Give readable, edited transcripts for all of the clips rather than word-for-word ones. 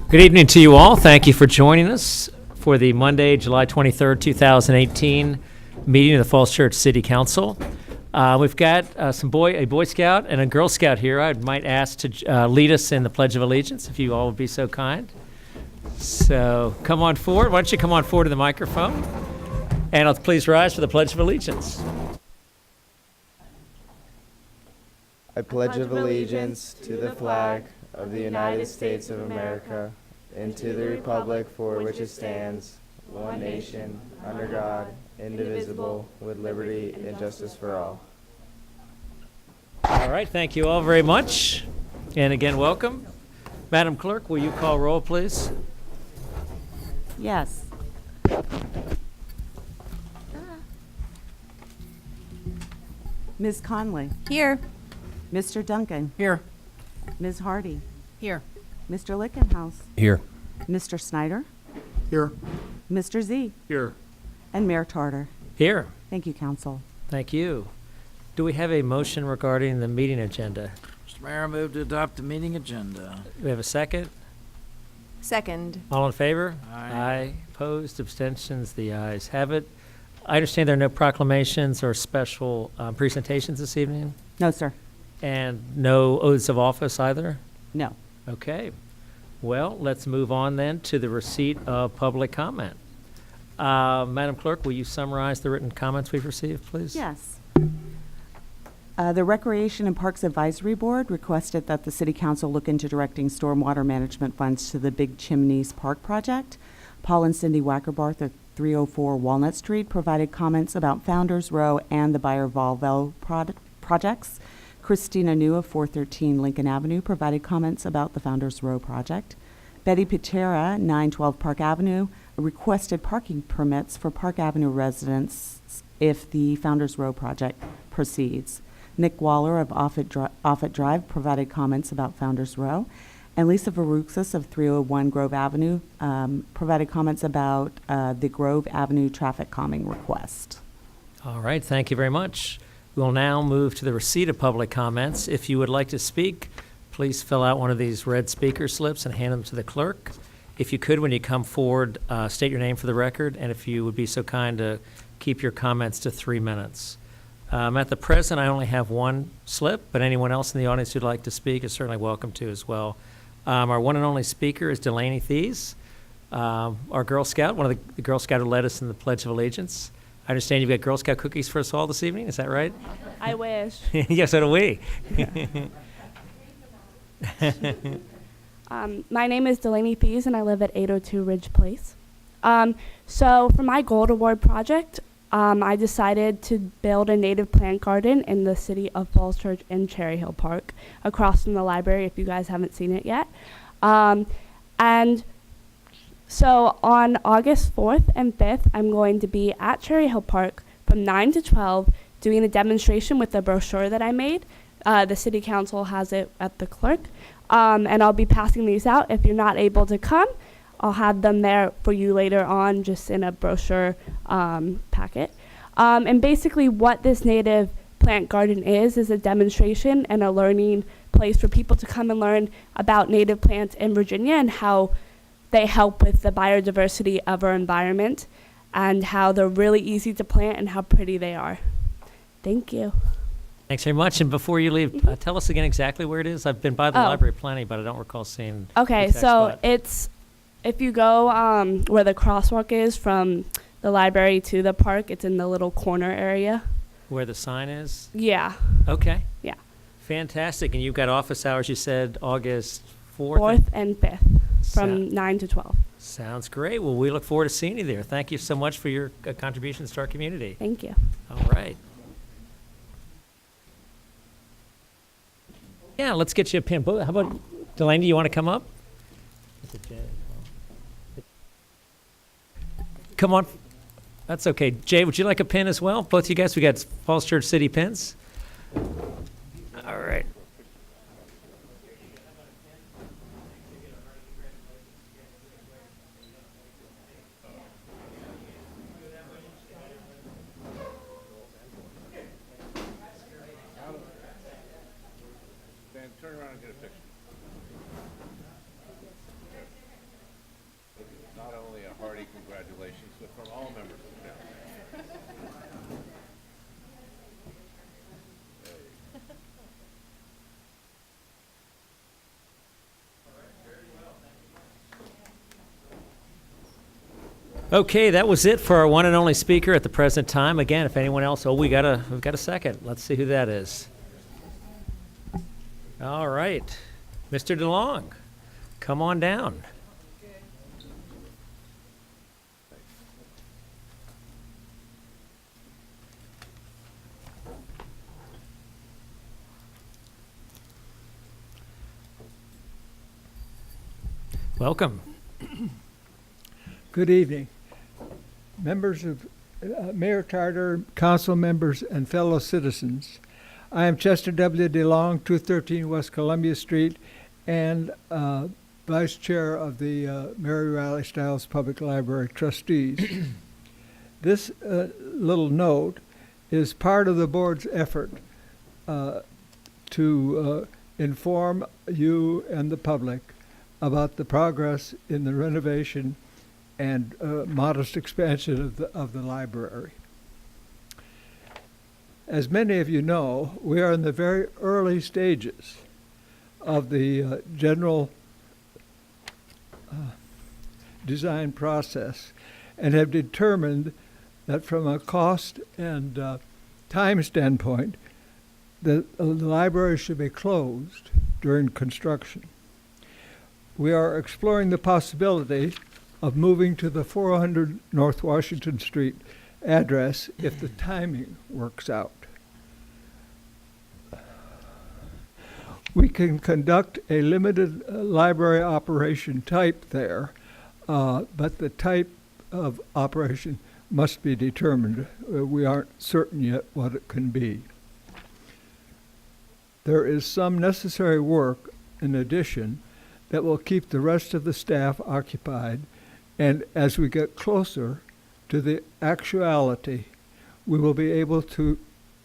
Good evening to you all. Thank you for joining us for the Monday, July 23rd, 2018 meeting of the Falls Church City Council. We've got a Boy Scout and a Girl Scout here. I might ask to lead us in the Pledge of Allegiance, if you all would be so kind. So come on forward. Why don't you come on forward to the microphone? And please rise for the Pledge of Allegiance. I pledge of allegiance to the flag of the United States of America and to the republic for which it stands, one nation, under God, indivisible, with liberty and justice for all. All right, thank you all very much. And again, welcome. Madam Clerk, will you call roll, please? Yes. Ms. Conley. Here. Mr. Duncan. Here. Ms. Hardy. Here. Mr. Lickenhouse. Here. Mr. Snyder. Here. Mr. Z. Here. And Mayor Tarter. Here. Thank you, Council. Thank you. Do we have a motion regarding the meeting agenda? Mr. Mayor, I move to adopt the meeting agenda. Do we have a second? Second. All in favor? Aye. Opposed? Abstentions? The ayes have it. I understand there are no proclamations or special presentations this evening, No, sir. and no oaths of office either? No. Okay. Well, let's move on then to the receipt of public comment. Madam Clerk, will you summarize the written comments we've received, please? Yes. The Recreation and Parks Advisory Board requested that the City Council look into directing stormwater management funds to the Big Chimneys Park project. Paul and Cindy Wackerbarth of 304 Walnut Street provided comments about Founders Row and the Bayer-Volvo projects. Christina New of 413 Lincoln Avenue provided comments about the Founders Row project. Betty Pitera, 912 Park Avenue, requested parking permits for Park Avenue residents if the Founders Row project proceeds. Nick Waller of Offutt Drive provided comments about Founders Row. And Lisa Varouxis of 301 Grove Avenue provided comments about the Grove Avenue traffic calming request. All right, thank you very much. We'll now move to the receipt of public comments. If you would like to speak, please fill out one of these red speaker slips and hand them to the clerk. If you could, when you come forward, state your name for the record, and if you would be so kind to keep your comments to 3 minutes. At the present, I only have one slip, but anyone else in the audience who'd like to speak is certainly welcome to as well. Our one and only speaker is Delaney Thies, our Girl Scout, one of the Girl Scout who led us in the Pledge of Allegiance. I understand you've got Girl Scout cookies for us all this evening, is that right? I wish. Yes, so do we. My name is Delaney Thies, and I live at 802 Ridge Place. So for my Gold Award project, I decided to build a native plant garden in the city of Falls Church in Cherry Hill Park, across from the library, if you guys haven't seen it yet. And so on August 4th and 5th, I'm going to be at Cherry Hill Park from 9 to 12 doing a demonstration with the brochure that I made. The city council has it at the clerk. And I'll be passing these out. If you're not able to come, I'll have them there for you later on, just in a brochure packet. And basically what this native plant garden is a demonstration and a learning place for people to come and learn about native plants in Virginia and how they help with the biodiversity of our environment and how they're really easy to plant and how pretty they are. Thank you. Thanks very much. And before you leave, tell us again exactly where it is. I've been by the library plenty, but I don't recall seeing Okay, the so exact spot. it's, if you go where the crosswalk is from the library to the park, it's in the little corner area. Where the sign is? Yeah. Okay. Yeah. Fantastic. And you've got office hours, you said August 4th? 4th and 5th from Sou- 9 to 12. Sounds great. Well, we look forward to seeing you there. Thank you so much for your contributions to our community. Thank you. All right. Yeah, let's get you a pin. How about, Delaney, do you want to come up? Come on. That's okay. Jay, would you like a pin as well? Both of you guys, we got Falls Church City pins. All right. Dan, turn around and get a picture. Okay, that was it for our one and only speaker at the present time. Again, if anyone else, we've got a second. Let's see who that is. All right, Mr. DeLong, come on down. Welcome. Good evening. Members of Mayor Tarter, council members, and fellow citizens. I am Chester W. DeLong, 213 West Columbia Street, and Vice Chair of the Mary Riley Stiles Public Library Trustees. This little note is part of the board's effort to inform you and the public about the progress in the renovation and modest expansion of the library. As many of you know, we are in the very early stages of the general design process and have determined that from a cost and time standpoint, the library should be closed during construction. We are exploring the possibility of moving to the 400 North Washington Street address if the timing works out. We can conduct a limited library operation type there, but the type of operation must be determined. We aren't certain yet what it can be. There is some necessary work in addition that will keep the rest of the staff occupied, and as we get closer to the actuality, we will be able to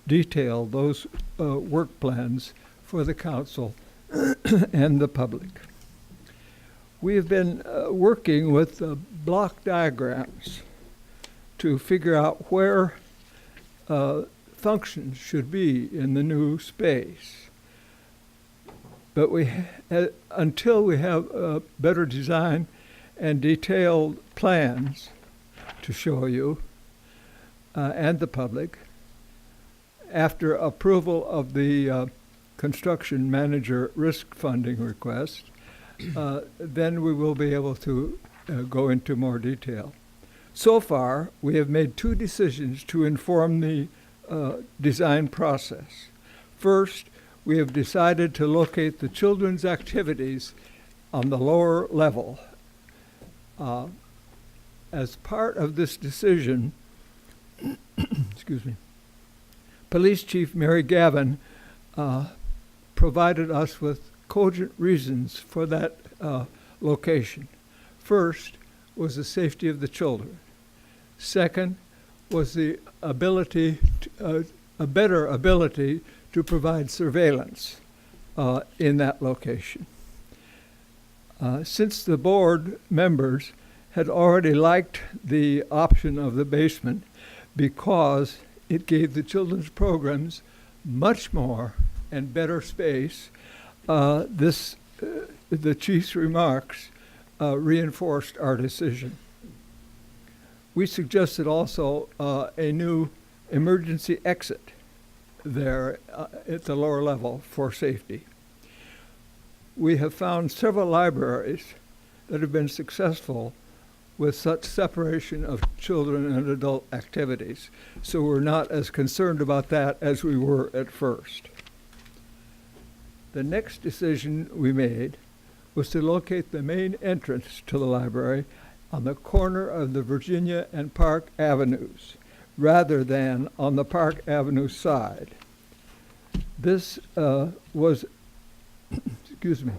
detail those work plans for the council and the public. We have been working with block diagrams to figure out where functions should be in the new space. But until we have better design and detailed plans to show you and the public, after approval of the construction manager risk funding request, then we will be able to go into more detail. So far, we have made two decisions to inform the design process. First, we have decided to locate the children's activities on the lower level. As part of this decision, excuse me, Police Chief Mary Gavin provided us with cogent reasons for that location. First was the safety of the children. Second was the ability, a better ability to provide surveillance in that location. Since the board members had already liked the option of the basement because it gave the children's programs much more and better space, the chief's remarks reinforced our decision. We suggested also a new emergency exit there at the lower level for safety. We have found several libraries that have been successful with such separation of children and adult activities, so we're not as concerned about that as we were at first. The next decision we made was to locate the main entrance to the library on the corner of the Virginia and Park Avenues, rather than on the Park Avenue side. This was, excuse me,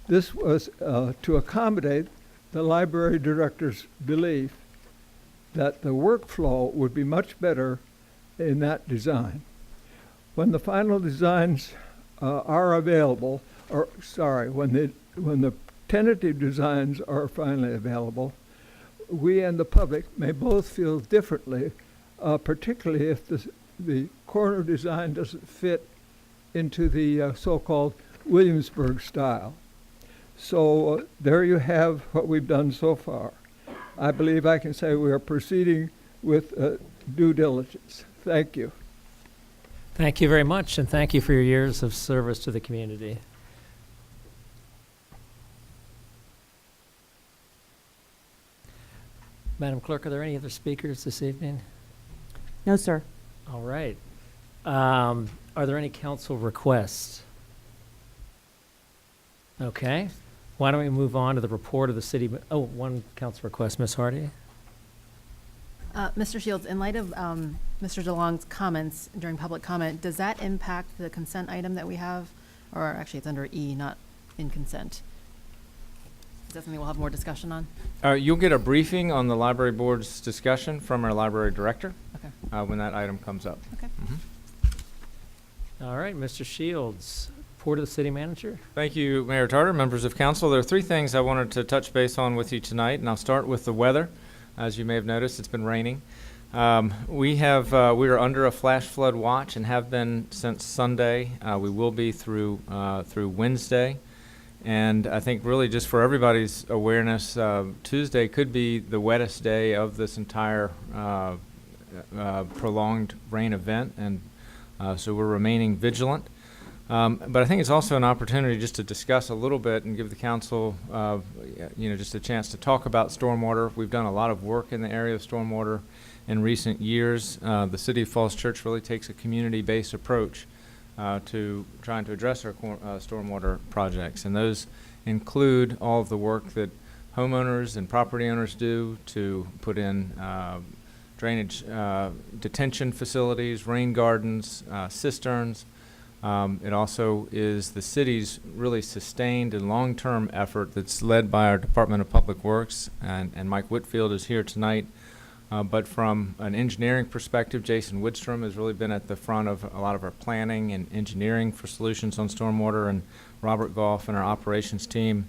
this was to accommodate the library director's belief that the workflow would be much better in that design. When the final designs are available, or sorry, when the tentative designs are finally available, we and the public may both feel differently, particularly if the corner design doesn't fit into the so-called Williamsburg style. So there you have what we've done so far. I believe I can say we are proceeding with due diligence. Thank you. Thank you very much, and thank you for your years of service to the community. Madam Clerk, are there any other speakers this evening? No, sir. All right. Are there any council requests? Okay. Why don't we move on to the report of the city? Oh, one council request, Ms. Hardy. Mr. Shields, in light of Mr. DeLong's comments during public comment, does that impact the consent item that we have? Or actually, it's under E, not in consent. Is that something we'll have more discussion on? You'll get a briefing on the library board's discussion from our library director Okay. when that item comes up. Okay. All right, Mr. Shields, report of the city manager. Thank you, Mayor Tarter, members of council. There are three things I wanted to touch base on with you tonight, and I'll start with the weather. As you may have noticed, it's been raining. We are under a flash flood watch and have been since Sunday. We will be through Wednesday. And I think really just for everybody's awareness, Tuesday could be the wettest day of this entire prolonged rain event, and so we're remaining vigilant. But I think it's also an opportunity just to discuss a little bit and give the council, just a chance to talk about stormwater. We've done a lot of work in the area of stormwater in recent years. The City of Falls Church really takes a community-based approach to trying to address our stormwater projects, and those include all of the work that homeowners and property owners do to put in drainage detention facilities, rain gardens, cisterns. It also is the city's really sustained and long-term effort that's led by our Department of Public Works, and Mike Whitfield is here tonight. But from an engineering perspective, Jason Woodstrom has really been at the front of a lot of our planning and engineering for solutions on stormwater, and Robert Goff and our operations team.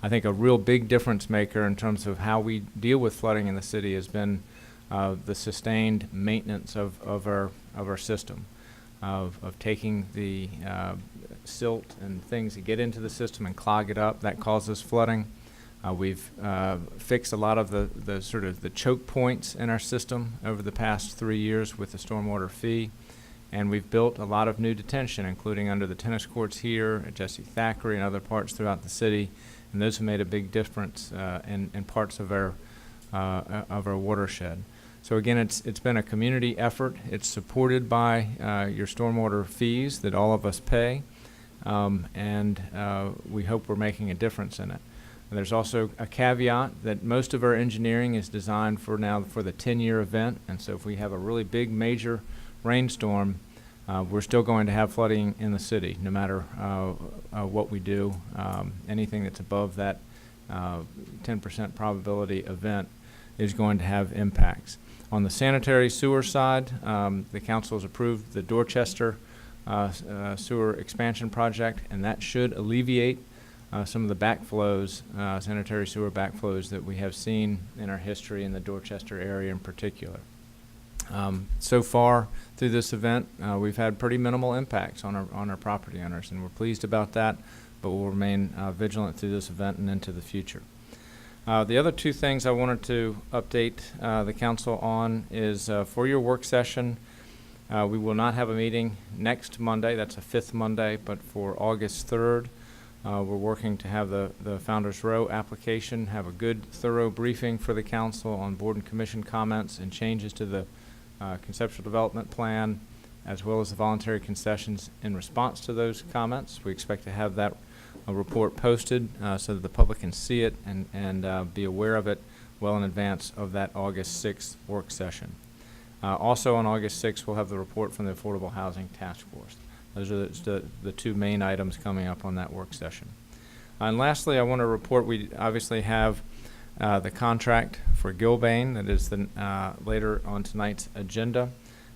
I think a real big difference maker in terms of how we deal with flooding in the city has been the sustained maintenance of our system, of taking the silt and things that get into the system and clog it up. That causes flooding. We've fixed a lot of the sort of the choke points in our system over the past 3 years with the stormwater fee, and we've built a lot of new detention, including under the tennis courts here at Jesse Thackeray and other parts throughout the city, and those have made a big difference in parts of our watershed. So again, it's been a community effort. It's supported by your stormwater fees that all of us pay, and we hope we're making a difference in it. And there's also a caveat that most of our engineering is designed for the 10-year event, and so if we have a really big major rainstorm, we're still going to have flooding in the city, no matter what we do. Anything that's above that 10% probability event is going to have impacts. On the sanitary sewer side, the council has approved the Dorchester sewer expansion project, and that should alleviate some of the backflows, sanitary sewer backflows that we have seen in our history in the Dorchester area in particular. So far through this event, we've had pretty minimal impacts on our property owners, and we're pleased about that, but we'll remain vigilant through this event and into the future. The other two things I wanted to update the council on is for your work session, we will not have a meeting next Monday. That's a 5th Monday, but for August 3rd, we're working to have the Founders Row application, have a good, thorough briefing for the council on board and commission comments and changes to the conceptual development plan, as well as the voluntary concessions in response to those comments. We expect to have that report posted so that the public can see it and be aware of it well in advance of that August 6th work session. Also on August 6th, we'll have the report from the Affordable Housing Task Force. Those are the two main items coming up on that work session. And lastly, I want to report we obviously have the contract for Gilbane that is later on tonight's agenda,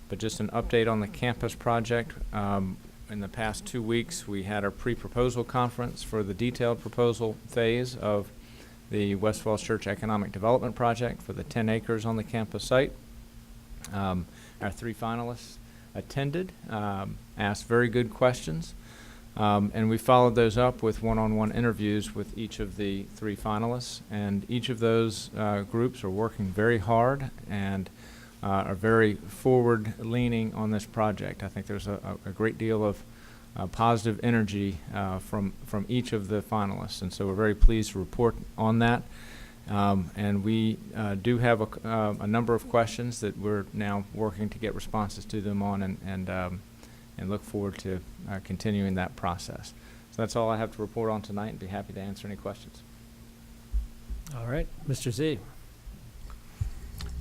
but just an update on the campus project. In the past 2 weeks, we had our pre-proposal conference for the detailed proposal phase of the West Falls Church Economic Development Project for the 10 acres on the campus site. Our 3 finalists attended, asked very good questions, And we followed those up with one-on-one interviews with each of the 3 finalists. And each of those groups are working very hard and are very forward-leaning on this project. I think there's a great deal of positive energy from each of the finalists. And so we're very pleased to report on that. And we do have a number of questions that we're now working to get responses to them on, and look forward to continuing that process. So that's all I have to report on tonight, and be happy to answer any questions. All right, Mr. Z.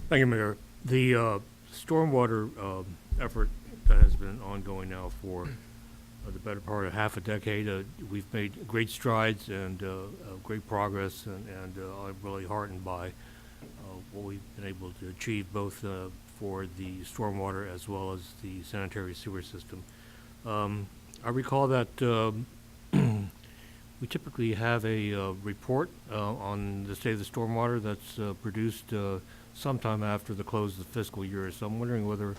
Thank you, Mayor. The stormwater effort that has been ongoing now for the better part of half a decade, we've made great strides and great progress, and I'm really heartened by what we've been able to achieve, both for the stormwater as well as the sanitary sewer system. I recall that we typically have a report on the state of the stormwater that's produced sometime after the close of the fiscal year. So I'm wondering whether,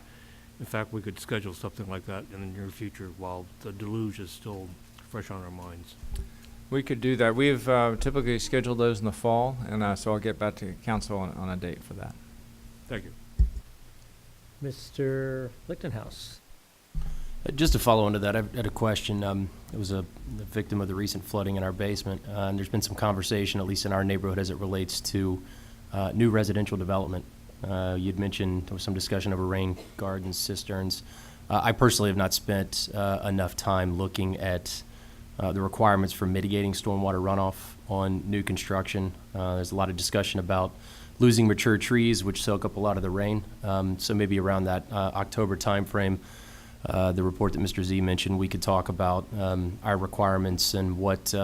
in fact, we could schedule something like that in the near future while the deluge is still fresh on our minds. We could do that. We've typically scheduled those in the fall, and so I'll get back to council on a date for that. Thank you. Mr. Lichtenhouse. Just to follow on to that, I had a question. It was a victim of the recent flooding in our basement, and there's been some conversation, at least in our neighborhood, as it relates to new residential development. You'd mentioned there was some discussion over rain gardens, cisterns. I personally have not spent enough time looking at the requirements for mitigating stormwater runoff on new construction. There's a lot of discussion about losing mature trees, which soak up a lot of the rain. So maybe around that October timeframe, the report that Mr. Z mentioned, we could talk about our requirements and what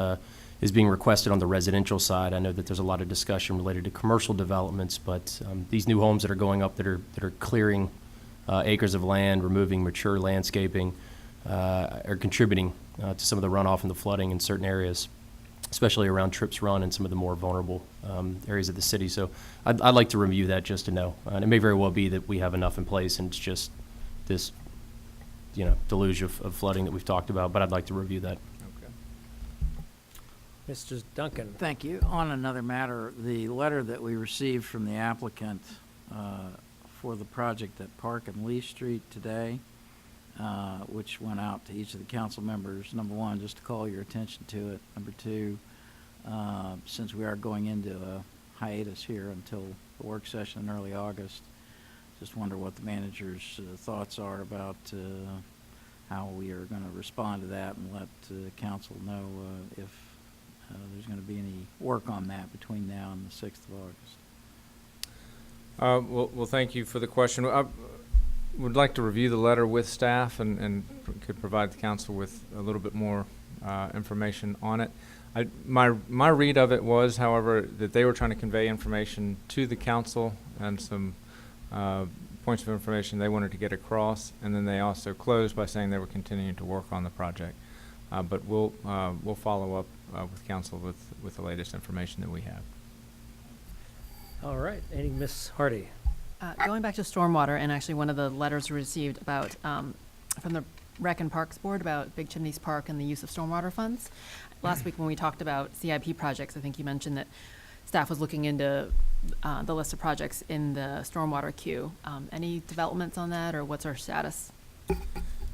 is being requested on the residential side. I know that there's a lot of discussion related to commercial developments, but these new homes that are going up that are clearing acres of land, removing mature landscaping, are contributing to some of the runoff and the flooding in certain areas, especially around Trips Run and some of the more vulnerable areas of the city. So I'd like to review that just to know. And it may very well be that we have enough in place and it's just this, deluge of flooding that we've talked about, but I'd like to review that. Mr. Duncan. Thank you. On another matter, the letter that we received from the applicant for the project at Park and Lee Street today, which went out to each of the council members. Number one, just to call your attention to it. Number two, since we are going into a hiatus here until the work session in early August, just wonder what the manager's thoughts are about how we are going to respond to that, and let council know if there's going to be any work on that between now and the 6th of August. Well, thank you for the question. I would like to review the letter with staff and could provide the council with a little bit more information on it. My read of it was, however, that they were trying to convey information to the council and some points of information they wanted to get across, and then they also closed by saying they were continuing to work on the project. But we'll follow up with council with the latest information that we have. All right. Any Miss Hardy? Going back to stormwater, and actually one of the letters we received about, from the Rec and Parks Board about Big Chimneys Park and the use of stormwater funds. Last week when we talked about CIP projects, I think you mentioned that staff was looking into the list of projects in the stormwater queue. Any developments on that, or what's our status?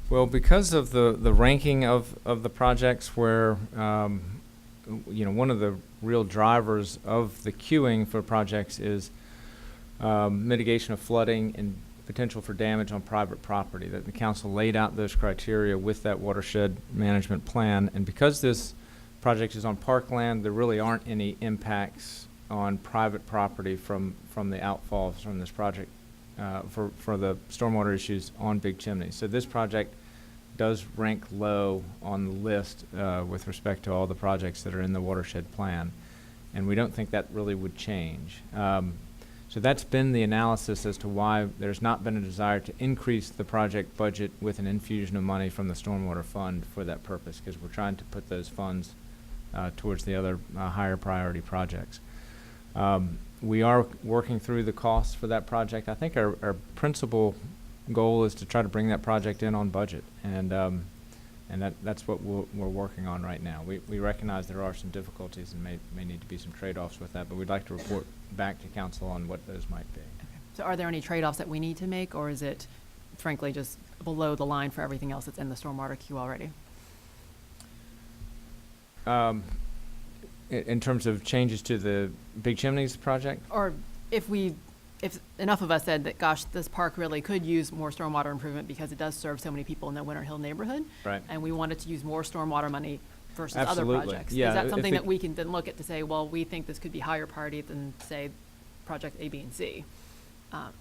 Well, because of the ranking of the projects where, one of the real drivers of the queuing for projects is mitigation of flooding and potential for damage on private property, that the council laid out those criteria with that watershed management plan. And because this project is on parkland, there really aren't any impacts on private property from the outfalls from this project for the stormwater issues on Big Chimney. So this project does rank low on the list with respect to all the projects that are in the watershed plan, and we don't think that really would change. So that's been the analysis as to why there's not been a desire to increase the project budget with an infusion of money from the stormwater fund for that purpose, because we're trying to put those funds towards the other higher priority projects. We are working through the costs for that project. I think our principal goal is to try to bring that project in on budget, and And that's what we're working on right now. We recognize there are some difficulties and may need to be some trade-offs with that, but we'd like to report back to council on what those might be. So are there any trade-offs that we need to make, or is it frankly just below the line for everything else that's in the stormwater queue already? In terms of changes to the Big Chimneys project? Or if enough of us said that, gosh, this park really could use more stormwater improvement because it does serve so many people in the Winter Hill neighborhood. Right. And we wanted to use more stormwater money versus Absolutely. other projects. Yeah, Is that if something it- that we can then look at to say, well, we think this could be higher priority than, say, project A, B, and C?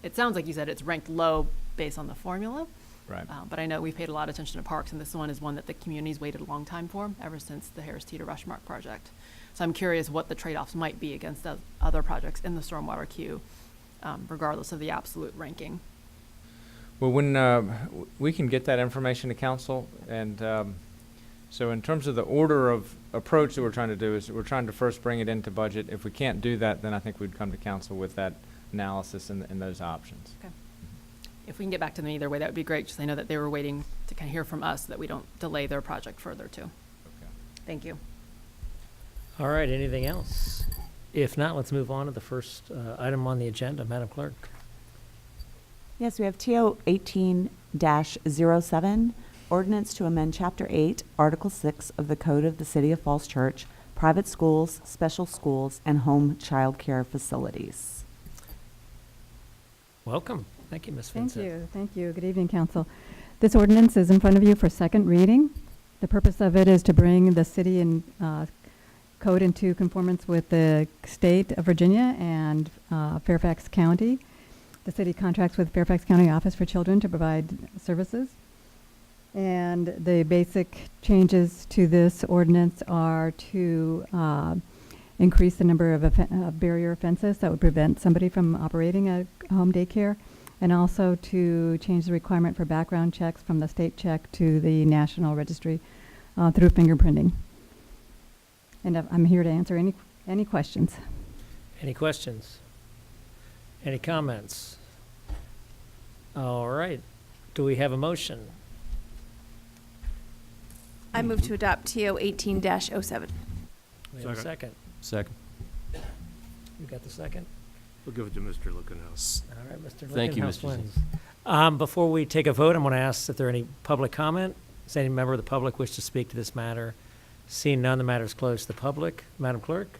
It sounds like you said it's ranked low based on the formula. Right. But I know we've paid a lot of attention to parks, and this one is one that the community's waited a long time for, ever since the Harris Teeter Rushmark project. So I'm curious what the trade-offs might be against the other projects in the stormwater queue, regardless of the absolute ranking. Well, when we can get that information to council, and so in terms of the order of approach that we're trying to do is we're trying to first bring it into budget. If we can't do that, then I think we'd come to council with that analysis and those options. Okay. If we can get back to them either way, that would be great, because I know that they were waiting to kind of hear from us so that we don't delay their project further too. Okay. Thank you. All right, anything else? If not, let's move on to the first item on the agenda. Madam Clerk. Yes, we have TO 18-07, ordinance to amend Chapter 8, Article 6 of the Code of the City of Falls Church, private schools, special schools, and home child care facilities. Welcome. Thank you, Ms. Thank Vincent. you. Thank you. Good evening, council. This ordinance is in front of you for second reading. The purpose of it is to bring the city and code into conformance with the state of Virginia and Fairfax County. The city contracts with Fairfax County Office for Children to provide services. And the basic changes to this ordinance are to increase the number of barrier fences that would prevent somebody from operating a home daycare, and also to change the requirement for background checks from the state check to the national registry through fingerprinting. And I'm here to answer any questions. Any questions? Any comments? All right. Do we have a motion? I move to adopt TO 18-07. We have a Second. second. Second. You got the second? We'll give it to Mr. Lichtenhouse. All right, Mr. Thank you, Lichtenhouse Mr. Zins. wins. Before we take a vote, I'm going to ask if there are any public comment. Does any member of the public wish to speak to this matter? Seeing none, the matter is closed to the public. Madam Clerk?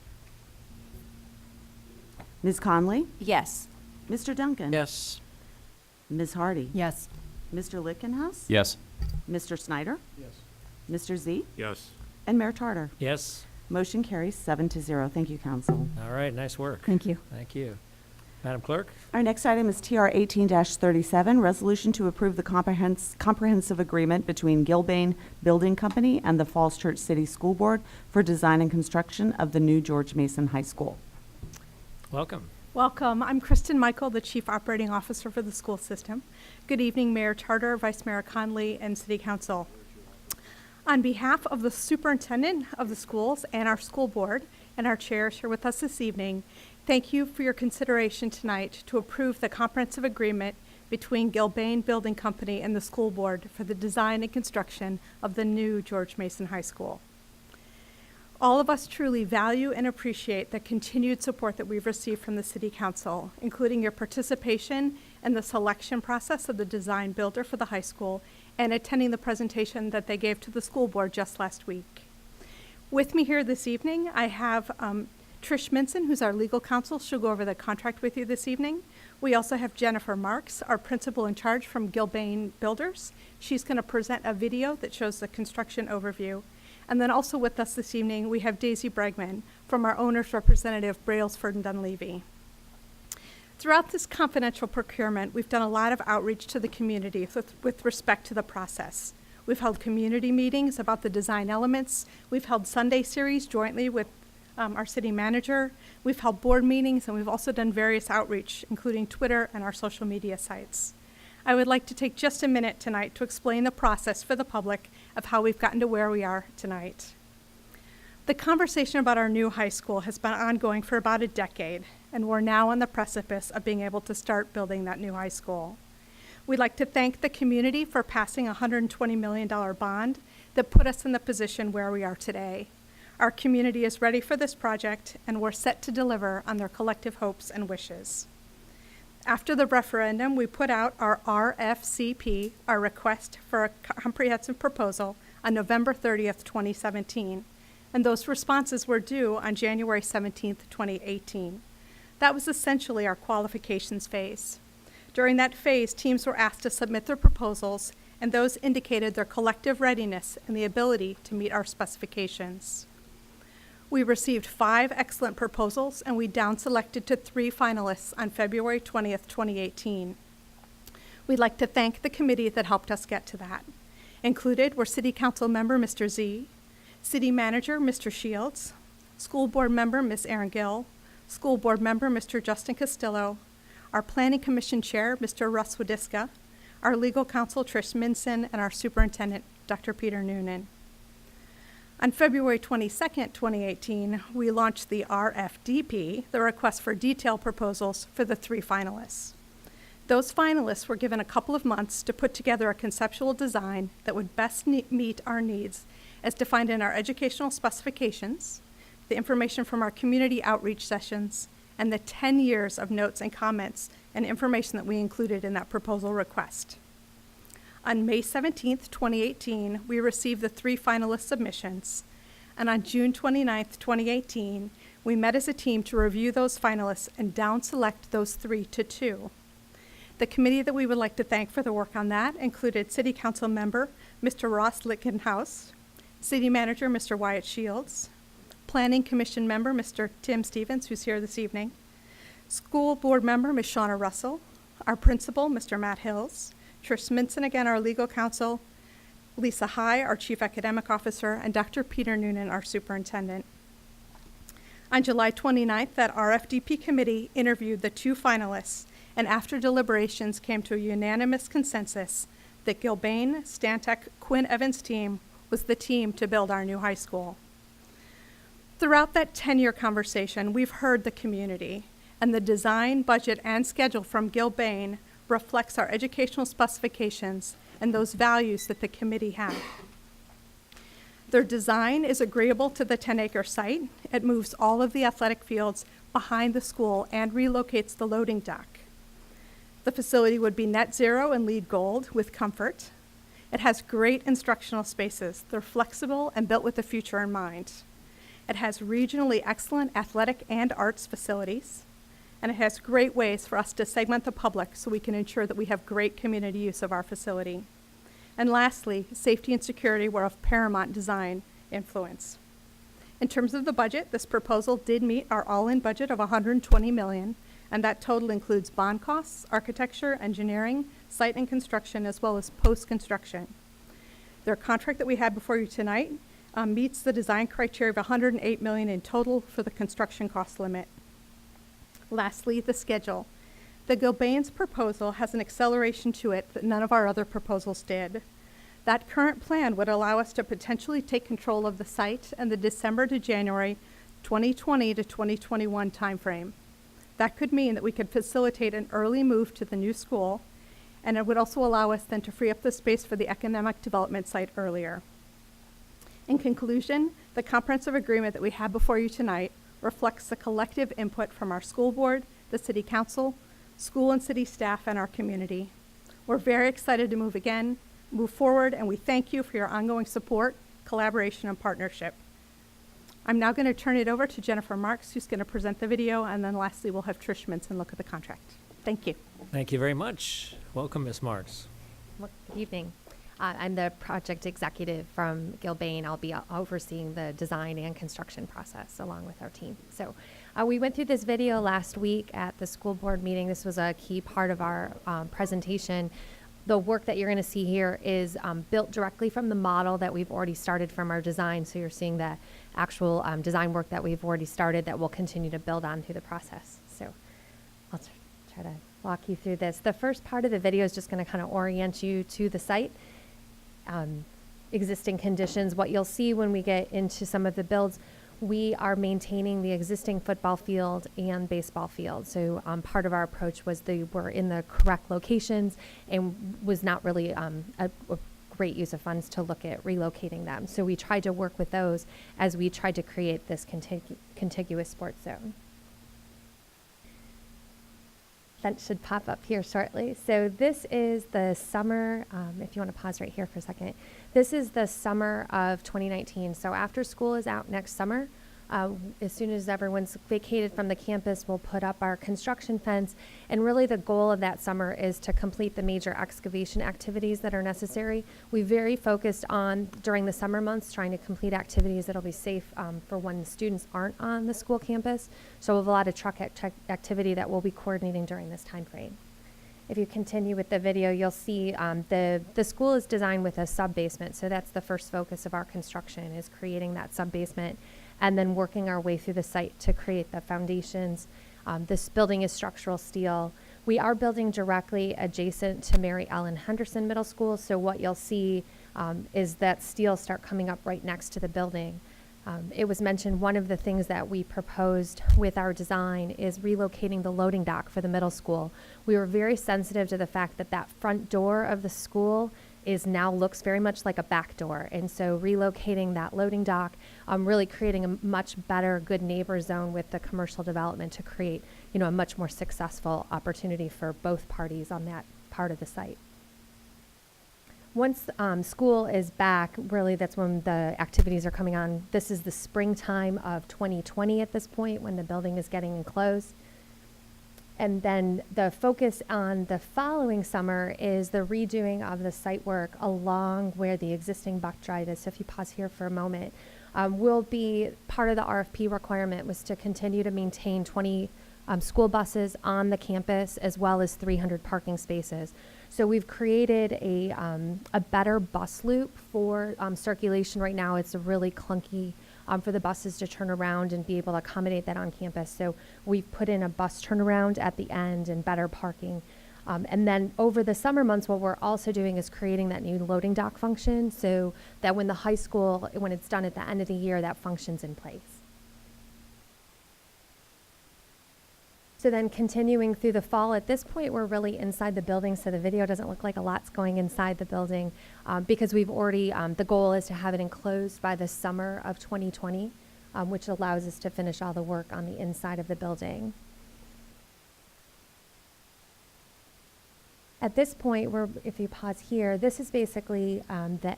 Ms. Conley? Yes. Mr. Duncan? Yes. Ms. Hardy? Yes. Mr. Lichtenhouse? Yes. Mr. Snyder? Yes. Mr. Z? Yes. And Mayor Tarter. Yes. Motion carries 7-0. Thank you, council. All right, nice work. Thank you. Thank you. Madam Clerk? Our next item is TR 18-37, resolution to approve the comprehensive agreement between Gilbane Building Company and the Falls Church City School Board for design and construction of the new George Mason High School. Welcome. Welcome. I'm Kristen Michael, the Chief Operating Officer for the school system. Good evening, Mayor Tarter, Vice Mayor Conley, and City Council. On behalf of the Superintendent of the schools and our school board and our chairs here with us this evening, thank you for your consideration tonight to approve the comprehensive agreement between Gilbane Building Company and the school board for the design and construction of the new George Mason High School. All of us truly value and appreciate the continued support that we've received from the City Council, including your participation in the selection process of the design builder for the high school and attending the presentation that they gave to the school board just last week. With me here this evening, I have Trish Minson, who's our legal counsel. She'll go over the contract with you this evening. We also have Jennifer Marks, our principal in charge from Gilbane Builders. She's going to present a video that shows the construction overview. And then also with us this evening, we have Daisy Bregman from our owner's representative, Brailsford and Dunleavy. Throughout this confidential procurement, we've done a lot of outreach to the community with respect to the process. We've held community meetings about the design elements. We've held Sunday series jointly with our city manager. We've held board meetings, and we've also done various outreach, including Twitter and our social media sites. I would like to take just a minute tonight to explain the process for the public of how we've gotten to where we are tonight. The conversation about our new high school has been ongoing for about a decade, and we're now on the precipice of being able to start building that new high school. We'd like to thank the community for passing a $120 million bond that put us in the position where we are today. Our community is ready for this project, and we're set to deliver on their collective hopes and wishes. After the referendum, we put out our RFCP, our request for a comprehensive proposal, on November 30th, 2017, and those responses were due on January 17th, 2018. That was essentially our qualifications phase. During that phase, teams were asked to submit their proposals, and those indicated their collective readiness and the ability to meet our specifications. We received 5 excellent proposals, and we down-selected to 3 finalists on February 20th, 2018. We'd like to thank the committee that helped us get to that. Included were City Council member Mr. Z, City Manager Mr. Shields, School Board member Ms. Erin Gill, School Board member Mr. Justin Castillo, our Planning Commission Chair Mr. Russ Wadiska, our Legal Counsel Trish Minson, and our Superintendent Dr. Peter Noonan. On February 22nd, 2018, we launched the RFDP, the request for detailed proposals for the 3 finalists. Those finalists were given a couple of months to put together a conceptual design that would best meet our needs as defined in our educational specifications, the information from our community outreach sessions, and the 10 years of notes and comments and information that we included in that proposal request. On May 17th, 2018, we received the 3 finalist submissions, and on June 29th, 2018, we met as a team to review those finalists and down-select those 3 to 2. The committee that we would like to thank for the work on that included City Council member Mr. Ross Lickenhouse, City Manager Mr. Wyatt Shields, Planning Commission member Mr. Tim Stevens, who's here this evening, School Board member Ms. Shauna Russell, our principal Mr. Matt Hills, Trish Minson, again, our legal counsel, Lisa High, our chief academic officer, and Dr. Peter Noonan, our superintendent. On July 29th, that RFDP committee interviewed the 2 finalists, and after deliberations came to a unanimous consensus that Gilbane, Stantec, Quinn Evans team was the team to build our new high school. Throughout that 10-year conversation, we've heard the community, and the design, budget, and schedule from Gilbane reflects our educational specifications and those values that the committee had. Their design is agreeable to the 10-acre site. It moves all of the athletic fields behind the school and relocates the loading dock. The facility would be net zero and LEED Gold with comfort. It has great instructional spaces. They're flexible and built with the future in mind. It has regionally excellent athletic and arts facilities. And it has great ways for us to segment the public so we can ensure that we have great community use of our facility. And lastly, safety and security were of paramount design influence. In terms of the budget, this proposal did meet our all-in budget of $120 million, and that total includes bond costs, architecture, engineering, site and construction, as well as post-construction. Their contract that we had before you tonight meets the design criteria of $108 million in total for the construction cost limit. Lastly, the schedule. The Gilbane's proposal has an acceleration to it that none of our other proposals did. That current plan would allow us to potentially take control of the site in the December to January 2020 to 2021 timeframe. That could mean that we could facilitate an early move to the new school, and it would also allow us then to free up the space for the economic development site earlier. In conclusion, the comprehensive agreement that we have before you tonight reflects the collective input from our school board, the city council, school and city staff, and our community. We're very excited to move forward, and we thank you for your ongoing support, collaboration, and partnership. I'm now going to turn it over to Jennifer Marks, who's going to present the video, and then lastly, we'll have Trish Minson look at the contract. Thank you. Thank you very much. Welcome, Ms. Marks. Well, good evening. I'm the project executive from Gilbane. I'll be overseeing the design and construction process along with our team. So we went through this video last week at the school board meeting. This was a key part of our presentation. The work that you're going to see here is built directly from the model that we've already started from our design. So you're seeing the actual design work that we've already started that we'll continue to build on through the process. So I'll try to walk you through this. The first part of the video is just going to kind of orient you to the site. Existing conditions. What you'll see when we get into some of the builds, we are maintaining the existing football field and baseball field. So part of our approach was they were in the correct locations and was not really a great use of funds to look at relocating them. So we tried to work with those as we tried to create this contiguous sports zone. That should pop up here shortly. So this is the summer, if you want to pause right here for a second. This is the summer of 2019. So after school is out next summer, as soon as everyone's vacated from the campus, we'll put up our construction fence. And really the goal of that summer is to complete the major excavation activities that are necessary. We very focused on, during the summer months, trying to complete activities that'll be safe for when the students aren't on the school campus. So we have a lot of truck activity that we'll be coordinating during this time frame. If you continue with the video, you'll see the school is designed with a sub-basement. So that's the first focus of our construction, is creating that sub-basement and then working our way through the site to create the foundations. This building is structural steel. We are building directly adjacent to Mary Ellen Henderson Middle School, so what you'll see is that steel start coming up right next to the building. It was mentioned one of the things that we proposed with our design is relocating the loading dock for the middle school. We were very sensitive to the fact that that front door of the school looks very much like a back door. And so relocating that loading dock, really creating a much better good neighbor zone with the commercial development to create, a much more successful opportunity for both parties on that part of the site. Once school is back, really that's when the activities are coming on. This is the springtime of 2020 at this point, when the building is getting enclosed. And then the focus on the following summer is the redoing of the site work along where the existing buck drive is. So if you pause here for a moment, will be part of the RFP requirement was to continue to maintain 20 school buses on the campus, as well as 300 parking spaces. So we've created a better bus loop for circulation. Right now it's really clunky for the buses to turn around and be able to accommodate that on campus. So we've put in a bus turnaround at the end and better parking. And then over the summer months, what we're also doing is creating that new loading dock function, so that when the high school, when it's done at the end of the year, that function's in place. So then continuing through the fall, at this point, we're really inside the building, so the video doesn't look like a lot's going inside the building because we've already, the goal is to have it enclosed by the summer of 2020, which allows us to finish all the work on the inside of the building. At this point, if you pause here, this is basically the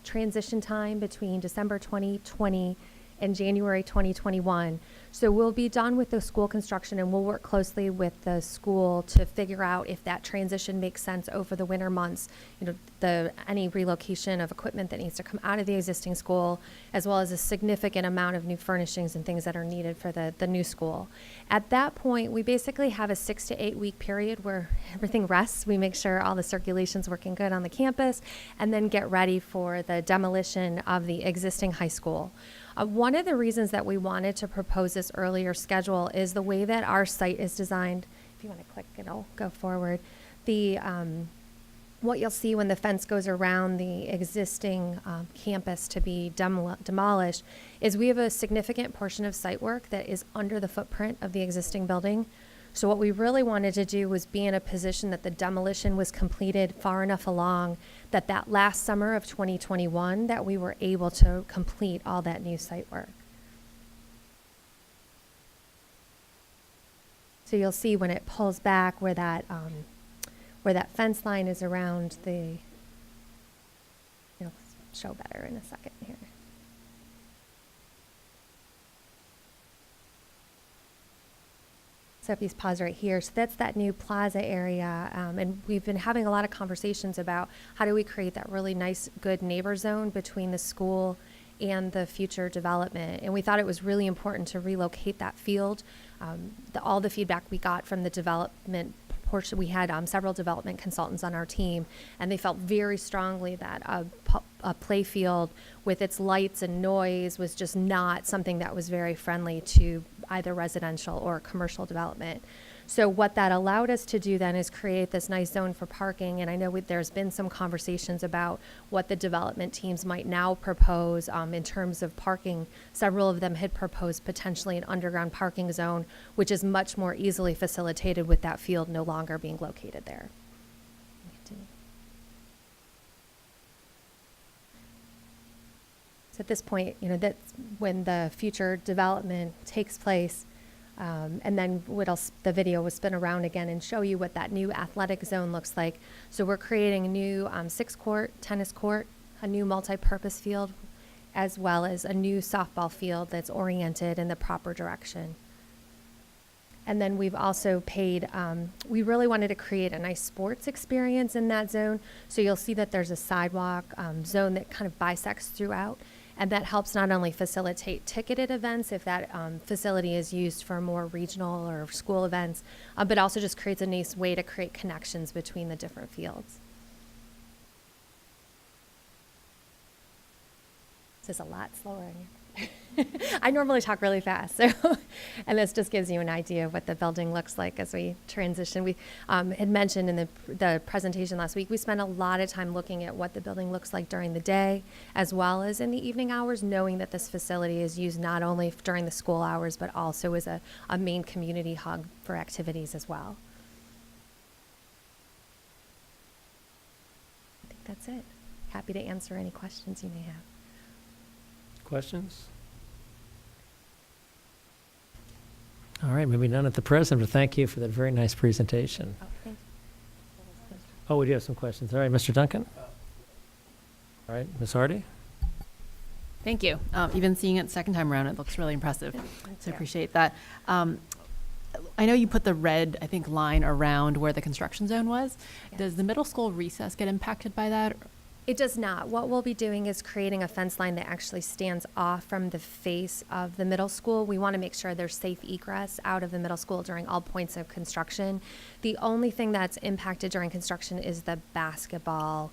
transition time between December 2020 and January 2021. So we'll be done with the school construction, and we'll work closely with the school to figure out if that transition makes sense over the winter months, any relocation of equipment that needs to come out of the existing school, as well as a significant amount of new furnishings and things that are needed for the new school. At that point, we basically have a 6 to 8 week period where everything rests. We make sure all the circulation's working good on the campus, and then get ready for the demolition of the existing high school. One of the reasons that we wanted to propose this earlier schedule is the way that our site is designed. If you want to click, it'll go forward. What you'll see when the fence goes around the existing campus to be demolished is we have a significant portion of site work that is under the footprint of the existing building. So what we really wanted to do was be in a position that the demolition was completed far enough along that last summer of 2021 that we were able to complete all that new site work. So you'll see when it pulls back where that fence line is around the, it'll show better in a second here. So if you pause right here, so that's that new plaza area, and we've been having a lot of conversations about how do we create that really nice, good neighbor zone between the school and the future development. And we thought it was really important to relocate that field. All the feedback we got from the development portion, we had several development consultants on our team, and they felt very strongly that a play field with its lights and noise was just not something that was very friendly to either residential or commercial development. So what that allowed us to do then is create this nice zone for parking. And I know there's been some conversations about what the development teams might now propose in terms of parking. Several of them had proposed potentially an underground parking zone, which is much more easily facilitated with that field no longer being located there. So at this point, that's when the future development takes place. And then the video will spin around again and show you what that new athletic zone looks like. So we're creating a new 6-court tennis court, a new multi-purpose field, as well as a new softball field that's oriented in the proper direction. And then we've also paid, we really wanted to create a nice sports experience in that zone. So you'll see that there's a sidewalk zone that kind of bisects throughout. And that helps not only facilitate ticketed events if that facility is used for more regional or school events, but also just creates a nice way to create connections between the different fields. This is a lot slower. I normally talk really fast, so and this just gives you an idea of what the building looks like as we transition. We had mentioned in the presentation last week, we spent a lot of time looking at what the building looks like during the day as well as in the evening hours, knowing that this facility is used not only during the school hours, but also as a main community hub for activities as well. I think that's it. Happy to answer any questions you may have. Questions? All right, maybe none at the present, but thank you for that very nice presentation. Oh, thank you. Oh, we do have some questions. All right, Mr. Duncan? All right, Ms. Hardy? Thank you. Even seeing it second time around, it looks really impressive. So I appreciate that. I know you put the red, I think, line around where the construction zone was. Yes. Does the middle school recess get impacted by that? It does not. What we'll be doing is creating a fence line that actually stands off from the face of the middle school. We want to make sure there's safe egress out of the middle school during all points of construction. The only thing that's impacted during construction is the basketball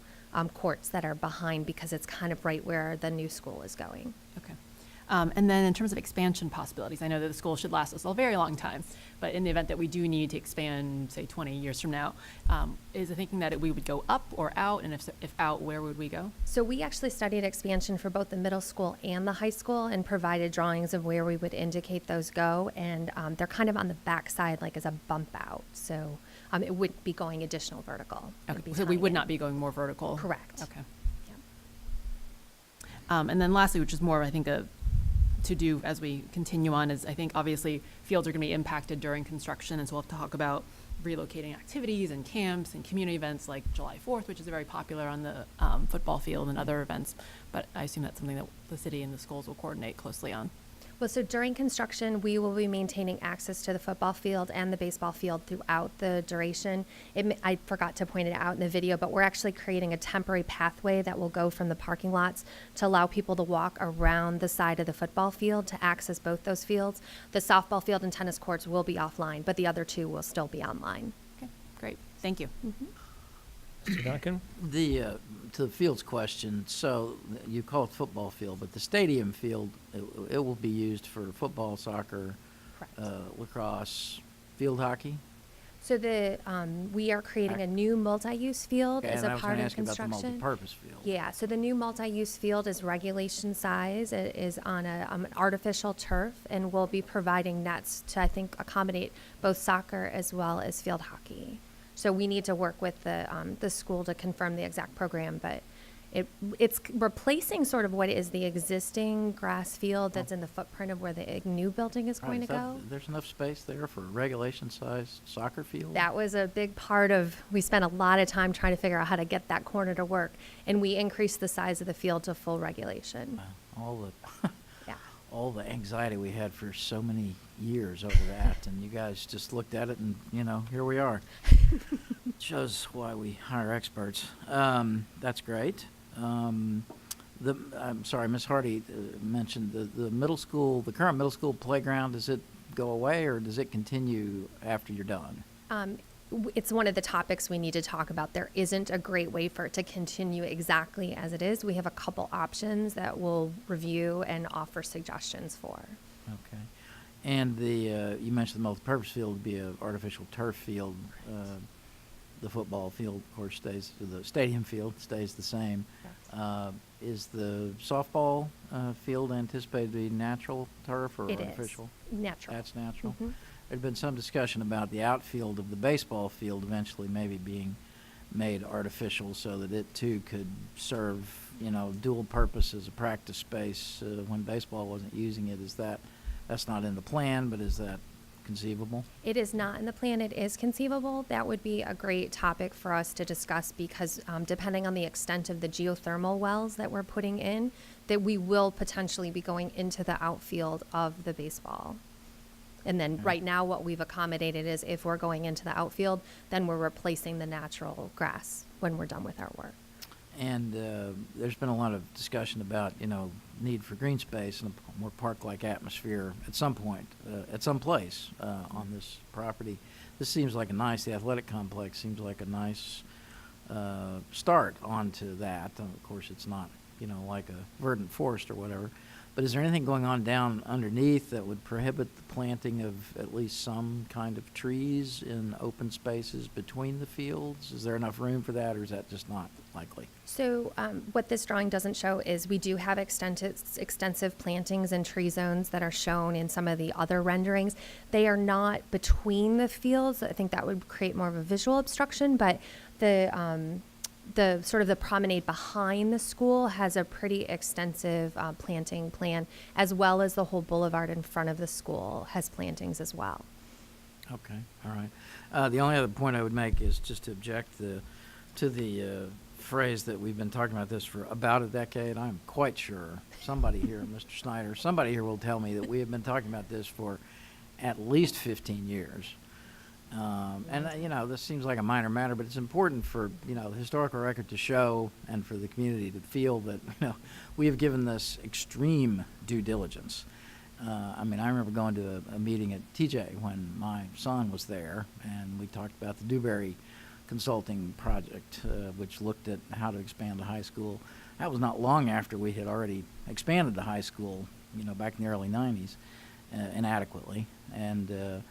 courts that are behind because it's kind of right where the new school is going. Okay. And then in terms of expansion possibilities, I know that the school should last us a very long time, but in the event that we do need to expand, say 20 years from now, is the thinking that we would go up or out, and if out, where would we go? So we actually studied expansion for both the middle school and the high school and provided drawings of where we would indicate those go, and they're kind of on the back side like as a bump out. So it wouldn't be going additional vertical. It would be So we would tying not be going more vertical? in. Correct. Okay. Yep. And then lastly, which is more, I think, to do as we continue on, is I think obviously fields are going to be impacted during construction, and so we'll have to talk about relocating activities and camps and community events like July 4th, which is very popular on the football field and other events. But I assume that's something that the city and the schools will coordinate closely on. Well, so during construction, we will be maintaining access to the football field and the baseball field throughout the duration. I forgot to point it out in the video, but we're actually creating a temporary pathway that will go from the parking lots to allow people to walk around the side of the football field to access both those fields. The softball field and tennis courts will be offline, but the other two will still be online. Okay, great. Thank you. Mr. Duncan? To the fields question, so you call it football field, but the stadium field, it will be used for football, soccer, lacrosse, field hockey? So we are creating a new multi-use field Okay, as and a part of I was going to ask about the construction. multi-purpose field. Yeah, so the new multi-use field is regulation size. It is on an artificial turf, and we'll be providing nets to, I think, accommodate both soccer as well as field hockey. So we need to work with the school to confirm the exact program, but it's replacing sort of what is the existing grass field that's in the footprint of where the new building is going to go. There's enough space there for a regulation size soccer field? That was a big part of, we spent a lot of time trying to figure out how to get that corner to work, and we increased the size of the field to full regulation. Yeah. All the anxiety we had for so many years over that, and you guys just looked at it and, here we are. Shows why we hire experts. That's great. I'm sorry, Ms. Hardy mentioned the middle school, the current middle school playground. Does it go away, or does it continue after you're done? It's one of the topics we need to talk about. There isn't a great way for it to continue exactly as it is. We have a couple options that we'll review and offer suggestions for. Okay. And you mentioned the multipurpose field would be an artificial turf field. The football field, of course, stays, the stadium field stays the same. Is the softball field anticipated to be natural turf or artificial? It is natural. That's natural? Mm-hmm. There'd been some discussion about the outfield of the baseball field eventually maybe being made artificial so that it too could serve, dual purpose as a practice space when baseball wasn't using it. That's not in the plan, but is that conceivable? It is not in the plan. It is conceivable. That would be a great topic for us to discuss because depending on the extent of the geothermal wells that we're putting in, that we will potentially be going into the outfield of the baseball. And then right now what we've accommodated is if we're going into the outfield, then we're replacing the natural grass when we're done with our work. And there's been a lot of discussion about, need for green space and a more park-like atmosphere at some point, at some place on this property. This seems like the athletic complex seems like a nice start onto that. Of course, it's not, like a verdant forest or whatever. But is there anything going on down underneath that would prohibit the planting of at least some kind of trees in open spaces between the fields? Is there enough room for that, or is that just not likely? So what this drawing doesn't show is we do have extensive plantings and tree zones that are shown in some of the other renderings. They are not between the fields. I think that would create more of a visual obstruction, but the sort of the promenade behind the school has a pretty extensive planting plan, as well as the whole boulevard in front of the school has plantings as well. Okay, all right. The only other point I would make is just to object to the phrase that we've been talking about this for about a decade. I'm quite sure somebody here, Mr. Snyder, somebody here will tell me that we have been talking about this for at least 15 years. This seems like a minor matter, but it's important for, the historical record to show and for the community to feel that, we have given this extreme due diligence. I remember going to a meeting at TJ when my son was there, and we talked about the Dewberry Consulting Project, which looked at how to expand the high school. That was not long after we had already expanded the high school, back in the early 90s, inadequately. And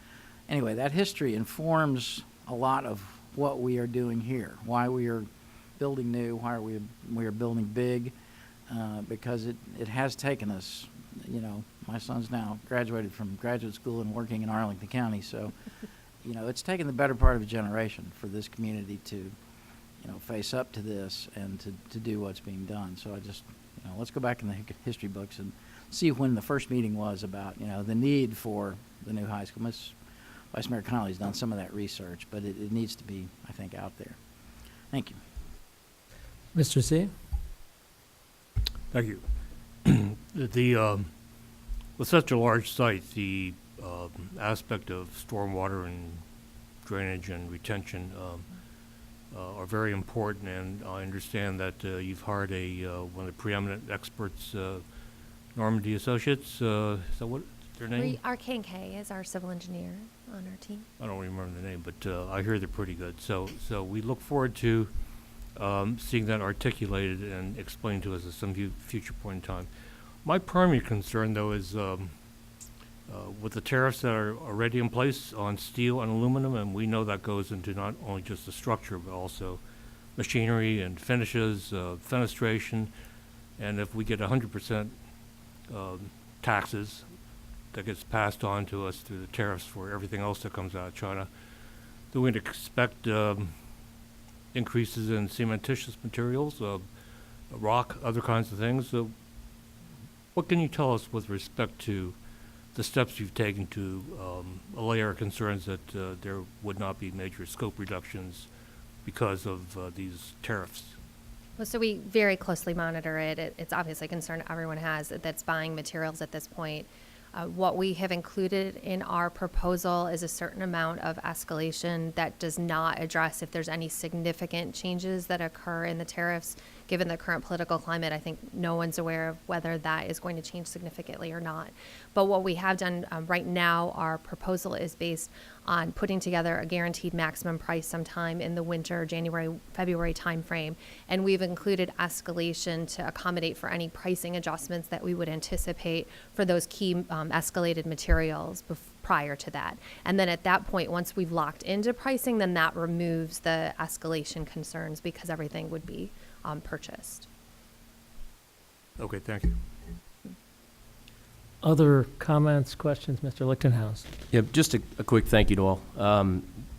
anyway, that history informs a lot of what we are doing here, why we are building new, why we are building big, because it has taken us, my son's now graduated from graduate school and working in Arlington County, so, it's taken the better part of a generation for this community to, face up to this and to do what's being done. So I just, let's go back in the history books and see when the first meeting was about, the need for the new high school. Vice Mayor Connolly's done some of that research, but it needs to be, I think, out there. Thank you. Mr. Z? Thank you. With such a large site, the aspect of stormwater and drainage and retention are very important, and I understand that you've hired one of the preeminent experts, Normandy Associates. Is that what their name? Our K&K is our civil engineer on our team. I don't remember the name, but I hear they're pretty good. So we look forward to seeing that articulated and explained to us at some future point in time. My primary concern, though, is with the tariffs that are already in place on steel and aluminum, and we know that goes into not only just the structure, but also machinery and finishes, fenestration, and if we get 100% taxes that gets passed on to us through the tariffs for everything else that comes out of China, do we expect increases in cementitious materials, rock, other kinds of things? What can you tell us with respect to the steps you've taken to allay our concerns that there would not be major scope reductions because of these tariffs? Well, so we very closely monitor it. It's obviously a concern everyone has that's buying materials at this point. What we have included in our proposal is a certain amount of escalation that does not address if there's any significant changes that occur in the tariffs. Given the current political climate, I think no one's aware of whether that is going to change significantly or not. But what we have done right now, our proposal is based on putting together a guaranteed maximum price sometime in the winter, January, February timeframe. And we've included escalation to accommodate for any pricing adjustments that we would anticipate for those key escalated materials prior to that. And then at that point, once we've locked into pricing, then that removes the escalation concerns because everything would be purchased. Okay, thank you. Other comments, questions, Mr. Lichtenhouse? Yeah, just a quick thank you to all.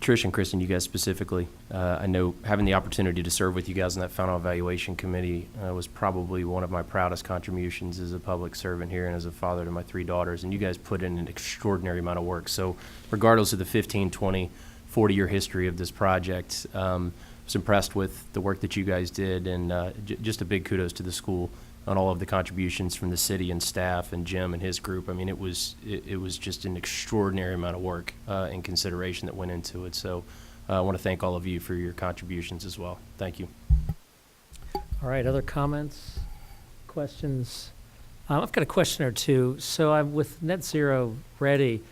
Trish and Kristen, you guys specifically, I know having the opportunity to serve with you guys on that final evaluation committee was probably one of my proudest contributions as a public servant here and as a father to my 3 daughters. And you guys put in an extraordinary amount of work. So regardless of the 15, 20, 40-year history of this project, I was impressed with the work that you guys did, and just a big kudos to the school on all of the contributions from the city and staff and Jim and his group. I mean, it was just an extraordinary amount of work and consideration that went into it. So I want to thank all of you for your contributions as well. Thank you. All right, other comments, questions? I've got a question or two. So I'm with Net Zero ready.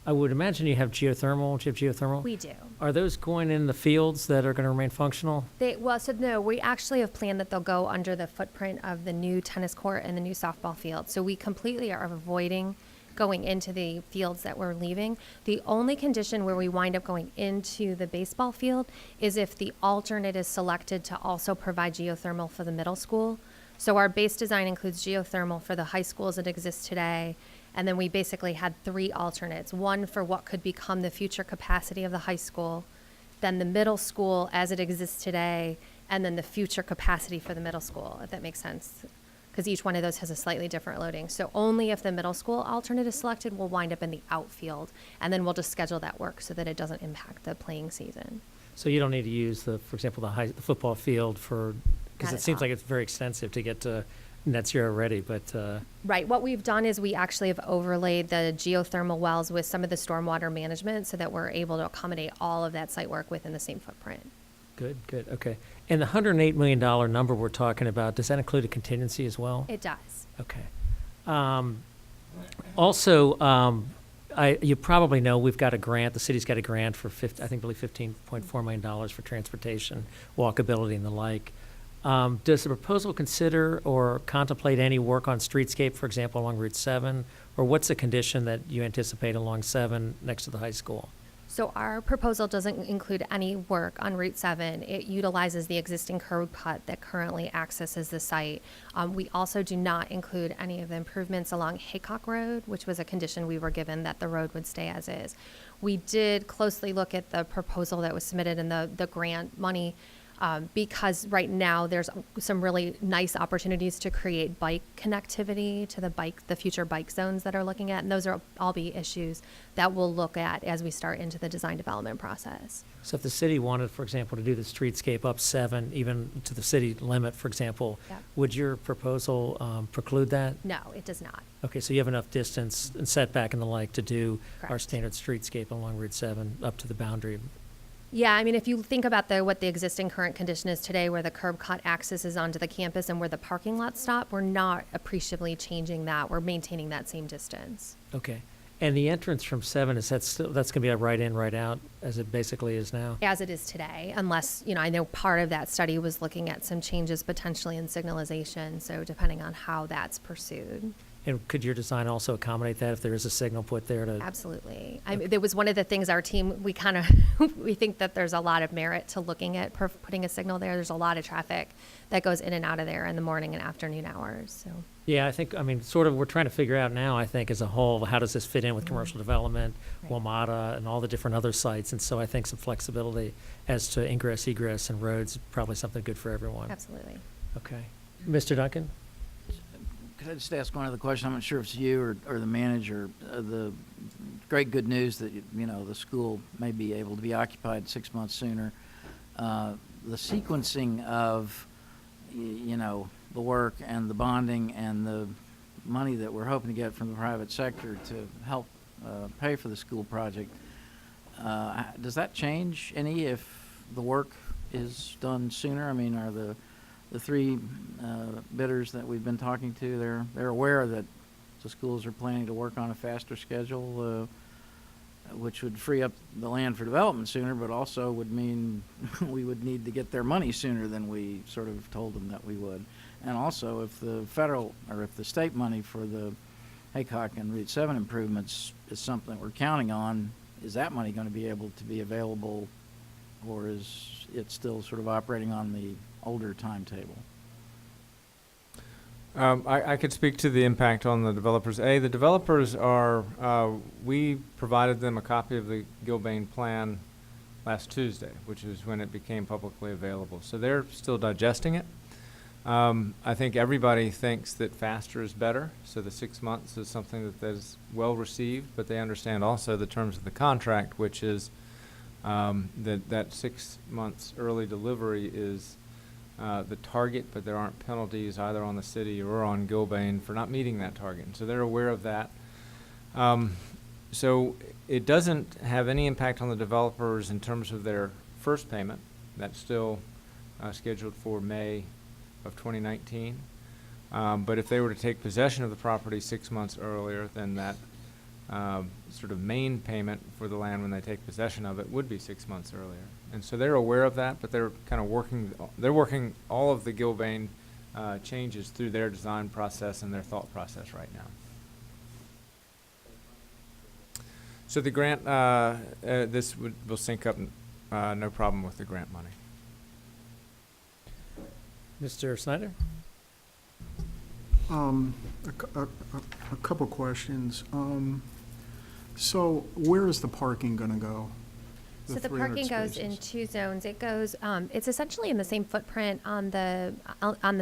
I would imagine you have geothermal. Do you have geothermal? We do. Are those going in the fields that are going to remain functional? No, we actually have planned that they'll go under the footprint of the new tennis court and the new softball field. So we completely are avoiding going into the fields that we're leaving. The only condition where we wind up going into the baseball field is if the alternate is selected to also provide geothermal for the middle school. So our base design includes geothermal for the high schools that exist today. And then we basically had 3 alternates, one for what could become the future capacity of the high school, then the middle school as it exists today, and then the future capacity for the middle school, if that makes sense. Because each one of those has a slightly different loading. So only if the middle school alternate is selected will wind up in the outfield. And then we'll just schedule that work so that it doesn't impact the playing season. So you don't need to use the, for example, the football field for, because Not it at seems all. like it's very extensive to get to Net Zero ready, but Right. What we've done is we actually have overlaid the geothermal wells with some of the stormwater management so that we're able to accommodate all of that site work within the same footprint. good, okay. And the $108 million number we're talking about, does that include a contingency as well? It does. Okay. Also, you probably know we've got a grant, the city's got a grant for $15.4 million for transportation, walkability and the like. Does the proposal consider or contemplate any work on streetscape, for example, along Route 7? Or what's the condition that you anticipate along 7 next to the high school? So our proposal doesn't include any work on Route 7. It utilizes the existing curb cut that currently accesses the site. We also do not include any of the improvements along Haycock Road, which was a condition we were given that the road would stay as is. We did closely look at the proposal that was submitted in the grant money, because right now there's some really nice opportunities to create bike connectivity to the future bike zones that are looking at, and those are all be issues that we'll look at as we start into the design development process. So if the city wanted, for example, to do the streetscape up 7, even to the city limit, for example, Yeah. would your proposal preclude that? No, it does not. Okay, so you have enough distance and setback and the like to do our Correct. standard streetscape along Route 7 up to the boundary. Yeah, I mean, if you think about what the existing current condition is today, where the curb cut accesses onto the campus and where the parking lots stop, we're not appreciably changing that. We're maintaining that same distance. Okay. And the entrance from 7, is that still, that's going to be a right in, right out, as it basically is now? As it is today, unless, I know part of that study was looking at some changes potentially in signalization, so depending on how that's pursued. And could your design also accommodate that if there is a signal put there to? Absolutely. I mean, there was one of the things our team, we kind of, we think that there's a lot of merit to looking at putting a signal there. There's a lot of traffic that goes in and out of there in the morning and afternoon hours, so. Yeah, I mean, sort of, we're trying to figure out now, I think, as a whole, how does this fit in with commercial development, Right. WMATA, and all the different other sites? And so I think some flexibility as to ingress, egress, and roads is probably something good for everyone. Absolutely. Okay. Mr. Duncan? Could I just ask one other question? I'm not sure if it's you or the manager. The great good news that, the school may be able to be occupied 6 months sooner. The sequencing of, the work and the bonding and the money that we're hoping to get from the private sector to help pay for the school project, does that change any if the work is done sooner? I mean, are the 3 bidders that we've been talking to, they're aware that the schools are planning to work on a faster schedule, which would free up the land for development sooner, but also would mean we would need to get their money sooner than we sort of told them that we would. And also, if the federal or if the state money for the Haycock and Route 7 improvements is something that we're counting on, is that money going to be able to be available, or is it still sort of operating on the older timetable? I could speak to the impact on the developers. The developers are, we provided them a copy of the Gilbane plan last Tuesday, which is when it became publicly available. So they're still digesting it. I think everybody thinks that faster is better, so the 6 months is something that is well received, but they understand also the terms of the contract, which is that 6 months early delivery is the target, but there aren't penalties either on the city or on Gilbane for not meeting that target. And so they're aware of that. So it doesn't have any impact on the developers in terms of their first payment. That's still scheduled for May of 2019. But if they were to take possession of the property 6 months earlier, then that sort of main payment for the land when they take possession of it would be 6 months earlier. And so they're aware of that, but they're kind of working all of the Gilbane changes through their design process and their thought process right now. So the grant, this will sync up, no problem with the grant money. Mr. Snyder? A couple questions. So where is the parking going to go? So the 300 parking goes in spaces? 2 zones. It goes, it's essentially in the same footprint on the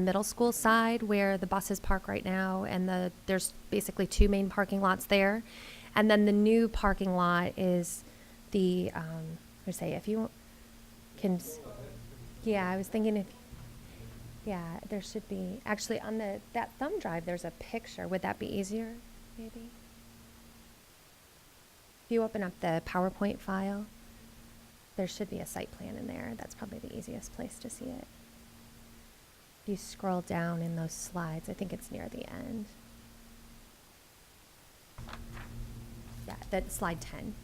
middle school side where the buses park right now, and there's basically 2 main parking lots there. And then the new parking lot is the, if you can, yeah, I was thinking yeah, there should be, actually on that thumb drive, there's a picture. Would that be easier, maybe? If you open up the PowerPoint file, there should be a site plan in there. That's probably the easiest place to see it. If you scroll down in those slides, I think it's near the end. Yeah, that's slide 10.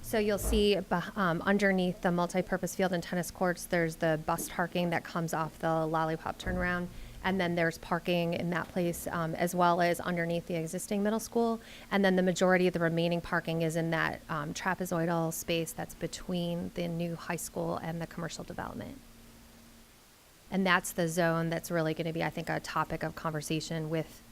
So you'll see underneath the multi-purpose field and tennis courts, there's the bus parking that comes off the Lollipop turnaround. And then there's parking in that place as well as underneath the existing middle school. And then the majority of the remaining parking is in that trapezoidal space that's between the new high school and the commercial development. And that's the zone that's really going to be, I think, a topic of conversation with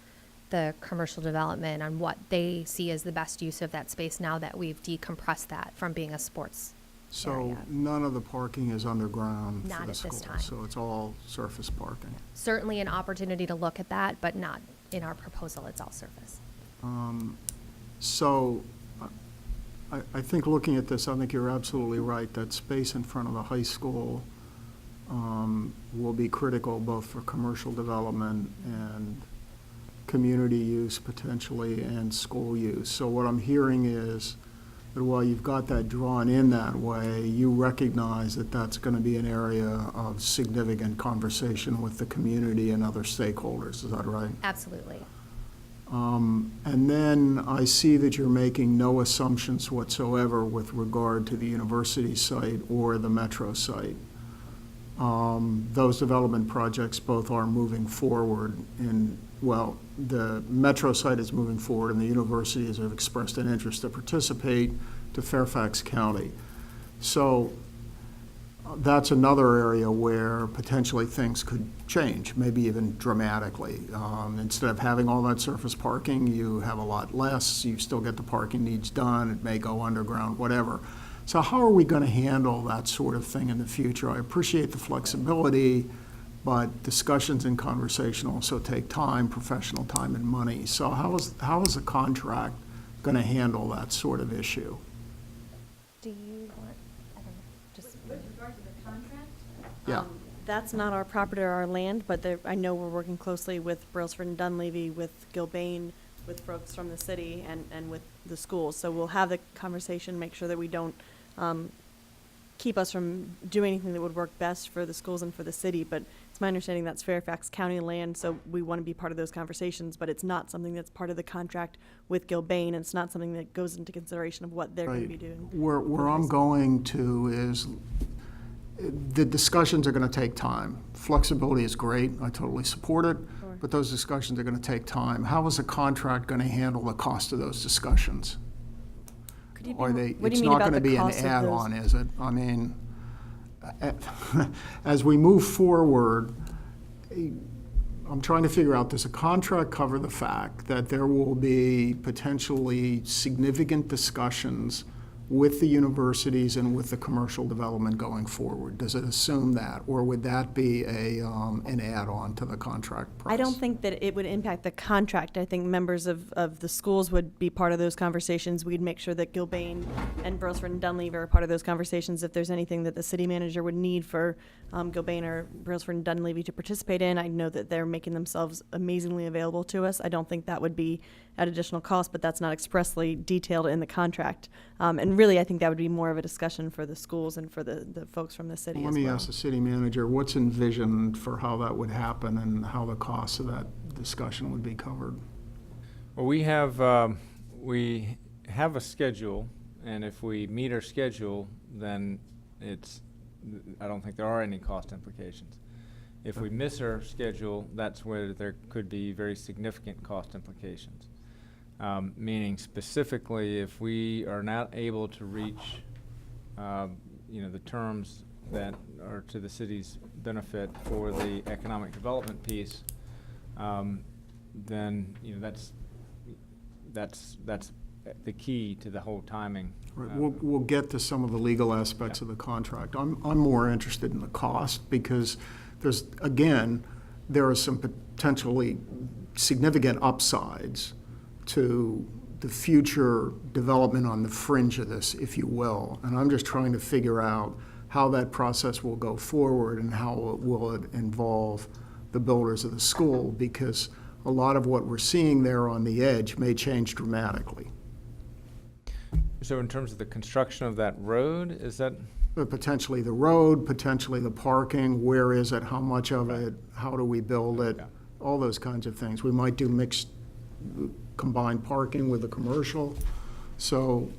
the commercial development on what they see as the best use of that space now that we've decompressed that from being a sports So area. none of the parking is underground Not for the at school? this time. So it's all surface parking? Certainly an opportunity to look at that, but not in our proposal. It's all surface. So I think looking at this, I think you're absolutely right. That space in front of the high school will be critical both for commercial development and community use potentially and school use. So what I'm hearing is that while you've got that drawn in that way, you recognize that that's going to be an area of significant conversation with the community and other stakeholders. Is that right? Absolutely. And then I see that you're making no assumptions whatsoever with regard to the university site or the metro site. Those development projects both are moving forward well, the metro site is moving forward and the universities have expressed an interest to participate to Fairfax County. So that's another area where potentially things could change, maybe even dramatically. Instead of having all that surface parking, you have a lot less, you still get the parking needs done, it may go underground, whatever. So how are we going to handle that sort of thing in the future? I appreciate the flexibility, but discussions and conversation also take time, professional time and money. So how is a contract going to handle that sort of issue? Do you want, I don't know, just. With regard to the contract? Yeah. That's not our property or our land, but I know we're working closely with Brailsford and Dunleavy, with Gilbane, with folks from the city and with the schools. So we'll have the conversation, make sure that we don't keep us from doing anything that would work best for the schools and for the city. But it's my understanding that's Fairfax County land, so we want to be part of those conversations, but it's not something that's part of the contract with Gilbane, and it's not something that goes into consideration of what they're going to be doing. Where I'm going to is the discussions are going to take time. Flexibility is great, I totally support it, Sure. but those discussions are going to take time. How is a contract going to handle the cost of those discussions? Could you be Or more- they, what do it's you mean not about going to the be an cost of add-on, those? is it? I mean, as we move forward, I'm trying to figure out, does a contract cover the fact that there will be potentially significant discussions with the universities and with the commercial development going forward? Does it assume that, or would that be an add-on to the contract price? I don't think that it would impact the contract. I think members of the schools would be part of those conversations. We'd make sure that Gilbane and Brailsford and Dunleavy are part of those conversations. If there's anything that the city manager would need for Gilbane or Brailsford and Dunleavy to participate in, I know that they're making themselves amazingly available to us. I don't think that would be at additional cost, but that's not expressly detailed in the contract. And really, I think that would be more of a discussion for the schools and for the folks from the city as well. Let me ask the city manager, what's envisioned for how that would happen and how the costs of that discussion would be covered? Well, we have a schedule, and if we meet our schedule, then I don't think there are any cost implications. If we miss our schedule, that's where there could be very significant cost implications. Meaning specifically, if we are not able to reach, the terms that are to the city's benefit for the economic development piece, then that's the key to the whole timing. Right. We'll get to some of the legal aspects of the contract. I'm more interested in the cost because there are some potentially significant upsides to the future development on the fringe of this, if you will. And I'm just trying to figure out how that process will go forward and how will it involve the builders of the school, because a lot of what we're seeing there on the edge may change dramatically. So in terms of the construction of that road, is that? Potentially the road, potentially the parking, where is it, how much of it, how do we build it, all those kinds of things. We might do mixed combined parking with the commercial. So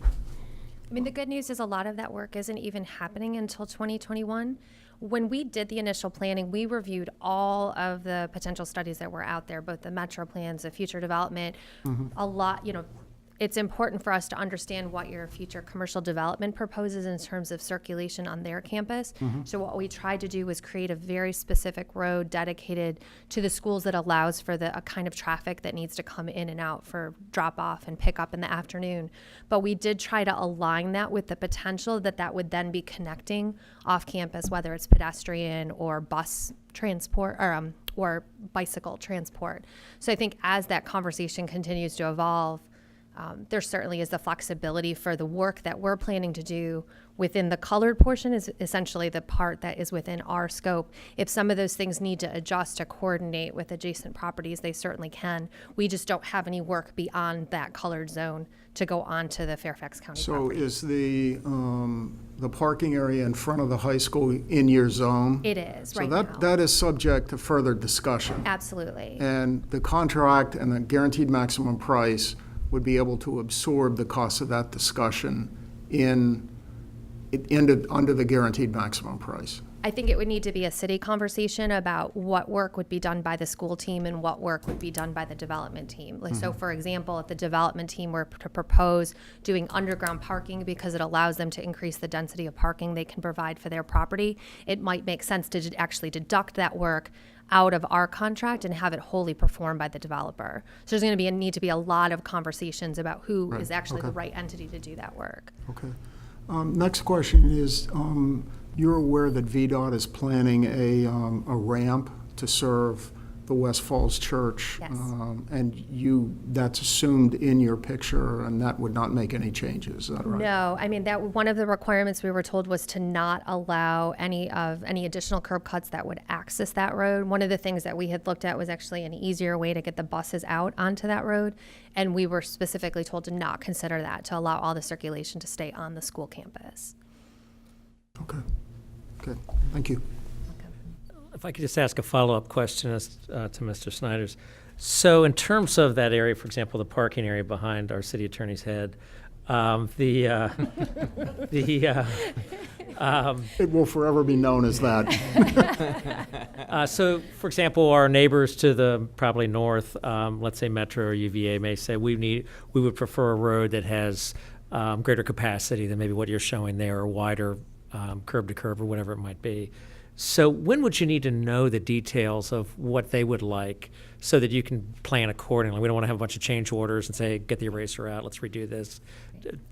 I mean, the good news is a lot of that work isn't even happening until 2021. When we did the initial planning, we reviewed all of the potential studies that were out there, both the metro plans, the future development, a lot, it's important for us to understand what your future commercial development proposes in terms of circulation on their campus. So what we tried to do was create a very specific road dedicated to the schools that allows for a kind of traffic that needs to come in and out for drop off and pick up in the afternoon. But we did try to align that with the potential that would then be connecting off campus, whether it's pedestrian or bus transport or bicycle transport. So I think as that conversation continues to evolve, there certainly is the flexibility for the work that we're planning to do within the colored portion is essentially the part that is within our scope. If some of those things need to adjust to coordinate with adjacent properties, they certainly can. We just don't have any work beyond that colored zone to go on to the Fairfax County property. So is the parking area in front of the high school in your zone? It is So right now. that is subject to further discussion. Absolutely. And the contract and the guaranteed maximum price would be able to absorb the cost of that discussion under the guaranteed maximum price. I think it would need to be a city conversation about what work would be done by the school team and what work would be done by the development team. So for example, if the development team were to propose doing underground parking because it allows them to increase the density of parking they can provide for their property, it might make sense to actually deduct that work out of our contract and have it wholly performed by the developer. So there's going to need to be a lot of conversations about who is actually the right entity to do that work. Okay. Next question is, you're aware that VDOT is planning a ramp to serve the West Falls Church? Yes. And that's assumed in your picture, and that would not make any changes, is that right? No, I mean, that one of the requirements we were told was to not allow any additional curb cuts that would access that road. One of the things that we had looked at was actually an easier way to get the buses out onto that road, and we were specifically told to not consider that, to allow all the circulation to stay on the school campus. Okay. Thank you. If I could just ask a follow-up question to Mr. Snyder's. So in terms of that area, for example, the parking area behind our city attorney's head, it will forever be known as that. So, for example, our neighbors to the probably north, let's say Metro or UVA, may say we would prefer a road that has greater capacity than maybe what you're showing there, or wider curb to curb or whatever it might be. So when would you need to know the details of what they would like so that you can plan accordingly? We don't want to have a bunch of change orders and say, get the eraser out, let's redo this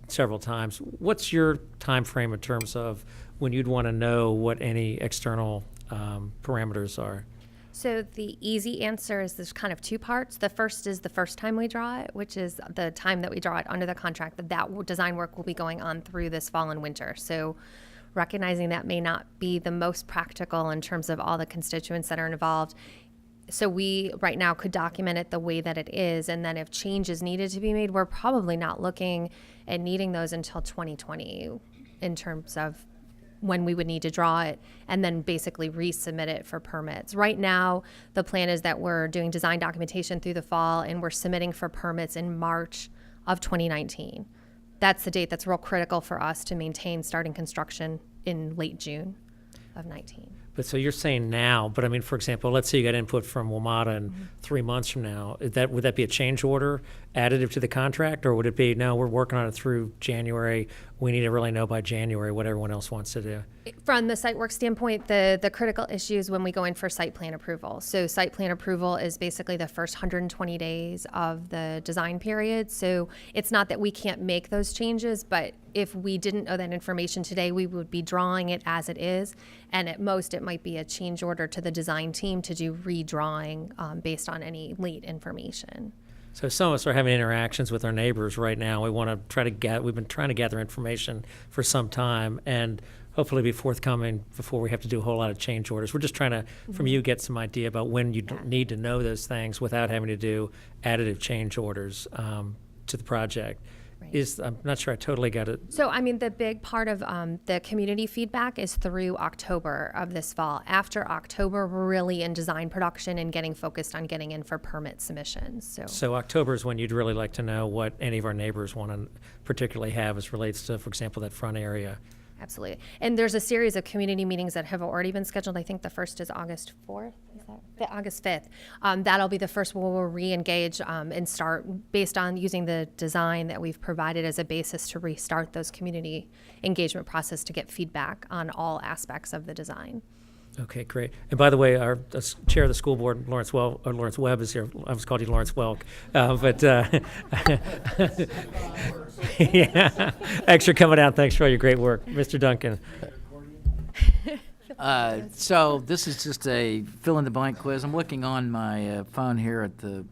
several times. What's your time frame in terms of when you'd want to know what any external parameters are? So the easy answer is there's kind of two parts. The first is the first time we draw it, which is the time that we draw it under the contract, that design work will be going on through this fall and winter. So recognizing that may not be the most practical in terms of all the constituents that are involved. So we right now could document it the way that it is, and then if changes needed to be made, we're probably not looking at needing those until 2020 in terms of when we would need to draw it and then basically resubmit it for permits. Right now, the plan is that we're doing design documentation through the fall and we're submitting for permits in March of 2019. That's the date that's real critical for us to maintain starting construction in late June of 19. But so you're saying now, but I mean, for example, let's say you got input from WMATA in 3 months from now. Would that be a change order additive to the contract, or would it be, no, we're working on it through January, we need to really know by January what everyone else wants to do? From the site work standpoint, the critical issue is when we go in for site plan approval. So site plan approval is basically the first 120 days of the design period. So it's not that we can't make those changes, but if we didn't know that information today, we would be drawing it as it is. And at most, it might be a change order to the design team to do redrawing based on any late information. So some of us are having interactions with our neighbors right now. We want to we've been trying to gather information for some time and hopefully be forthcoming before we have to do a whole lot of change orders. We're just trying to, from you, get some idea about when you need to know those things without having to do additive change orders to the project. I'm not sure I totally got it. So, I mean, the big part of the community feedback is through October of this fall. After October, we're really in design production and getting focused on getting in for permit submissions. So October is when you'd really like to know what any of our neighbors want to particularly have as relates to, for example, that front area. Absolutely. And there's a series of community meetings that have already been scheduled. I think the first is August 4th. Is that August 5th? That'll be the first where we'll re-engage and start based on using the design that we've provided as a basis to restart those community engagement process to get feedback on all aspects of the design. Okay, great. And by the way, our chair of the school board, Lawrence Webb, is here. I was called you Lawrence Welk, but yeah, thanks for coming out. Thanks for all your great work, Mr. Duncan. So this is just a fill-in-the-blank quiz. I'm looking on my phone here at the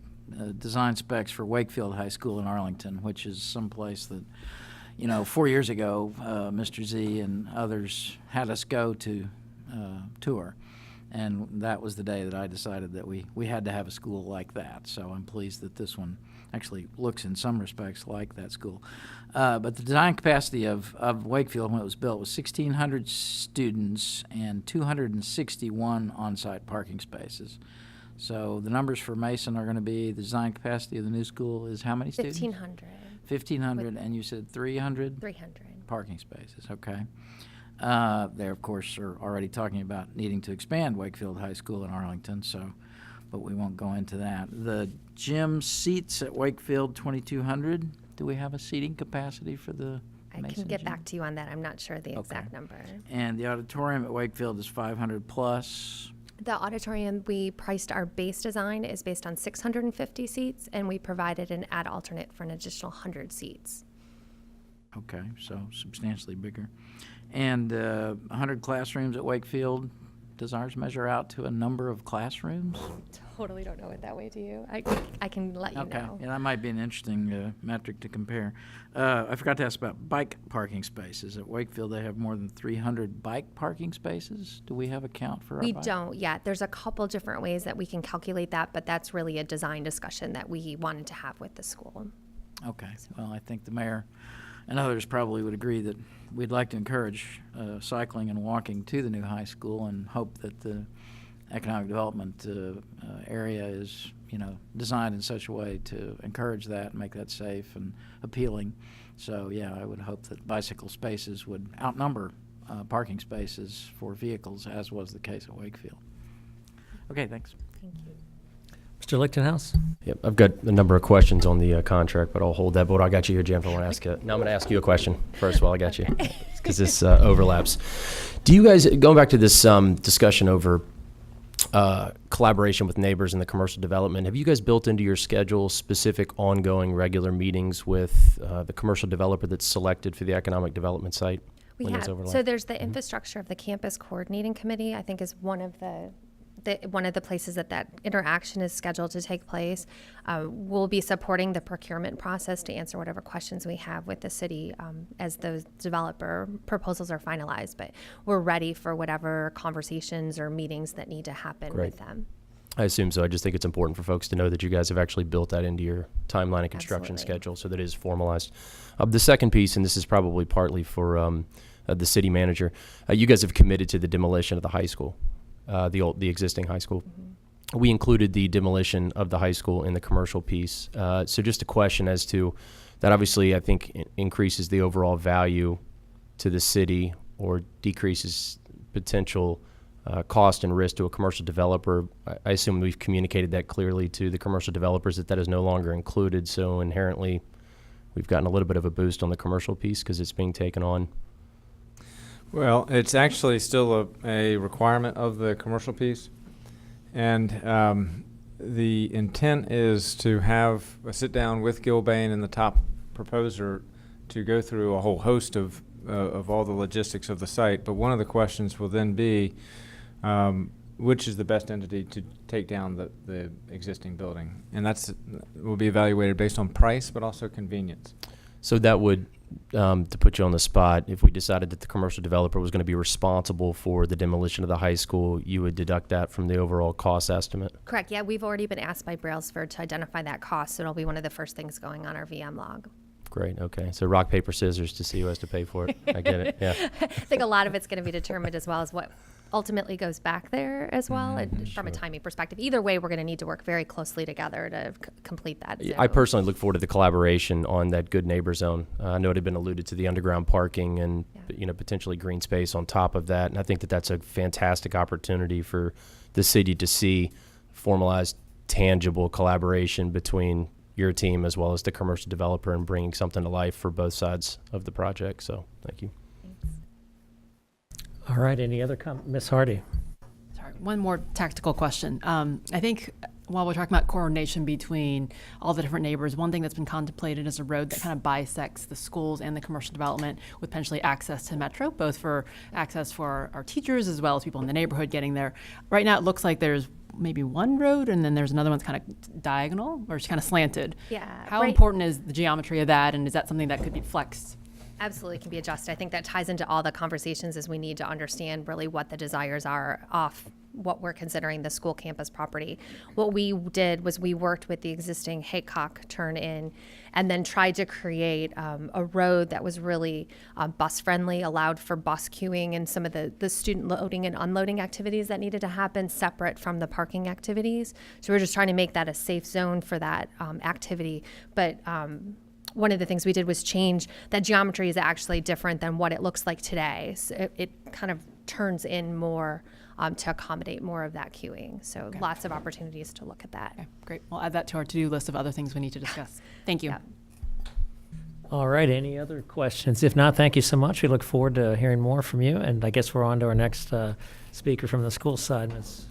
design specs for Wakefield High School in Arlington, which is someplace that, 4 years ago, Mr. Z and others had us go to tour, and that was the day that I decided that we had to have a school like that. So I'm pleased that this one actually looks in some respects like that school. But the design capacity of Wakefield when it was built was 1,600 students and 261 on-site parking spaces. So the numbers for Mason are going to be, the design capacity of the new school is how many students? 1,500. 1,500, and you said 300? 300. Parking spaces, okay. They, of course, are already talking about needing to expand Wakefield High School in Arlington, but we won't go into that. The gym seats at Wakefield, 2,200. Do we have a seating capacity for the Mason I can get gym? back to you on that. I'm not sure the exact number. And the auditorium at Wakefield is 500 plus. The auditorium, we priced our base design is based on 650 seats, and we provided an ad alternate for an additional 100 seats. Okay, so substantially bigger. And 100 classrooms at Wakefield. Does ours measure out to a number of classrooms? Totally don't know it that way, do you? I can let you know. Yeah, that might be an interesting metric to compare. I forgot to ask about bike parking spaces. At Wakefield, they have more than 300 bike parking spaces. Do we have a count for our We bike? don't yet. There's a couple different ways that we can calculate that, but that's really a design discussion that we wanted to have with the school. Okay, well, I think the mayor and others probably would agree that we'd like to encourage cycling and walking to the new high school and hope that the economic development area is, designed in such a way to encourage that and make that safe and appealing. So, yeah, I would hope that bicycle spaces would outnumber parking spaces for vehicles, as was the case at Wakefield. Okay, thanks. Thank you. Mr. Lichtenhouse? Yep, I've got a number of questions on the contract, but I'll hold that. But I got you here, Jennifer. I want to ask you. Now I'm going to ask you a question first while I got you, because this overlaps. Do you guys, going back to this discussion over collaboration with neighbors in the commercial development, have you guys built into your schedule specific ongoing regular meetings with the commercial developer that's selected for the economic development site? We when have. there's overlap? So there's the infrastructure of the campus coordinating committee, I think is one of the places that interaction is scheduled to take place. We'll be supporting the procurement process to answer whatever questions we have with the city as those developer proposals are finalized. But we're ready for whatever conversations or meetings that need to happen with them. I assume so. I just think it's important for folks to know that you guys have actually built that into your timeline and construction Absolutely. schedule so that it is formalized. The second piece, and this is probably partly for the city manager, you guys have committed to the demolition of the high school. The existing high school. Mm-hmm. We included the demolition of the high school in the commercial piece. So just a question as to that obviously I think increases the overall value to the city or decreases potential cost and risk to a commercial developer. I assume we've communicated that clearly to the commercial developers that is no longer included. So inherently we've gotten a little bit of a boost on the commercial piece because it's being taken on. Well, it's actually still a requirement of the commercial piece. And the intent is to have a sit down with Gilbane and the top proposer to go through a whole host of all the logistics of the site. But one of the questions will then be, which is the best entity to take down the existing building? And will be evaluated based on price, but also convenience. So that would, to put you on the spot, if we decided that the commercial developer was going to be responsible for the demolition of the high school, you would deduct that from the overall cost estimate? Correct. Yeah, we've already been asked by Brailsford to identify that cost. So it'll be one of the first things going on our VM log. Great. Okay. So rock, paper, scissors to see who has to pay for it. I get it. Yeah. I think a lot of it's going to be determined as well as what ultimately goes back there as well, and from a timing perspective. Either way, we're going to need to work very closely together to complete that zone. I personally look forward to the collaboration on that good neighbor zone. I know it had been alluded to the underground parking and potentially green space on top of that, and I think that that's a fantastic opportunity for the city to see formalized, tangible collaboration between your team as well as the commercial developer and bringing something to life for both sides of the project. So, thank you. All right, any other Ms. Hardy? Sorry, one more tactical question. I think while we're talking about coordination between all the different neighbors, one thing that's been contemplated is a road that kind of bisects the schools and the commercial development with potentially access to Metro, both for access for our teachers as well as people in the neighborhood getting there. Right now, it looks like there's maybe one road and then there's another one's kind of diagonal or just kind of slanted. Yeah. How important is the geometry of that, and is that something that could be flexed? Absolutely can be adjusted. I think that ties into all the conversations as we need to understand really what the desires are off what we're considering the school campus property. What we did was we worked with the existing Haycock turn in and then tried to create a road that was really bus friendly, allowed for bus queuing and some of the student loading and unloading activities that needed to happen separate from the parking activities. So we're just trying to make that a safe zone for that activity. But one of the things we did was change that geometry is actually different than what it looks like today. So it kind of turns in more to accommodate more of that queuing. So lots of opportunities to look at that. Okay, great. We'll add that to our to-do list of other things we need to discuss. Thank you. Yeah. All right, any other questions? If not, thank you so much. We look forward to hearing more from you. And I guess we're on to our next speaker from the school side, Ms.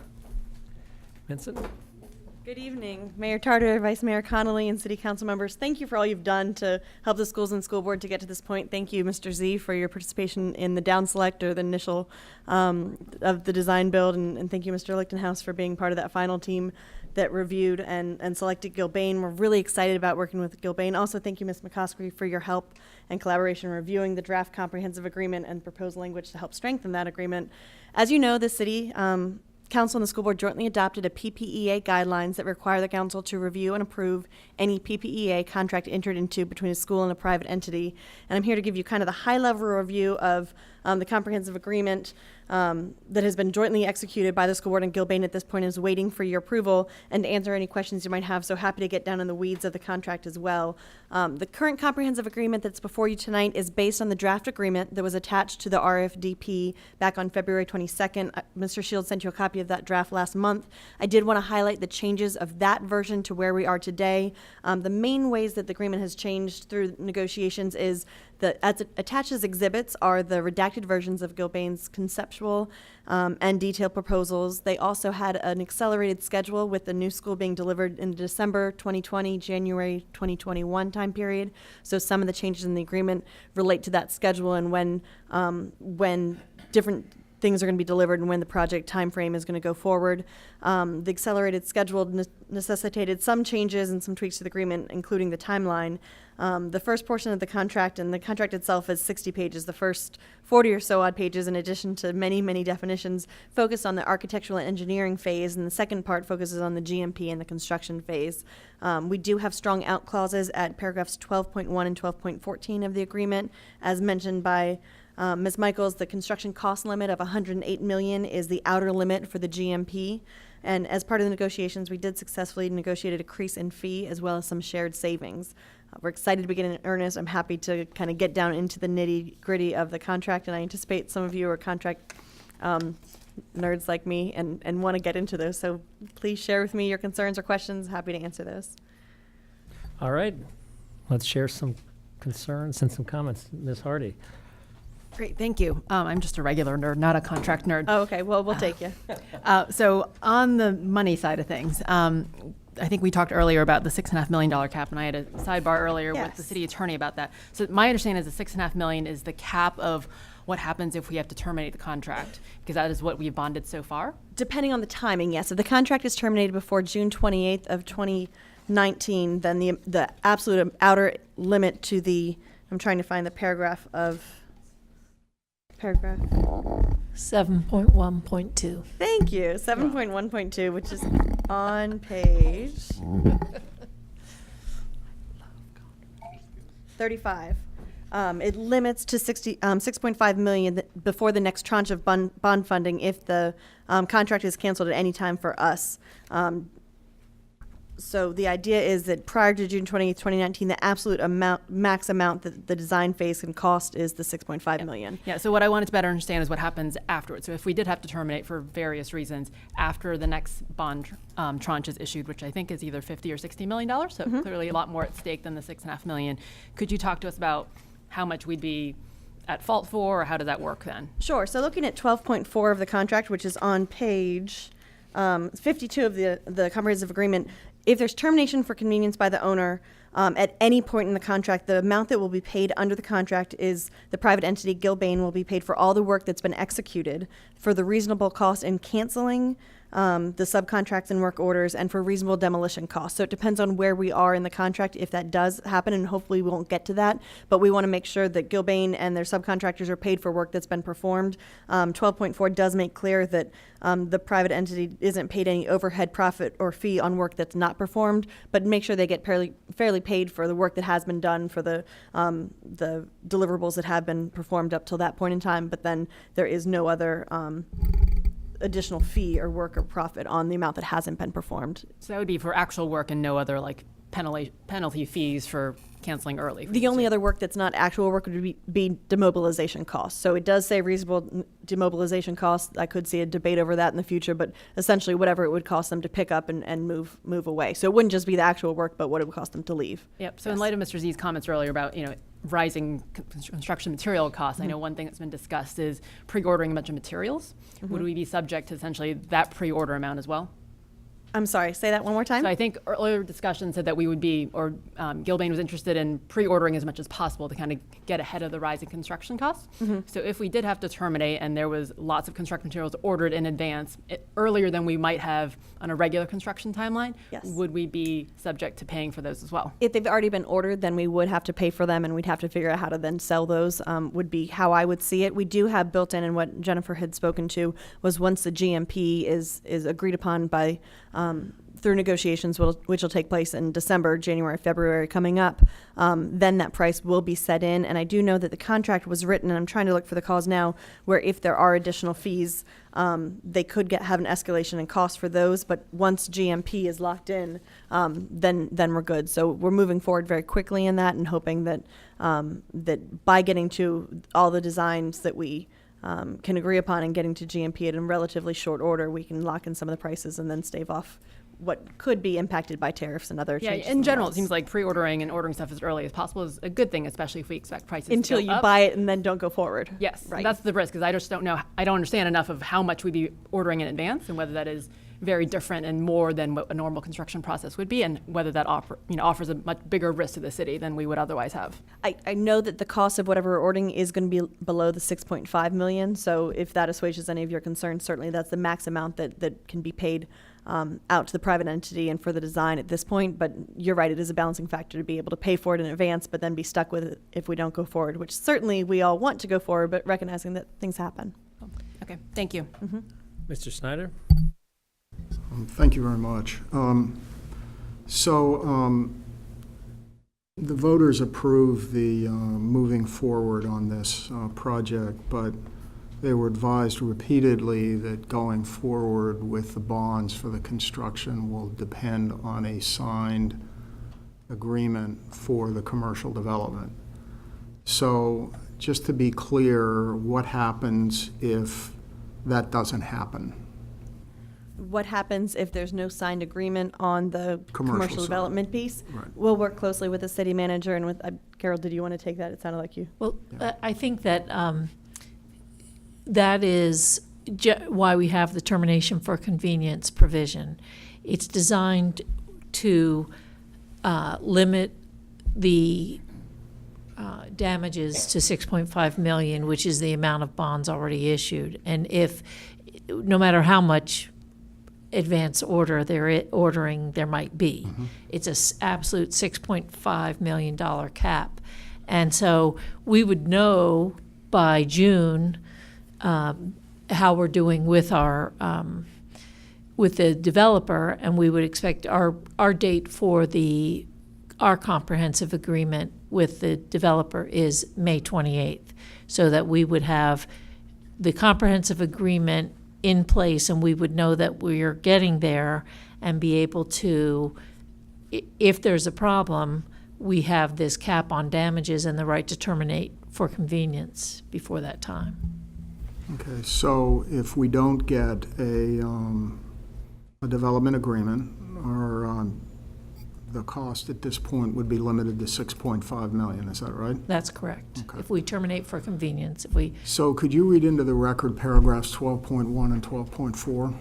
Vincent. Good evening, Mayor Tarter, Vice Mayor Connolly, and City Council members. Thank you for all you've done to help the schools and school board to get to this point. Thank you, Mr. Z, for your participation in the down select or the initial of the design build, and thank you, Mr. Lichtenhouse, for being part of that final team that reviewed and selected Gilbane. We're really excited about working with Gilbane. Also, thank you, Ms. McCoskey, for your help and collaboration reviewing the draft comprehensive agreement and proposed language to help strengthen that agreement. As you know, the City Council and the school board jointly adopted a PPEA guidelines that require the council to review and approve any PPEA contract entered into between a school and a private entity. And I'm here to give you kind of the high-level review of the comprehensive agreement that has been jointly executed by the school board and Gilbane at this point is waiting for your approval and to answer any questions you might have. So happy to get down in the weeds of the contract as well. The current comprehensive agreement that's before you tonight is based on the draft agreement that was attached to the RFDP back on February 22nd. Mr. Shields sent you a copy of that draft last month. I did want to highlight the changes of that version to where we are today. The main ways that the agreement has changed through negotiations is as attached as exhibits are the redacted versions of Gilbane's conceptual and detailed proposals. They also had an accelerated schedule with the new school being delivered in December 2020, January 2021 time period. So some of the changes in the agreement relate to that schedule and when different things are going to be delivered and when the project time frame is going to go forward. The accelerated schedule necessitated some changes and some tweaks to the agreement, including the timeline. The first portion of the contract, and the contract itself is 60 pages. The first 40 or so odd pages, in addition to many, many definitions, focus on the architectural and engineering phase, and the second part focuses on the GMP and the construction phase. We do have strong out clauses at paragraphs 12.1 and 12.14 of the agreement. As mentioned by Ms. Michaels, the construction cost limit of $108 million is the outer limit for the GMP. And as part of the negotiations, we did successfully negotiate a decrease in fee as well as some shared savings. We're excited to begin in earnest. I'm happy to kind of get down into the nitty-gritty of the contract, and I anticipate some of you are contract nerds like me and want to get into those. So please share with me your concerns or questions. Happy to answer those. All right, let's share some concerns and some comments. Ms. Hardy. Great, thank you. I'm just a regular nerd, not a contract nerd. Oh, okay, well, we'll take you. So on the money side of things, I think we talked earlier about the $6.5 million cap, and I had a sidebar earlier with the city attorney about that. So my understanding is the $6.5 million is the cap of what happens if we have to terminate the contract, because that is what we've bonded so far? Depending on the timing, yes. If the contract is terminated before June 28th of 2019, then the absolute outer limit to the, I'm trying to find the paragraph. 7.1.2. Thank you. 7.1.2, which is on page 35. It limits to 6.5 million before the next tranche of bond funding if the contract is canceled at any time for us. So the idea is that prior to June 20th, 2019, the absolute max amount that the design phase can cost is the 6.5 million. Yeah, so what I wanted to better understand is what happens afterwards. So if we did have to terminate for various reasons after the next bond tranche is issued, which I think is either $50 or $60 million, so clearly a lot more at stake than the $6.5 million. Could you talk to us about how much we'd be at fault for, or how does that work then? Sure, so looking at 12.4 of the contract, which is on page 52 of the comprehensive agreement, if there's termination for convenience by the owner, at any point in the contract, the amount that will be paid under the contract is the private entity, Gilbane, will be paid for all the work that's been executed for the reasonable cost in canceling the subcontracts and work orders, and for reasonable demolition costs. So it depends on where we are in the contract if that does happen, and hopefully we won't get to that. But we want to make sure that Gilbane and their subcontractors are paid for work that's been performed. 12.4 does make clear that the private entity isn't paid any overhead profit or fee on work that's not performed, but make sure they get fairly paid for the work that has been done, for the deliverables that have been performed up till that point in time. But then there is no other additional fee or work or profit on the amount that hasn't been performed. So that would be for actual work and no other like penalty fees for canceling early. The only other work that's not actual work would be demobilization costs. So it does say reasonable demobilization costs. I could see a debate over that in the future, but essentially whatever it would cost them to pick up and move away. So it wouldn't just be the actual work, but what it would cost them to leave. Yep. So in light of Mr. Z's comments earlier about, rising construction material costs, I know one thing that's been discussed is pre-ordering a bunch of materials. Would we be subject to essentially that pre-order amount as well? I'm sorry, say that one more time. So I think earlier discussion said that we would be, or Gilbane was interested in pre-ordering as much as possible to kind of get ahead of the rising construction costs. So if we did have to terminate and there was lots of construction materials ordered in advance, earlier than we might have on a regular construction timeline, would we be subject to paying for those as well? If they've already been ordered, then we would have to pay for them, and we'd have to figure out how to then sell those, would be how I would see it. We do have built in, and what Jennifer had spoken to was once the GMP is agreed upon by through negotiations, which will take place in December, January, February coming up, then that price will be set in. And I do know that the contract was written, and I'm trying to look for the cause now, where if there are additional fees, they could have an escalation in cost for those. But once GMP is locked in, then we're good. So we're moving forward very quickly in that, and hoping that that by getting to all the designs that we can agree upon and getting to GMP in relatively short order, we can lock in some of the prices and then stave off what could be impacted by tariffs and other changes. In general, it laws. seems like pre-ordering and ordering stuff as early as possible is a good thing, especially if we expect prices Until to go you up. buy it and then don't go forward. Yes, Right. that's the risk, because I just don't know, I don't understand enough of how much we'd be ordering in advance and whether that is very different and more than what a normal construction process would be, and whether that offers a much bigger risk to the city than we would otherwise have. I know that the cost of whatever we're ordering is going to be below the 6.5 million. So if that assuages any of your concerns, certainly that's the max amount that can be paid out to the private entity and for the design at this point. But you're right, it is a balancing factor to be able to pay for it in advance, but then be stuck with it if we don't go forward, which certainly we all want to go forward, but recognizing that things happen. Okay, thank you. Mr. Snyder? Thank you very much. The voters approved the moving forward on this project, but they were advised repeatedly that going forward with the bonds for the construction will depend on a signed agreement for the commercial development. So just to be clear, what happens if that doesn't happen? What happens if there's no signed agreement on the commercial side. development piece? Right. We'll work closely with the city manager and with, Carol, did you want to take that? It sounded like you. Well, I think that that is why we have the termination for convenience provision. It's designed to limit the damages to 6.5 million, which is the amount of bonds already issued. And if, no matter how much advance order they're ordering there might be, it's an absolute $6.5 million cap. And so we would know by June how we're doing with our with the developer, and we would expect our date for our comprehensive agreement with the developer is May 28th, so that we would have the comprehensive agreement in place, and we would know that we are getting there and be able to, if there's a problem, we have this cap on damages and the right to terminate for convenience before that time. Okay, so if we don't get a development agreement, or the cost at this point would be limited to 6.5 million, is that right? That's correct. Okay. If we terminate for convenience, So could you read into the record paragraphs 12.1 and 12.4?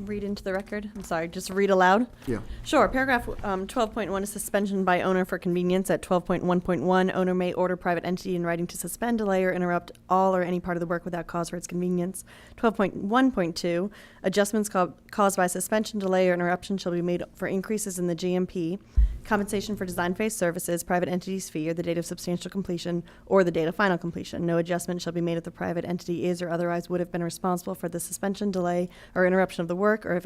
Read into the record? I'm sorry, just read aloud? Yeah. Sure. Paragraph 12.1 is suspension by owner for convenience. At 12.1.1, owner may order private entity in writing to suspend, delay, or interrupt all or any part of the work without cause for its convenience. 12.1.2, adjustments caused by suspension, delay, or interruption shall be made for increases in the GMP. Compensation for design phase services, private entity's fee, or the date of substantial completion, or the date of final completion. No adjustment shall be made if the private entity is or otherwise would have been responsible for the suspension, delay, or interruption of the work, or if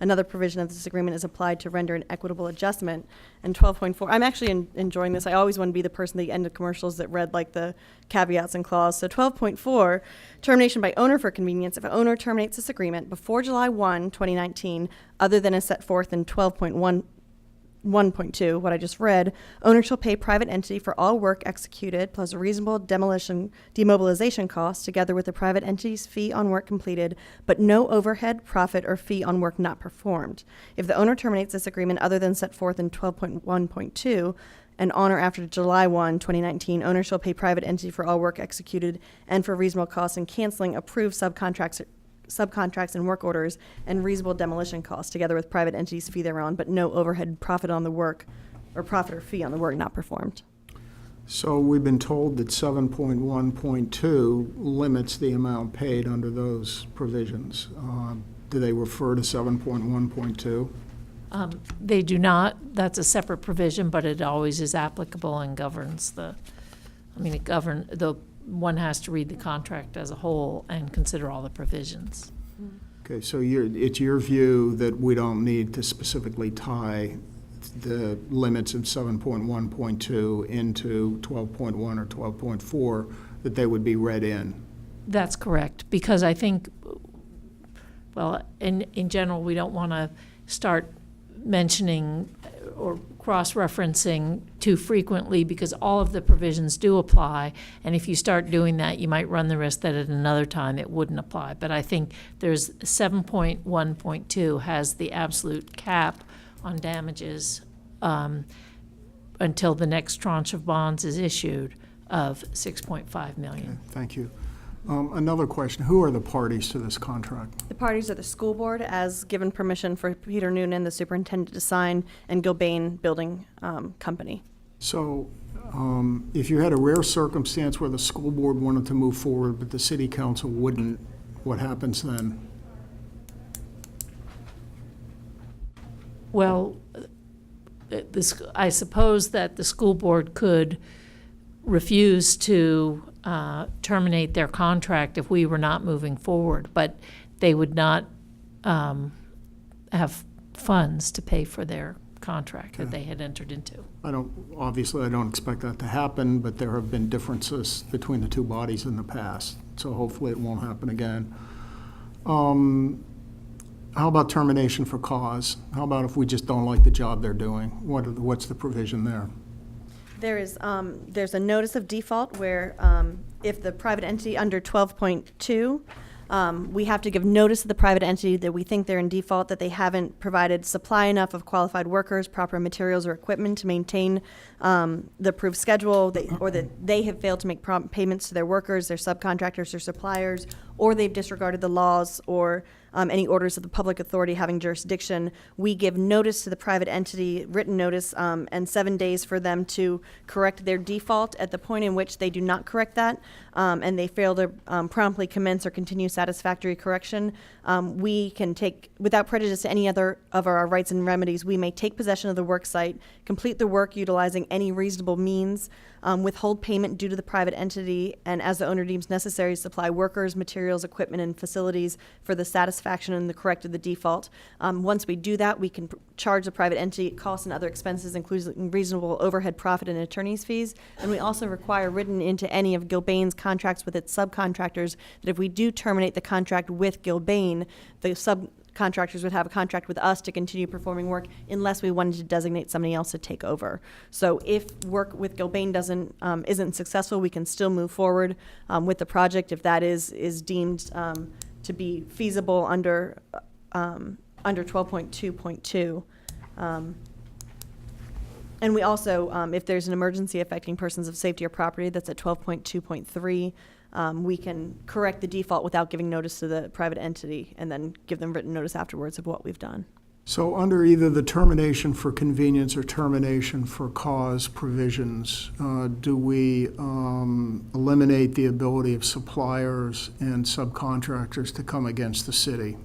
another provision of this agreement is applied to render an equitable adjustment. And 12.4, I'm actually enjoying this. I always want to be the person at the end of commercials that read like the caveats and clause. So 12.4, termination by owner for convenience. If an owner terminates this agreement before July 1, 2019, other than is set forth in 12.1.2, what I just read, owner shall pay private entity for all work executed plus a reasonable demobilization cost together with the private entity's fee on work completed, but no overhead, profit, or fee on work not performed. If the owner terminates this agreement other than set forth in 12.1.2, and on or after July 1, 2019, owner shall pay private entity for all work executed and for reasonable costs and canceling approved subcontracts and work orders and reasonable demolition costs together with private entities' fee thereon, but no overhead, profit on the work or profit or fee on the work not performed. So we've been told that 7.1.2 limits the amount paid under those provisions. Do they refer to 7.1.2? they do not. That's a separate provision, but it always is applicable and governs one has to read the contract as a whole and consider all the provisions. Okay, so it's your view that we don't need to specifically tie the limits of 7.1.2 into 12.1 or 12.4, that they would be read in? That's correct, because I think, well, in general, we don't want to start mentioning or cross-referencing too frequently, because all of the provisions do apply, and if you start doing that, you might run the risk that at another time it wouldn't apply. But I think there's 7.1.2 has the absolute cap on damages until the next tranche of bonds is issued of 6.5 million. Okay, thank you. Another question, who are the parties to this contract? The parties are the school board, as given permission for Peter Noonan, the superintendent, to sign, and Gilbane Building Company. So if you had a rare circumstance where the school board wanted to move forward but the city council wouldn't, what happens then? Well, I suppose that the school board could refuse to terminate their contract if we were not moving forward, but they would not have funds to pay for their contract that they had entered into. Obviously I don't expect that to happen, but there have been differences between the two bodies in the past, so hopefully it won't happen again. How about termination for cause? How about if we just don't like the job they're doing? What's the provision there? There's a notice of default where if the private entity under 12.2, we have to give notice to the private entity that we think they're in default, that they haven't provided supply enough of qualified workers, proper materials or equipment to maintain the approved schedule, or that they have failed to make prompt payments to their workers, their subcontractors or suppliers, or they've disregarded the laws or any orders of the public authority having jurisdiction. We give notice to the private entity, written notice, and 7 days for them to correct their default. At the point in which they do not correct that, and they fail to promptly commence or continue satisfactory correction, we can take, without prejudice to any other of our rights and remedies, we may take possession of the work site, complete the work utilizing any reasonable means, withhold payment due to the private entity, and as the owner deems necessary, supply workers, materials, equipment, and facilities for the satisfaction and the correct of the default. Once we do that, we can charge the private entity costs and other expenses, including reasonable overhead, profit, and attorney's fees. And we also require written into any of Gilbane's contracts with its subcontractors that if we do terminate the contract with Gilbane, the subcontractors would have a contract with us to continue performing work unless we wanted to designate somebody else to take over. So if work with Gilbane isn't successful, we can still move forward with the project if that is deemed to be feasible under 12.2.2. And we also, if there's an emergency affecting persons of safety or property, that's at 12.2.3. We can correct the default without giving notice to the private entity and then give them written notice afterwards of what we've done. So under either the termination for convenience or termination for cause provisions, do we eliminate the ability of suppliers and subcontractors to come against the city?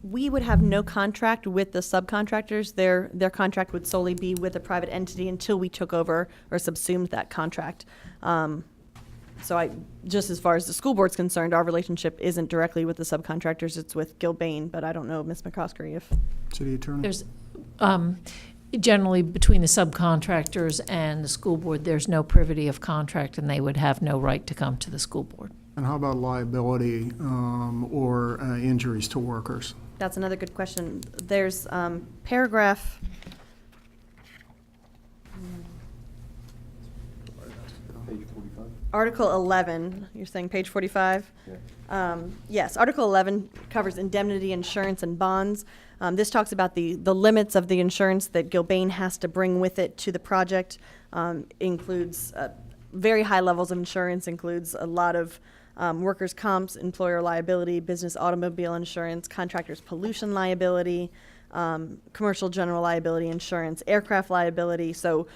We would have no contract with the subcontractors. Their contract would solely be with a private entity until we took over or subsumed that contract. So just as far as the school board's concerned, our relationship isn't directly with the subcontractors, it's with Gilbane, but I don't know, Ms. McCoskey, if... City Attorney? There's, generally, between the subcontractors and the school board, there's no privity of contract, and they would have no right to come to the school board. And how about liability or injuries to workers? That's another good question. There's paragraph... Article 11, you're saying page 45? Yeah. Yes, Article 11 covers indemnity, insurance, and bonds. This talks about the limits of the insurance that Gilbane has to bring with it to the project. Includes very high levels of insurance, includes a lot of workers' comps, employer liability, business automobile insurance, contractors' pollution liability, commercial general liability insurance, aircraft liability. So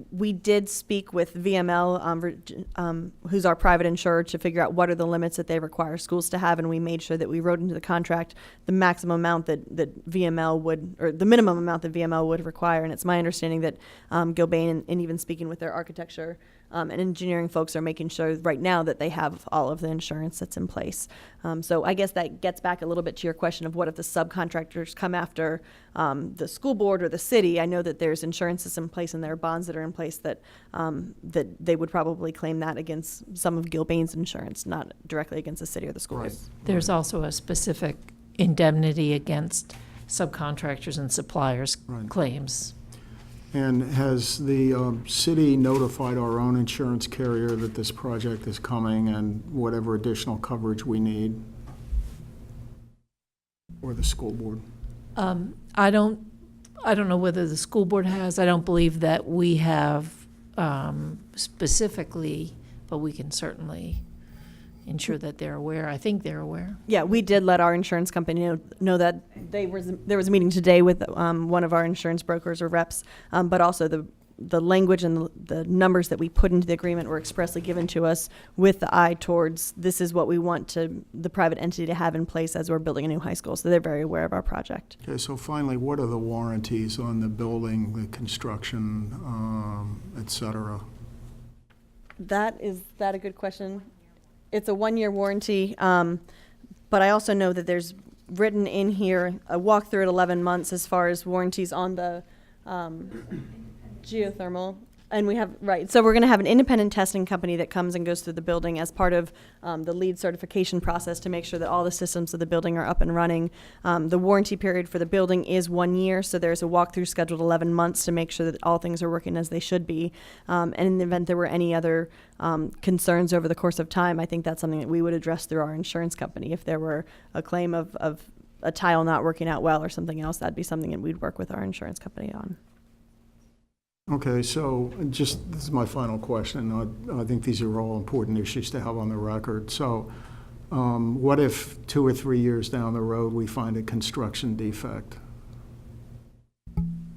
we did speak with VML, who's our private insurer, to figure out what are the limits that they require schools to have, and we made sure that we wrote into the contract the maximum amount that VML would, or the minimum amount that VML would require. And it's my understanding that Gilbane, and even speaking with their architecture and engineering folks are making sure right now that they have all of the insurance that's in place. So I guess that gets back a little bit to your question of what if the subcontractors come after the school board or the city. I know that there's insurances in place and there are bonds that are in place that that they would probably claim that against some of Gilbane's insurance, not directly against the city or the schools. There's also a specific indemnity against subcontractors and suppliers claims. And has the city notified our own insurance carrier that this project is coming and whatever additional coverage we need? Or the school board? I don't know whether the school board has. I don't believe that we have specifically, but we can certainly ensure that they're aware. I think they're aware. Yeah, we did let our insurance company know that there was a meeting today with one of our insurance brokers or reps, but also the language and the numbers that we put into the agreement were expressly given to us with the eye towards this is what we want the private entity to have in place as we're building a new high school. So they're very aware of our project. Okay, so finally, what are the warranties on the building, the construction, et cetera? Is that a good question? It's a 1-year warranty, but I also know that there's written in here a walkthrough at 11 months as far as warranties on the geothermal. And we have, right, so we're going to have an independent testing company that comes and goes through the building as part of the LEED certification process to make sure that all the systems of the building are up and running. The warranty period for the building is 1 year, so there's a walkthrough scheduled 11 months to make sure that all things are working as they should be. And in the event there were any other concerns over the course of time, I think that's something that we would address through our insurance company. If there were a claim of a tile not working out well or something else, that'd be something that we'd work with our insurance company on. Okay, so this is my final question. I think these are all important issues to have on the record. So what if 2 or 3 years down the road we find a construction defect?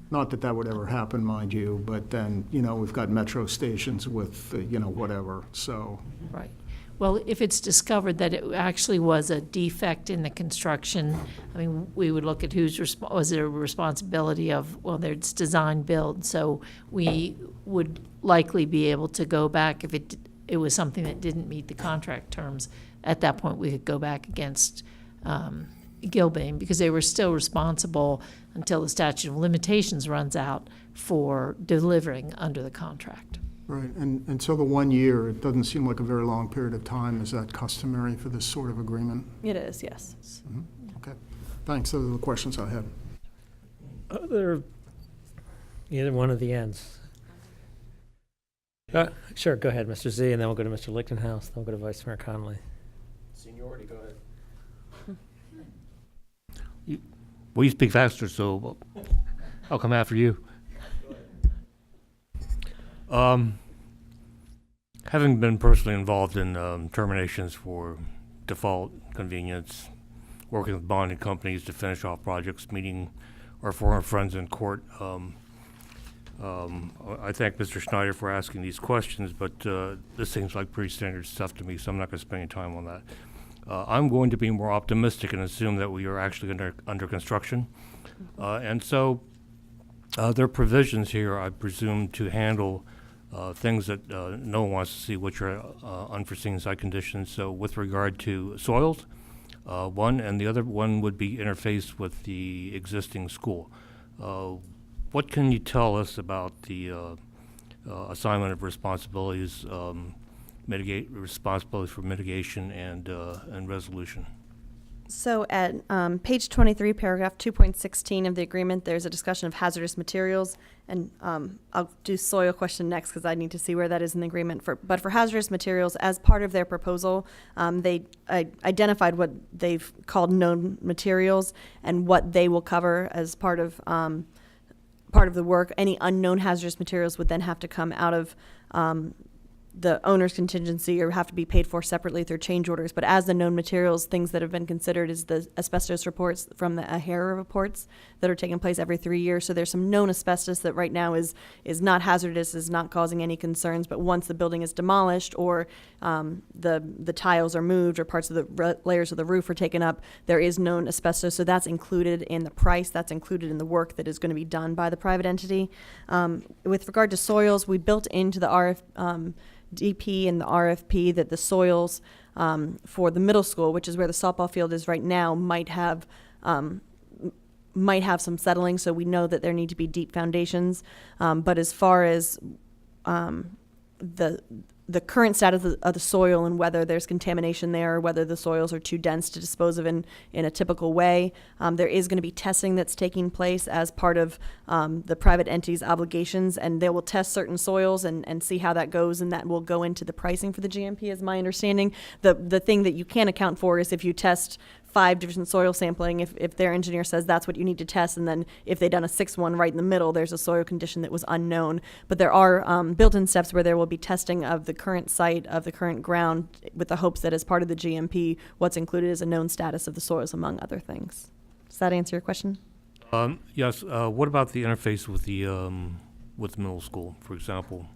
Not that that would ever happen, mind you, but then, we've got metro stations with, whatever, so. Right. Well, if it's discovered that it actually was a defect in the construction, I mean, we would look at was it a responsibility of, well, there's design build, so we would likely be able to go back if it was something that didn't meet the contract terms. At that point, we could go back against Gilbane because they were still responsible until the statute of limitations runs out for delivering under the contract. Right, and so the 1 year, it doesn't seem like a very long period of time. Is that customary for this sort of agreement? It is, yes. Mm-hmm. Okay, thanks. Those are the questions I had. Either one of the ends. Sure, go ahead, Mr. Z, and then we'll go to Mr. Lichtenhouse, then we'll go to Vice Mayor Conley. Seniority, go ahead. Well, you speak faster, so I'll come after you. Having been personally involved in terminations for default, convenience, working with bonding companies to finish off projects, meeting our former friends in court, I thank Mr. Schneider for asking these questions, but this seems like pretty standard stuff to me, so I'm not going to spend any time on that. I'm going to be more optimistic and assume that we are actually under construction. And so there are provisions here, I presume, to handle things that no one wants to see, which are unforeseen site conditions. So with regard to soils, one, and the other one would be interfaced with the existing school. What can you tell us about the assignment of responsibilities, responsibilities for mitigation and resolution? So at page 23, paragraph 2.16 of the agreement, there's a discussion of hazardous materials, and I'll do soil question next because I need to see where that is in the agreement. But for hazardous materials, as part of their proposal, they identified what they've called known materials and what they will cover as part of the work. Any unknown hazardous materials would then have to come out of the owner's contingency or have to be paid for separately through change orders. But as the known materials, things that have been considered is the asbestos reports from the AHERA reports that are taking place every 3 years. So there's some known asbestos that right now is not hazardous, is not causing any concerns. But once the building is demolished or the tiles are moved or parts of the layers of the roof are taken up, there is known asbestos. So that's included in the price. That's included in the work that is going to be done by the private entity. With regard to soils, we built into the DP and the RFP that the soils for the middle school, which is where the softball field is right now, might have some settling. So we know that there need to be deep foundations. But as far as the current status of the soil and whether there's contamination there or whether the soils are too dense to dispose of in a typical way. There is going to be testing that's taking place as part of the private entity's obligations, and they will test certain soils and see how that goes, and that will go into the pricing for the GMP, is my understanding. The thing that you can't account for is if you test 5 different soil sampling, if their engineer says that's what you need to test, and then if they've done a 6th one right in the middle, there's a soil condition that was unknown. But there are built-in steps where there will be testing of the current site, of the current ground, with the hopes that as part of the GMP, what's included is a known status of the soils, among other things. Does that answer your question? Yes. What about the interface with the middle school, for example?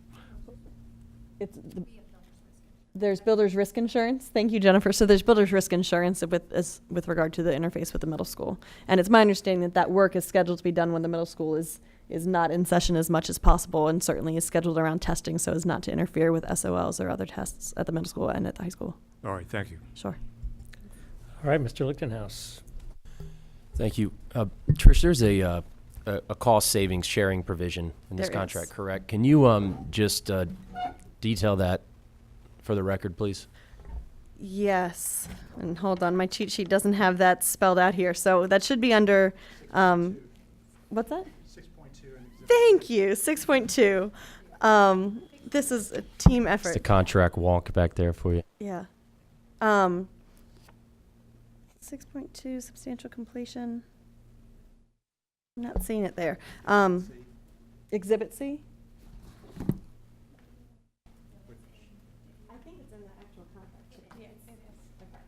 There's builder's risk insurance. Thank you, Jennifer. So there's builder's risk insurance with regard to the interface with the middle school. And it's my understanding that work is scheduled to be done when the middle school is not in session as much as possible, and certainly is scheduled around testing so as not to interfere with SOLs or other tests at the middle school and at the high school. All right, thank you. Sure. All right, Mr. Lichtenhouse. Thank you. Trish, there's a cost savings sharing provision in this There contract, is. correct? Can you just detail that for the record, please? Yes. And hold on, my cheat sheet doesn't have that spelled out here. So that should be under, what's that? 6.2. Thank you, 6.2. This is a team effort. It's the contract wonk back there for you. Yeah. 6.2, substantial completion. I'm not seeing it there. Exhibit C? I think it's in the actual contract. Yes, it is. Okay.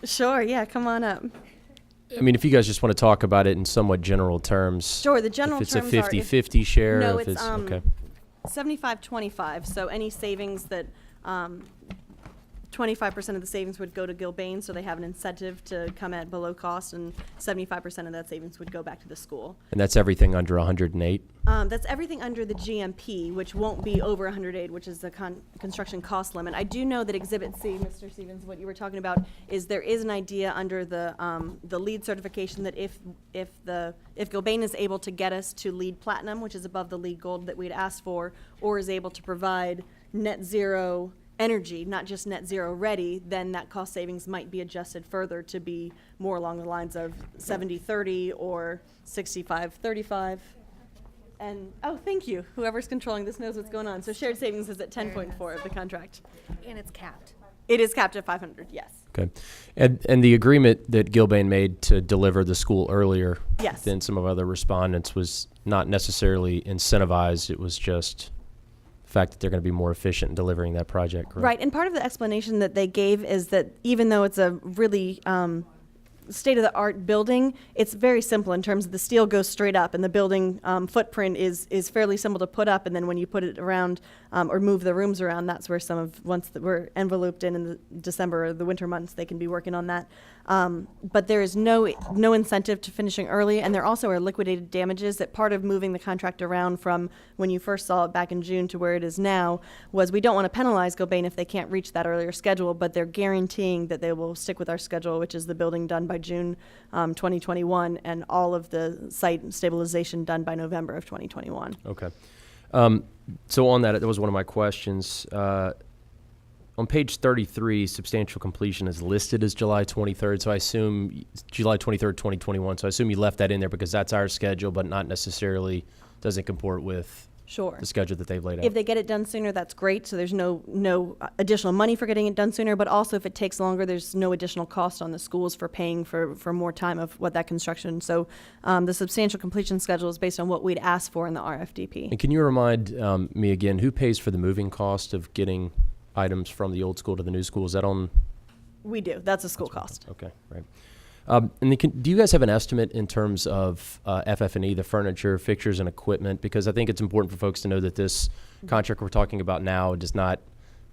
Sure, yeah, come on up. I mean, if you guys just want to talk about it in somewhat general terms. Sure, the general terms terms are. are. If it's a 50-50 share, No, if it's, okay. 75-25, so any savings that, 25% of the savings would go to Gilbane, so they have an incentive to come at below cost, and 75% of that savings would go back to the school. And that's everything under 108? That's everything under the GMP, which won't be over 108, which is the construction cost limit. I do know that Exhibit C, Mr. Stevens, what you were talking about, is there is an idea under the LEED certification that if Gilbane is able to get us to LEED Platinum, which is above the LEED Gold that we'd asked for, or is able to provide net zero energy, not just net zero ready, then that cost savings might be adjusted further to be more along the lines of 70-30 or 65-35. And, oh, thank you. Whoever's controlling this knows what's going on. So shared savings is at 10.4 of the contract. And it's capped. It is capped at 500, yes. Okay. And the agreement that Gilbane made to deliver the school earlier Yes. than some of other respondents was not necessarily incentivized. It was just the fact that they're going to be more efficient in delivering that project, correct? Right, and part of the explanation that they gave is that even though it's a really state-of-the-art building, it's very simple in terms of the steel goes straight up, and the building footprint is fairly simple to put up, and then when you put it around or move the rooms around, that's where once that we're enveloped in the December or the winter months, they can be working on that. But there is no incentive to finishing early, and there also are liquidated damages. That part of moving the contract around from when you first saw it back in June to where it is now was we don't want to penalize Gilbane if they can't reach that earlier schedule, but they're guaranteeing that they will stick with our schedule, which is the building done by June 2021 and all of the site stabilization done by November of 2021. Okay. So on that was one of my questions. On page 33, substantial completion is listed as July 23rd, so I assume July 23rd, 2021. So I assume you left that in there because that's our schedule, but not necessarily doesn't comport with Sure. the schedule that they've laid out? If they get it done sooner, that's great, so there's no additional money for getting it done sooner, but also if it takes longer, there's no additional cost on the schools for paying for more time of what that construction. So the substantial completion schedule is based on what we'd asked for in the RFDP. And can you remind me again, who pays for the moving cost of getting items from the old school to the new school? Is that on? We do, that's a school cost. Okay, right. And then do you guys have an estimate in terms of FF&E, the furniture, fixtures, and equipment? Because I think it's important for folks to know that this contract we're talking about now does not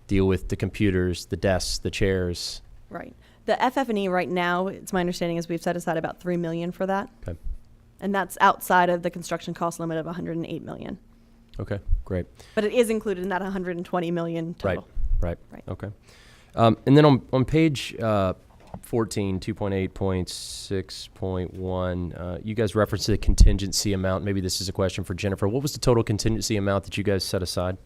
deal with the computers, the desks, the chairs. Right. The FF&E right now, it's my understanding is we've set aside about $3 million for that. Okay. And that's outside of the construction cost limit of $108 million. Okay, great. But it is included in that $120 million total. Right. Okay. And then on page 14, 2.8.6.1, you guys referenced the contingency amount. Maybe this is a question for Jennifer. What was the total contingency amount that you guys set aside?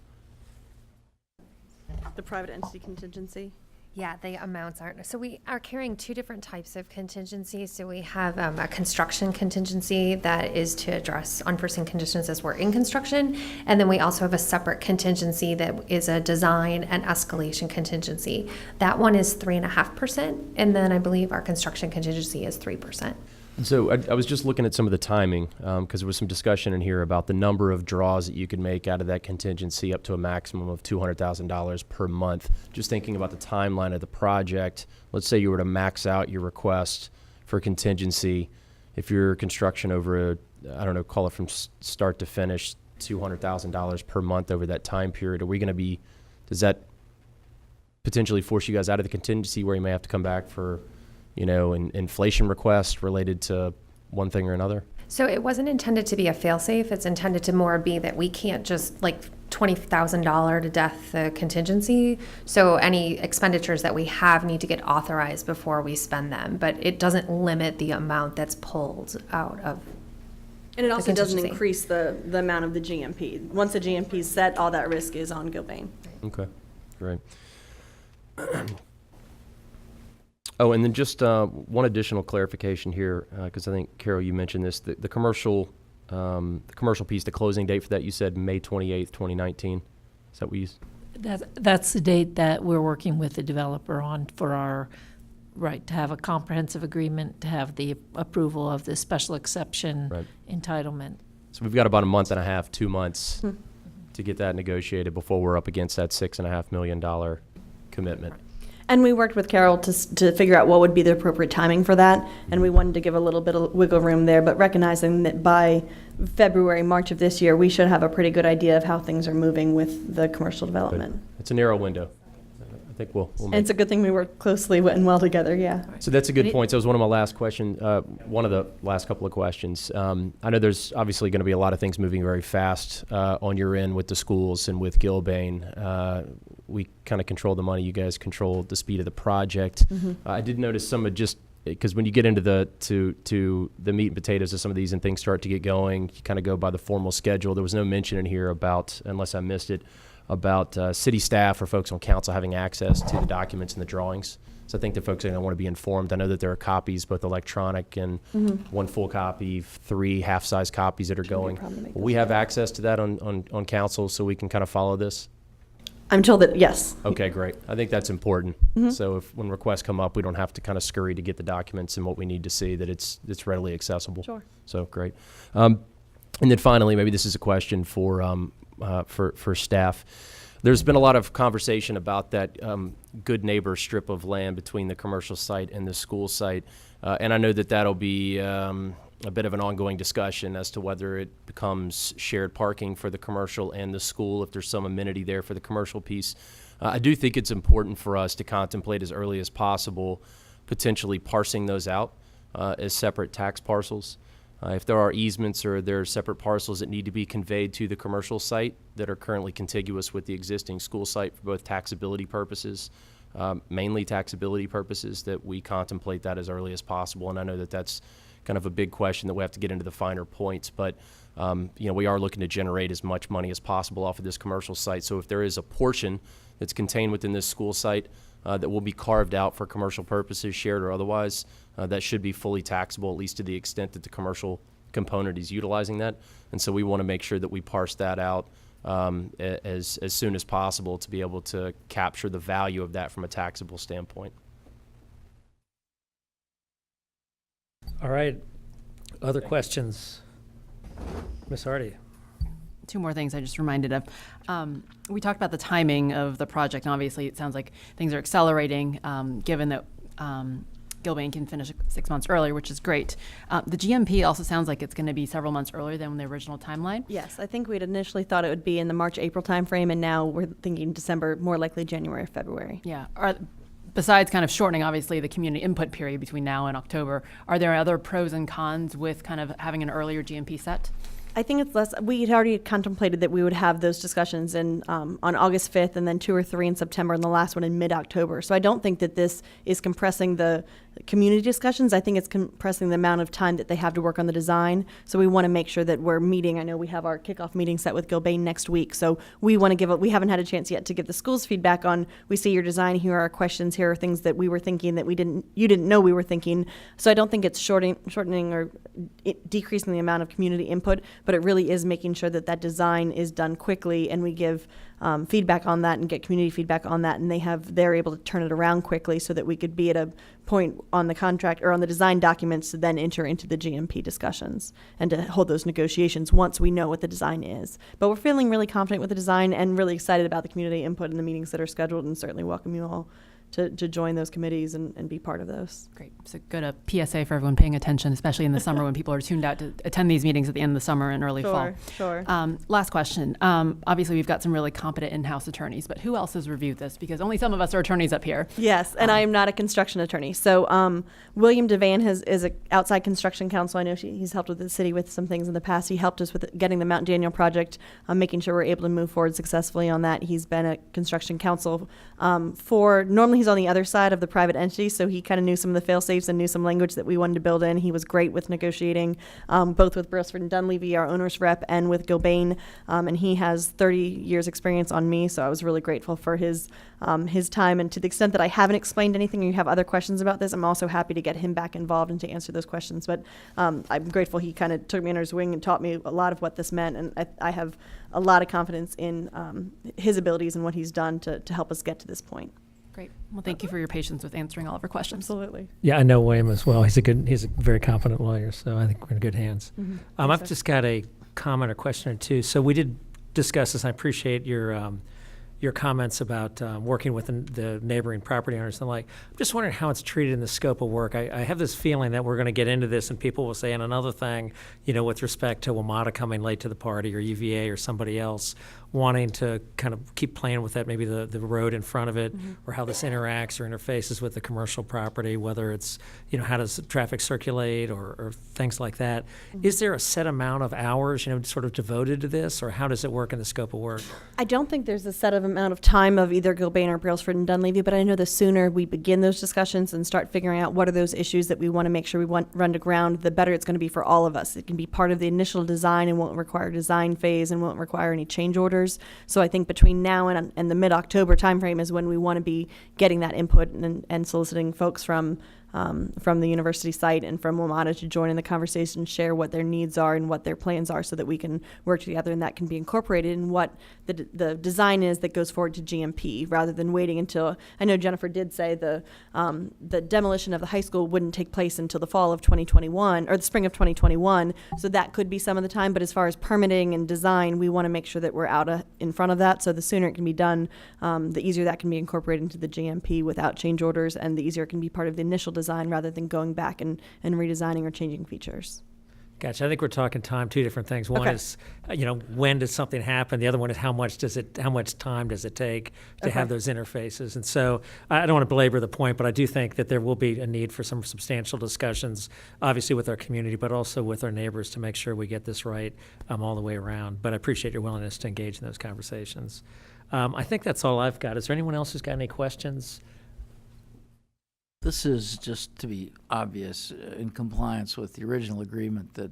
The private entity contingency. Yeah, the amounts aren't. So we are carrying two different types of contingency. So we have a construction contingency that is to address unforeseen conditions as we're in construction. And then we also have a separate contingency that is a design and escalation contingency. That one is 3.5%. And then I believe our construction contingency is 3%. So I was just looking at some of the timing because there was some discussion in here about the number of draws that you could make out of that contingency up to a maximum of $200,000 per month. Just thinking about the timeline of the project, let's say you were to max out your request for contingency. If your construction over a, I don't know, call it from start to finish, $200,000 per month over that time period, are we going to be, does that potentially force you guys out of the contingency where you may have to come back for, you know, an inflation request related to one thing or another? So it wasn't intended to be a fail-safe. It's intended to more be that we can't just like $20,000 to death the contingency. So any expenditures that we have need to get authorized before we spend them. But it doesn't limit the amount that's pulled out of. And it also doesn't contingency. increase the amount of the GMP. Once the GMP is set, all that risk is on Gilbane. Okay, great. Oh, and then just one additional clarification here, because I think, Carol, you mentioned this, the commercial piece, the closing date for that, you said May 28th, 2019. Is that what you? That's the date that we're working with the developer on for our right to have a comprehensive agreement, to have the approval of the special exception entitlement. So we've got about a month and a half, 2 months to get that negotiated before we're up against that $6.5 million commitment. And we worked with Carol to figure out what would be the appropriate timing for that, and we wanted to give a little bit of wiggle room there, but recognizing that by February, March of this year, we should have a pretty good idea of how things are moving with the commercial development. It's a narrow window. I think we'll And make it's a good thing we work closely and well together, yeah. So that's a good point. So that was one of my last questions, one of the last couple of questions. I know there's obviously going to be a lot of things moving very fast on your end with the schools and with Gilbane. We kind of control the money. You guys control the speed of the project. I did notice some of just, because when you get into the to the meat and potatoes of some of these and things start to get going, you kind of go by the formal schedule. There was no mention in here about, unless I missed it, about city staff or folks on council having access to the documents and the drawings. So I think the folks are going to want to be informed. I know that there are copies, both electronic and one full copy, 3 half-size copies that are going. Will we have access to that on council so we can kind of follow this? I'm told that, yes. Okay, great. I think that's important. So if when requests come up, we don't have to kind of scurry to get the documents and what we need to see, that it's readily accessible. Sure. So great. And then finally, maybe this is a question for staff. There's been a lot of conversation about that good neighbor strip of land between the commercial site and the school site. And I know that that'll be a bit of an ongoing discussion as to whether it becomes shared parking for the commercial and the school, if there's some amenity there for the commercial piece. I do think it's important for us to contemplate as early as possible potentially parsing those out as separate tax parcels. If there are easements or there are separate parcels that need to be conveyed to the commercial site that are currently contiguous with the existing school site for both taxability purposes, mainly taxability purposes, that we contemplate that as early as possible. And I know that that's kind of a big question that we have to get into the finer points, but we are looking to generate as much money as possible off of this commercial site. So if there is a portion that's contained within this school site that will be carved out for commercial purposes, shared or otherwise, that should be fully taxable, at least to the extent that the commercial component is utilizing that. And so we want to make sure that we parse that out as soon as possible to be able to capture the value of that from a taxable standpoint. All right. Other questions? Ms. Hardy? Two more things I just reminded of. We talked about the timing of the project, and obviously it sounds like things are accelerating, given that Gilbane can finish 6 months earlier, which is great. The GMP also sounds like it's going to be several months earlier than the original timeline. Yes, I think we'd initially thought it would be in the March-April timeframe, and now we're thinking December, more likely January or February. Yeah. Besides kind of shortening, obviously, the community input period between now and October, are there other pros and cons with kind of having an earlier GMP set? I think it's less, we had already contemplated that we would have those discussions on August 5th and then 2 or 3 in September and the last one in mid-October. So I don't think that this is compressing the community discussions. I think it's compressing the amount of time that they have to work on the design. So we want to make sure that we're meeting. I know we have our kickoff meeting set with Gilbane next week. So we want to we haven't had a chance yet to give the schools feedback on, we see your design, here are our questions, here are things that we were thinking that you didn't know we were thinking. So I don't think it's shortening or decreasing the amount of community input, but it really is making sure that that design is done quickly and we give feedback on that and get community feedback on that, and they're able to turn it around quickly so that we could be at a point on the contract or on the design documents to then enter into the GMP discussions and to hold those negotiations once we know what the design is. But we're feeling really confident with the design and really excited about the community input in the meetings that are scheduled, and certainly welcome you all to join those committees and be part of those. Great. So good a PSA for everyone paying attention, especially in the summer when people are tuned out to attend these meetings at the end of the summer and early fall. Sure. Last question. Obviously, we've got some really competent in-house attorneys, but who else has reviewed this? Because only some of us are attorneys up here. Yes, and I am not a construction attorney. So William Devan is an outside construction counsel. I know he's helped with the city with some things in the past. He helped us with getting the Mount Daniel project, making sure we're able to move forward successfully on that. He's been a construction counsel normally he's on the other side of the private entity, so he kind of knew some of the fail-safes and knew some language that we wanted to build in. He was great with negotiating, both with Brailsford and Dunleavy, our owner's rep, and with Gilbane, and he has 30 years experience on me, so I was really grateful for his time. And to the extent that I haven't explained anything or you have other questions about this, I'm also happy to get him back involved and to answer those questions. But I'm grateful he kind of took me under his wing and taught me a lot of what this meant, and I have a lot of confidence in his abilities and what he's done to help us get to this point. Great. Well, thank you for your patience with answering all of our questions. Absolutely. Yeah, I know William as well. He's a very competent lawyer, so I think we're in good hands. Mm-hmm. I've just got a comment or question or two. So we did discuss this, and I appreciate your comments about working with the neighboring property owners and the like. I'm just wondering how it's treated in the scope of work. I have this feeling that we're going to get into this and people will say, and another thing, with respect to WMATA coming late to the party or UVA or somebody else wanting to kind of keep playing with that, maybe the road in front of it, or how this interacts or interfaces with the commercial property, whether it's, how does traffic circulate or things like that. Is there a set amount of hours, sort of devoted to this, or how does it work in the scope of work? I don't think there's a set of amount of time of either Gilbane or Brailsford and Dunleavy, but I know the sooner we begin those discussions and start figuring out what are those issues that we want to make sure we run to ground, the better it's going to be for all of us. It can be part of the initial design and won't require design phase and won't require any change orders. So I think between now and the mid-October timeframe is when we want to be getting that input and soliciting folks from the university site and from WMATA to join in the conversation, share what their needs are and what their plans are so that we can work together and that can be incorporated in what the design is that goes forward to GMP rather than waiting until, I know Jennifer did say the demolition of the high school wouldn't take place until the fall of 2021 or the spring of 2021, so that could be some of the time, but as far as permitting and design, we want to make sure that we're out in front of that, so the sooner it can be done, the easier that can be incorporated into the GMP without change orders, and the easier it can be part of the initial design rather than going back and redesigning or changing features. Gotcha. I think we're talking time, two different things. One is, when does something happen? The other one is how much time does it take to have those interfaces? And so I don't want to belabor the point, but I do think that there will be a need for some substantial discussions, obviously with our community, but also with our neighbors to make sure we get this right all the way around. But I appreciate your willingness to engage in those conversations. I think that's all I've got. Is there anyone else who's got any questions? This is just to be obvious in compliance with the original agreement that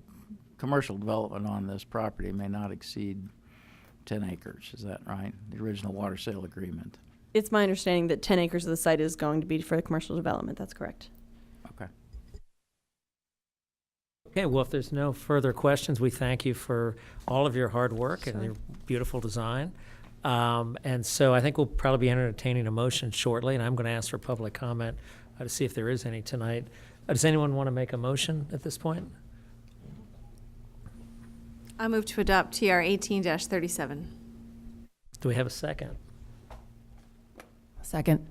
commercial development on this property may not exceed 10 acres. Is that right? The original water sale agreement. It's my understanding that 10 acres of the site is going to be for commercial development. That's correct. Okay. Okay, well, if there's no further questions, we thank you for all of your hard work and your beautiful design. And so I think we'll probably be entertaining a motion shortly, and I'm going to ask for public comment to see if there is any tonight. Does anyone want to make a motion at this point? I move to adopt TR 18-37. Do we have a second? Second.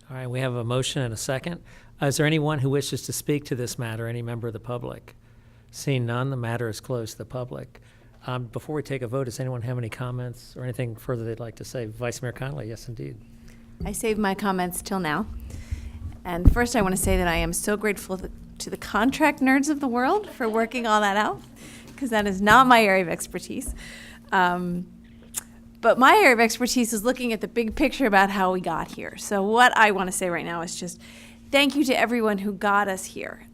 All right, we have a motion and a second. Is there anyone who wishes to speak to this matter, any member of the public? Seeing none, the matter is closed to the public. Before we take a vote, does anyone have any comments or anything further they'd like to say? Vice Mayor Conley, yes, indeed. I saved my comments till now. And first, I want to say that I am so grateful to the contract nerds of the world for working all that out, because that is not my area of expertise. But my area of expertise is looking at the big picture about how we got here. So what I want to say right now is just thank you to everyone who got us here.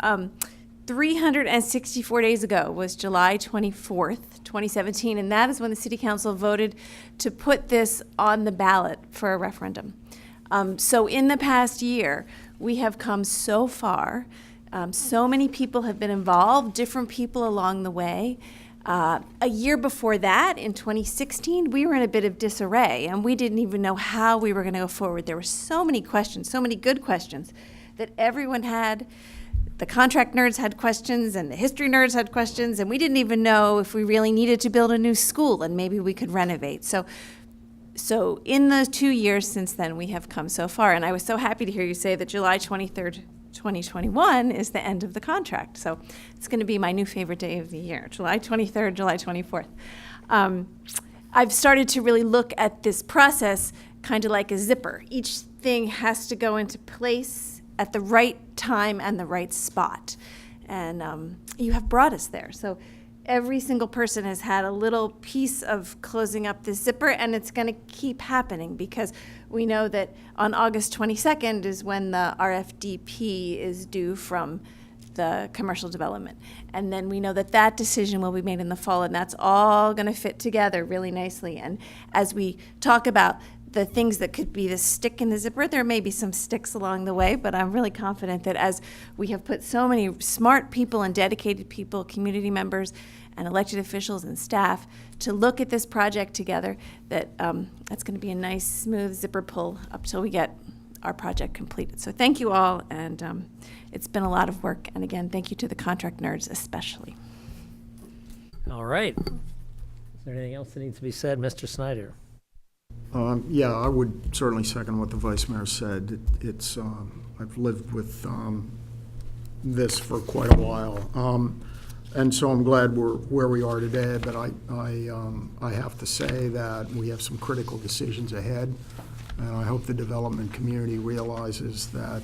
364 days ago was July 24th, 2017, and that is when the City Council voted to put this on the ballot for a referendum. So in the past year, we have come so far. So many people have been involved, different people along the way. A year before that, in 2016, we were in a bit of disarray, and we didn't even know how we were going to go forward. There were so many questions, so many good questions that everyone had. The contract nerds had questions, and the history nerds had questions, and we didn't even know if we really needed to build a new school, and maybe we could renovate. So in the 2 years since then, we have come so far, and I was so happy to hear you say that July 23rd, 2021 is the end of the contract. So it's going to be my new favorite day of the year, July 23rd, July 24th. I've started to really look at this process kind of like a zipper. Each thing has to go into place at the right time and the right spot. And you have brought us there. So every single person has had a little piece of closing up this zipper, and it's going to keep happening because we know that on August 22nd is when the RFDP is due from the commercial development. And then we know that that decision will be made in the fall, and that's all going to fit together really nicely. And as we talk about the things that could be the stick in the zipper, there may be some sticks along the way, but I'm really confident that as we have put so many smart people and dedicated people, community members and elected officials and staff to look at this project together, that that's going to be a nice, smooth zipper pull up till we get our project completed. So thank you all, and it's been a lot of work. And again, thank you to the contract nerds especially. All right. Is there anything else that needs to be said, Mr. Snyder? Yeah, I would certainly second what the Vice Mayor said. It's I've lived with this for quite a while, and so I'm glad we're where we are today. But I have to say that we have some critical decisions ahead, and I hope the development community realizes that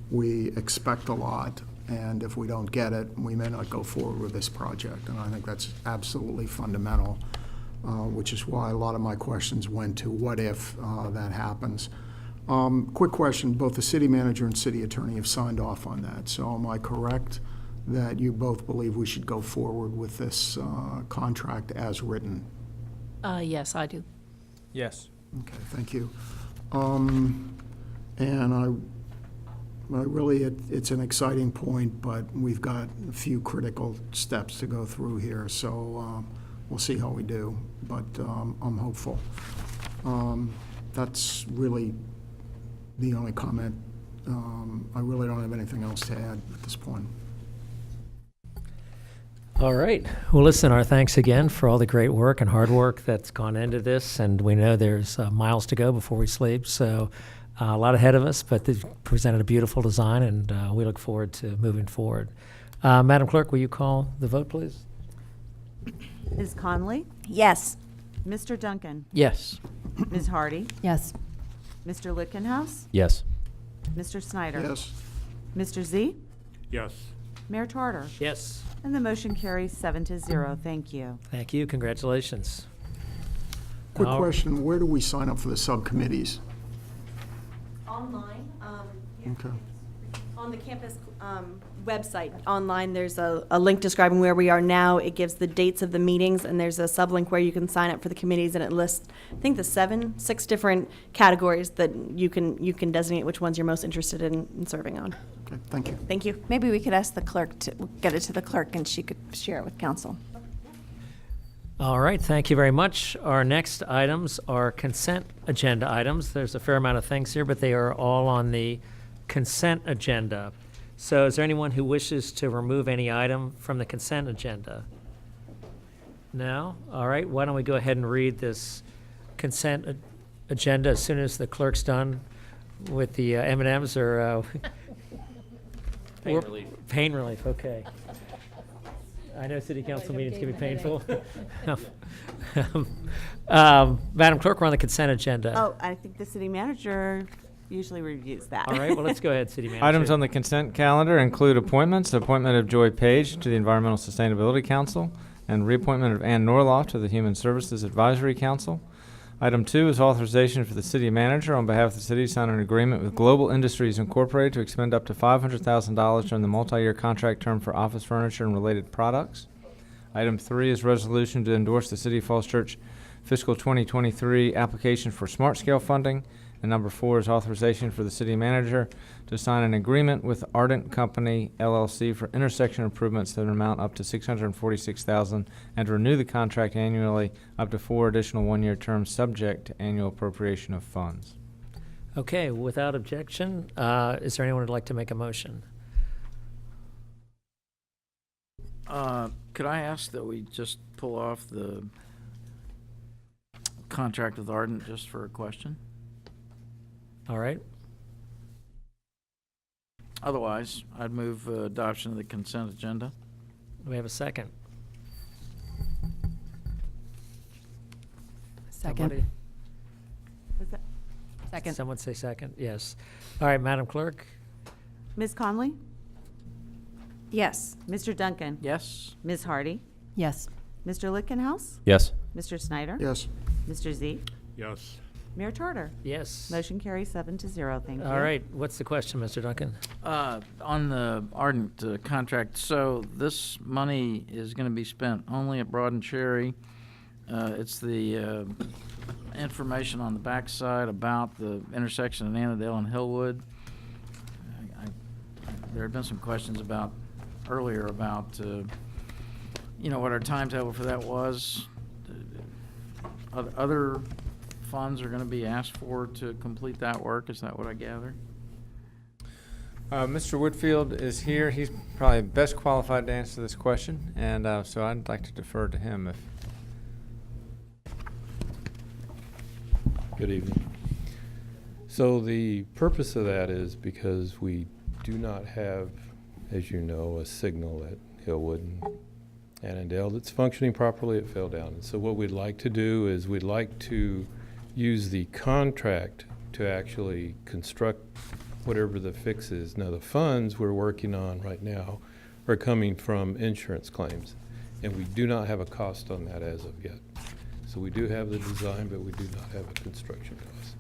we expect a lot, and if we don't get it, we may not go forward with this project. And I think that's absolutely fundamental. Which is why a lot of my questions went to what if that happens. Quick question, both the city manager and city attorney have signed off on that. So am I correct that you both believe we should go forward with this contract as written? Yes, I do. Yes. Okay, thank you. And I really, it's an exciting point, but we've got a few critical steps to go through here. So we'll see how we do, but I'm hopeful. That's really the only comment. I really don't have anything else to add at this point. All right. Well, listen, our thanks again for all the great work and hard work that's gone into this, and we know there's miles to go before we sleep, so a lot ahead of us, but they've presented a beautiful design, and we look forward to moving forward. Madam Clerk, will you call the vote, please? Ms. Conley? Yes. Mr. Duncan? Yes. Ms. Hardy? Yes. Mr. Lichtenhouse? Yes. Mr. Snyder? Yes. Mr. Z? Yes. Mayor Tarter? Yes. And the motion carries 7-0. Thank you. Thank you. Congratulations. Quick All- question, where do we sign up for the subcommittees? Online. Okay. On the campus website, online, there's a link describing where we are now. It gives the dates of the meetings, and there's a sublink where you can sign up for the committees, and it lists, I think, the 6 different categories that you can designate which ones you're most interested in serving on. Okay, thank you. Thank you. Maybe we could ask the clerk to get it to the clerk and she could share it with council. All right, thank you very much. Our next items are consent agenda items. There's a fair amount of things here, but they are all on the consent agenda. So is there anyone who wishes to remove any item from the consent agenda? No? All right, why don't we go ahead and read this consent agenda as soon as the clerk's done with the M&Ms or... Pain relief. Pain relief, okay. I know city council meetings can be painful. Madam Clerk, we're on the consent agenda. Oh, I think the city manager usually reviews that. All right, well, let's go ahead, city manager. Items on the consent calendar include appointments, the appointment of Joy Page to the Environmental Sustainability Council, and reappointment of Ann Norloff to the Human Services Advisory Council. Item 2 is authorization for the city manager on behalf of the city to sign an agreement with Global Industries Incorporated to expend up to $500,000 during the multi-year contract term for office furniture and related products. Item 3 is resolution to endorse the City of Falls Church fiscal 2023 application for smart scale funding. And number 4 is authorization for the city manager to sign an agreement with Ardent Company LLC for intersection improvements that amount up to $646,000 and to renew the contract annually up to 4 additional one-year terms subject to annual appropriation of funds. Okay, without objection, is there anyone who'd like to make a motion? Could I ask that we just pull off the contract with Ardent just for a question? All right. Otherwise, I'd move adoption of the consent agenda. Do we have a second? Second. Somebody? Second. Someone say second? Yes. All right, Madam Clerk? Ms. Conley? Yes. Mr. Duncan? Yes. Ms. Hardy? Yes. Mr. Lichtenhouse? Yes. Mr. Snyder? Yes. Mr. Z? Yes. Mayor Charter? Yes. Motion carries 7-0. Thank you. All right, what's the question, Mr. Duncan? On the Ardent contract, so this money is going to be spent only at Broad and Cherry. It's the information on the backside about the intersection of Annandale and Hillwood. There had been some questions about earlier about what our timetable for that was. Other funds are going to be asked for to complete that work. Is that what I gather? Mr. Whitfield is here. He's probably best qualified to answer this question, and so I'd like to defer to him. If Good evening. So the purpose of that is because we do not have, as you know, a signal at Hillwood and Annandale that's functioning properly. It fell down. And so what we'd like to do is we'd like to use the contract to actually construct whatever the fix is. Now, the funds we're working on right now are coming from insurance claims, and we do not have a cost on that as of yet. So we do have the design, but we do not have a construction cost.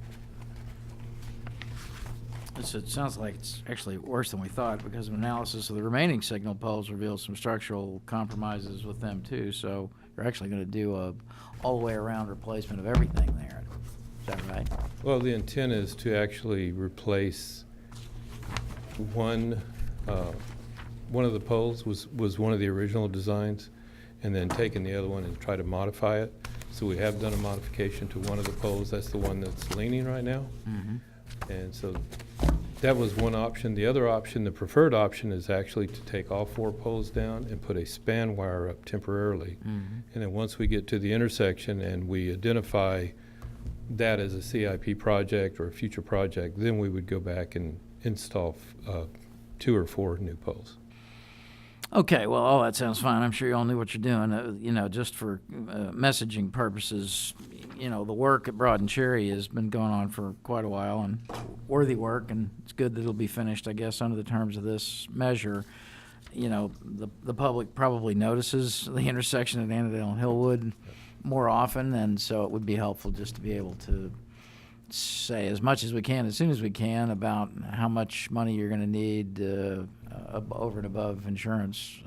It sounds like it's actually worse than we thought because an analysis of the remaining signal poles reveals some structural compromises with them too. So you're actually going to do a all the way around replacement of everything there. Is that right? Well, the intent is to actually replace one of the poles was one of the original designs, and then taking the other one and try to modify it. So we have done a modification to one of the poles. That's the one that's leaning right now. Mm-hmm. And so that was one option. The other option, the preferred option, is actually to take all 4 poles down and put a span wire up temporarily. Mm-hmm. And then once we get to the intersection and we identify that as a CIP project or a future project, then we would go back and install 2 or 4 new poles. Okay, well, all that sounds fine. I'm sure you all knew what you're doing. Just for messaging purposes, the work at Broad and Cherry has been going on for quite a while and worthy work, and it's good that it'll be finished, I guess, under the terms of this measure. The public probably notices the intersection at Annandale and Hillwood more often, and so it would be helpful just to be able to say as much as we can, as soon as we can, about how much money you're going to need over and above insurance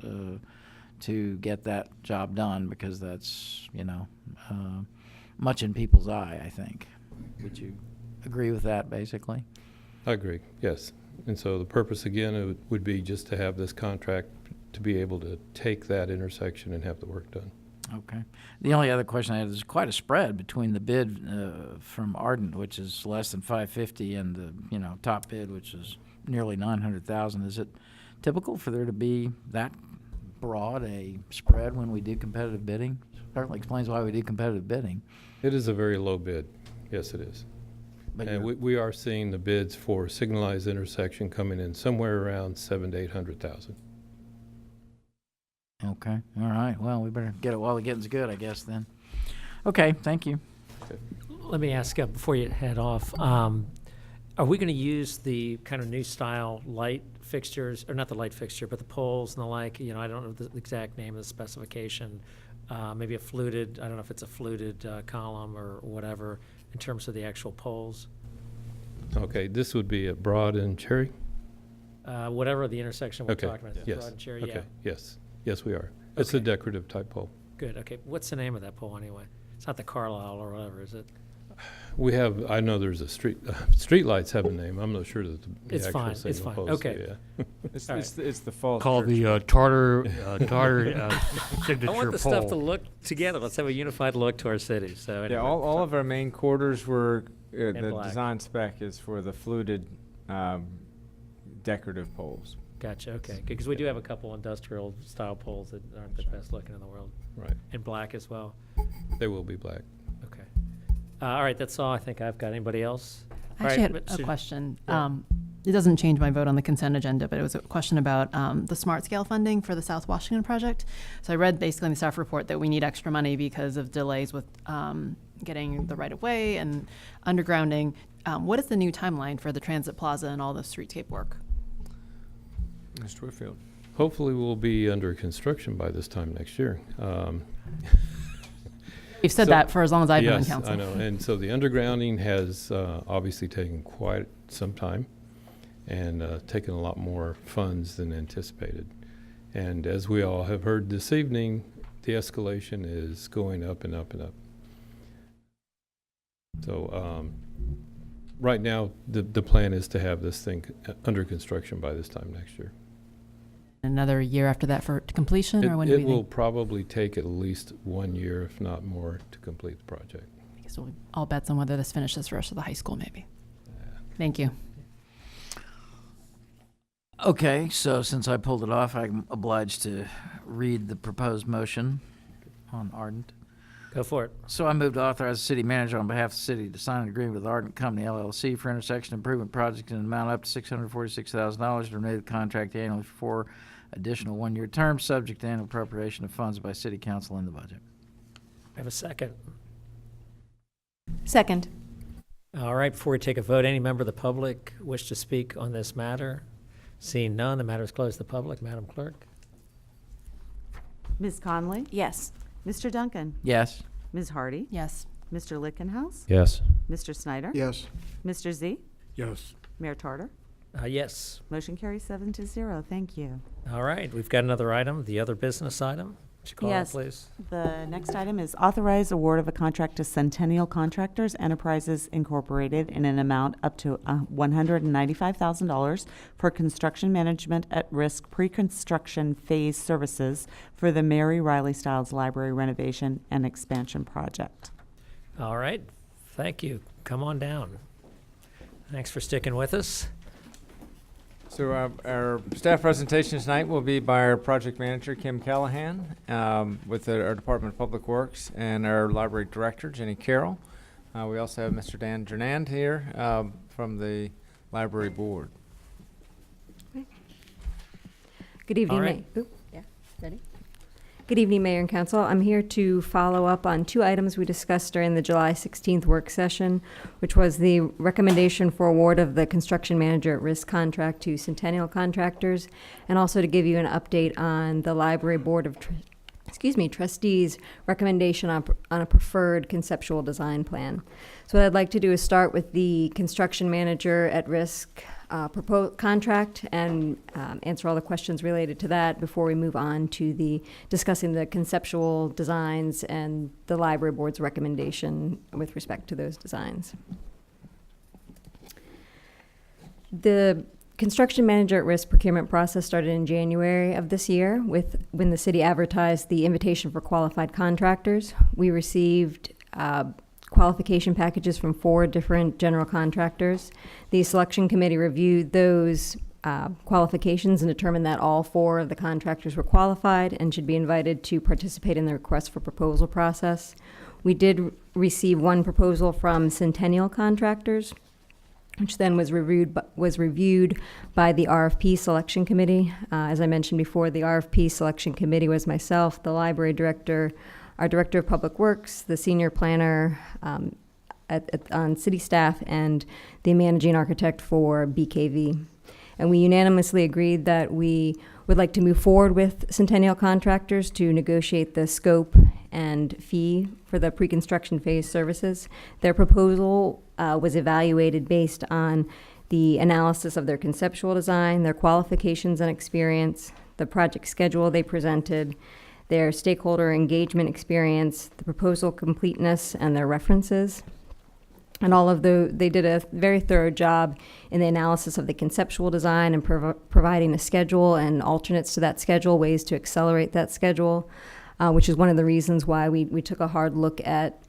to get that job done, because that's, much in people's eye, I think. Would you agree with that, basically? I agree, yes. And so the purpose, again, would be just to have this contract to be able to take that intersection and have the work done. Okay. The only other question I had is quite a spread between the bid from Ardent, which is less than 550, and the top bid, which is nearly 900,000. Is it typical for there to be that broad a spread when we do competitive bidding? Certainly explains why we do competitive bidding. It is a very low bid. Yes, it is. But And we are seeing the bids for signalized intersection coming in somewhere around 700,000 to 800,000. Okay. All right. Well, we better get it while the getting's good, I guess, then. Okay. Thank you. Let me ask before you head off, are we going to use the kind of new style light fixtures, or not the light fixture, but the poles and the like? I don't know the exact name of the specification. Maybe a fluted, I don't know if it's a fluted column or whatever, in terms of the actual poles. Okay, this would be at Broad and Cherry? Whatever the intersection we're Okay, talking about, yes. Broad and Cherry, Okay, yeah. yes. Yes, we are. It's a Okay. decorative type pole. Good, okay. What's the name of that pole anyway? It's not the Carlisle or whatever, is it? I know there's a street lights have a name. I'm not sure that the It's actual fine, it's signal fine. post, Okay. yeah. All right. It's the false Called church. the Tartar signature I want the pole. stuff to look together. Let's have a unified look to our city, so anyway. Yeah, all of our main quarters were, the black. design spec is for the fluted decorative poles. Gotcha, okay. Because we do have a couple industrial style poles that aren't the best looking in the world. Right. And black as well. They will be black. Okay. All right, that's all I think I've got. Anybody else? I All actually right, had a Mr. question. Yeah. It doesn't change my vote on the consent agenda, but it was a question about the smart scale funding for the South Washington project. So I read basically in the staff report that we need extra money because of delays with getting the right of way and undergrounding. What is the new timeline for the Transit Plaza and all the streetscape work? Mr. Whitfield. Hopefully we'll be under construction by this time next year. You've said that for as long as I've been on yes, council. I know. And so the undergrounding has obviously taken quite some time and taken a lot more funds than anticipated. And as we all have heard this evening, the escalation is going up and up and up. So right now, the plan is to have this thing under construction by this time next year. Another year after that for completion, or when do we It will think? probably take at least 1 year, if not more, to complete the project. I guess we'll all bets on whether this finishes for us at the high school, maybe. Thank you. Okay, so since I pulled it off, I'm obliged to read the proposed motion on Ardent. Go for it. So I move to authorize the city manager on behalf of the city to sign an agreement with Ardent Company LLC for intersection improvement project in an amount up to $646,000 to renew the contract annually for 4 additional 1-year terms, subject to annual appropriation of funds by city council in the budget. I have a second. Second. All right, before we take a vote, any member of the public wish to speak on this matter? Seeing none, the matter is closed to the public. Madam Clerk? Ms. Conley? Yes. Mr. Duncan? Yes. Ms. Hardy? Yes. Mr. Lickenhouse? Yes. Mr. Snyder? Yes. Mr. Z? Yes. Mayor Tarter? Yes. Motion carries 7-0. Thank you. All right, we've got another item, the other business item. Would you call Yes. it, please? The next item is authorize award of a contract to Centennial Contractors Enterprises Incorporated in an amount up to $195,000 for construction management at risk pre-construction phase services for the Mary Riley Stiles Library renovation and expansion project. All right, thank you. Come on down. Thanks for sticking with us. So our staff presentation tonight will be by our project manager, Kim Callahan, with our Department of Public Works, and our library director, Jenny Carroll. We also have Mr. Dan Jernand here from the library board. Good evening, All right. Ready? Good evening, Mayor and Council. I'm here to follow up on 2 items we discussed during the July 16th work session, which was the recommendation for award of the construction manager at risk contract to Centennial Contractors, and also to give you an update on the Library Board of trustees' recommendation on a preferred conceptual design plan. So what I'd like to do is start with the construction manager at risk contract and answer all the questions related to that before we move on to discussing the conceptual designs and the library board's recommendation with respect to those designs. The construction manager at risk procurement process started in January of this year when the city advertised the invitation for qualified contractors. We received qualification packages from 4 different general contractors. The selection committee reviewed those qualifications and determined that all 4 of the contractors were qualified and should be invited to participate in the request for proposal process. We did receive 1 proposal from Centennial Contractors, which then was reviewed by the RFP selection committee. As I mentioned before, the RFP selection committee was myself, the library director, our director of public works, the senior planner on city staff, and the managing architect for BKV. And we unanimously agreed that we would like to move forward with Centennial Contractors to negotiate the scope and fee for the pre-construction phase services. Their proposal was evaluated based on the analysis of their conceptual design, their qualifications and experience, the project schedule they presented, their stakeholder engagement experience, the proposal completeness, and their references. And they did a very thorough job in the analysis of the conceptual design and providing a schedule and alternates to that schedule, ways to accelerate that schedule, which is one of the reasons why we took a hard look at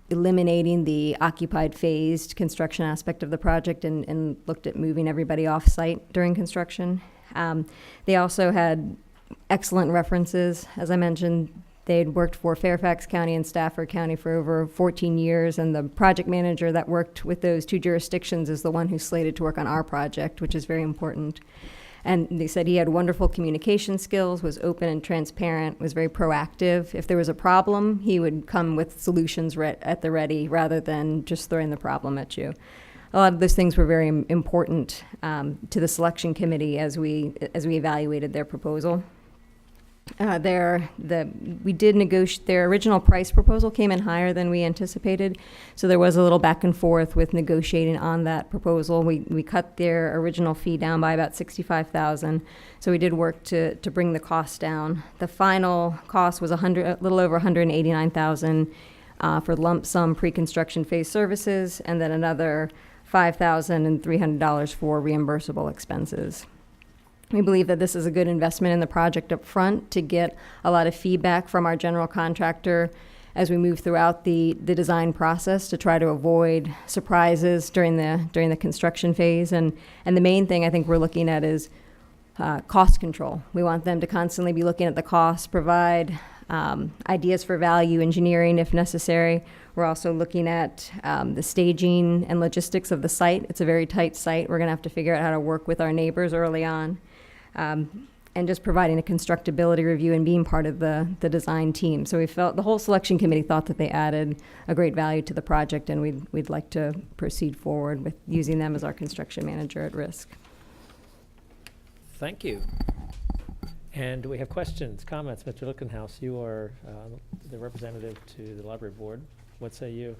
eliminating the occupied phased construction aspect of the project and looked at moving everybody off-site during construction. They also had excellent references. As I mentioned, they'd worked for Fairfax County and Stafford County for over 14 years, and the project manager that worked with those 2 jurisdictions is the one who's slated to work on our project, which is very important. And they said he had wonderful communication skills, was open and transparent, was very proactive. If there was a problem, he would come with solutions at the ready rather than just throwing the problem at you. A lot of those things were very important to the selection committee as we evaluated their proposal. We did negotiate. Their original price proposal came in higher than we anticipated, so there was a little back and forth with negotiating on that proposal. We cut their original fee down by about $65,000, so we did work to bring the cost down. The final cost was a little over $189,000 for lump sum pre-construction phase services, and then another $5,300 for reimbursable expenses. We believe that this is a good investment in the project up front to get a lot of feedback from our general contractor as we move throughout the design process to try to avoid surprises during the construction phase. And the main thing I think we're looking at is cost control. We want them to constantly be looking at the costs, provide ideas for value engineering if necessary. We're also looking at the staging and logistics of the site. It's a very tight site. We're going to have to figure out how to work with our neighbors early on. And just providing a constructability review and being part of the design team. So we felt the whole selection committee thought that they added a great value to the project, and we'd like to proceed forward with using them as our construction manager at risk. Thank you. And do we have questions, comments? Mr. Lichtenhouse, you are the representative to the library board. What say you?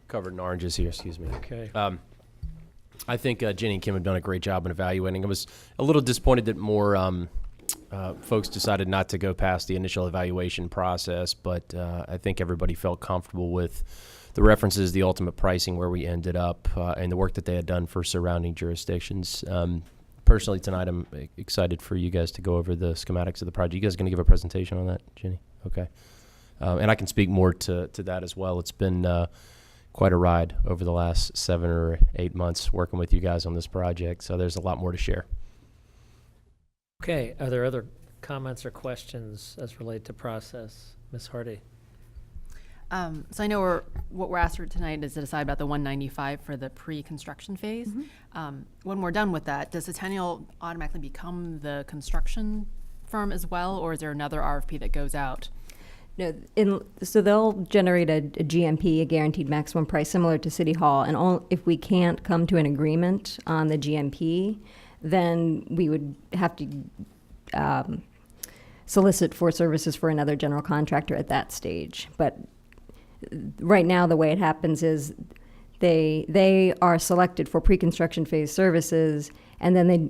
Covered in oranges here, excuse me. Okay. I think Jenny and Kim have done a great job in evaluating. I was a little disappointed that more folks decided not to go past the initial evaluation process, but I think everybody felt comfortable with the references, the ultimate pricing, where we ended up, and the work that they had done for surrounding jurisdictions. Personally, tonight I'm excited for you guys to go over the schematics of the project. You guys going to give a presentation on that, Jenny? Okay. And I can speak more to that as well. It's been quite a ride over the last 7 or 8 months working with you guys on this project, so there's a lot more to share. Okay, are there other comments or questions as relate to process? Ms. Hardy? So I know what we're asked for tonight is to decide about the 195 for the pre-construction phase. When we're done with that, does Centennial automatically become the construction firm as well, or is there another RFP that goes out? No, so they'll generate a GMP, a guaranteed maximum price, similar to City Hall. And if we can't come to an agreement on the GMP, then we would have to solicit for services for another general contractor at that stage. But right now, the way it happens is they are selected for pre-construction phase services, and then they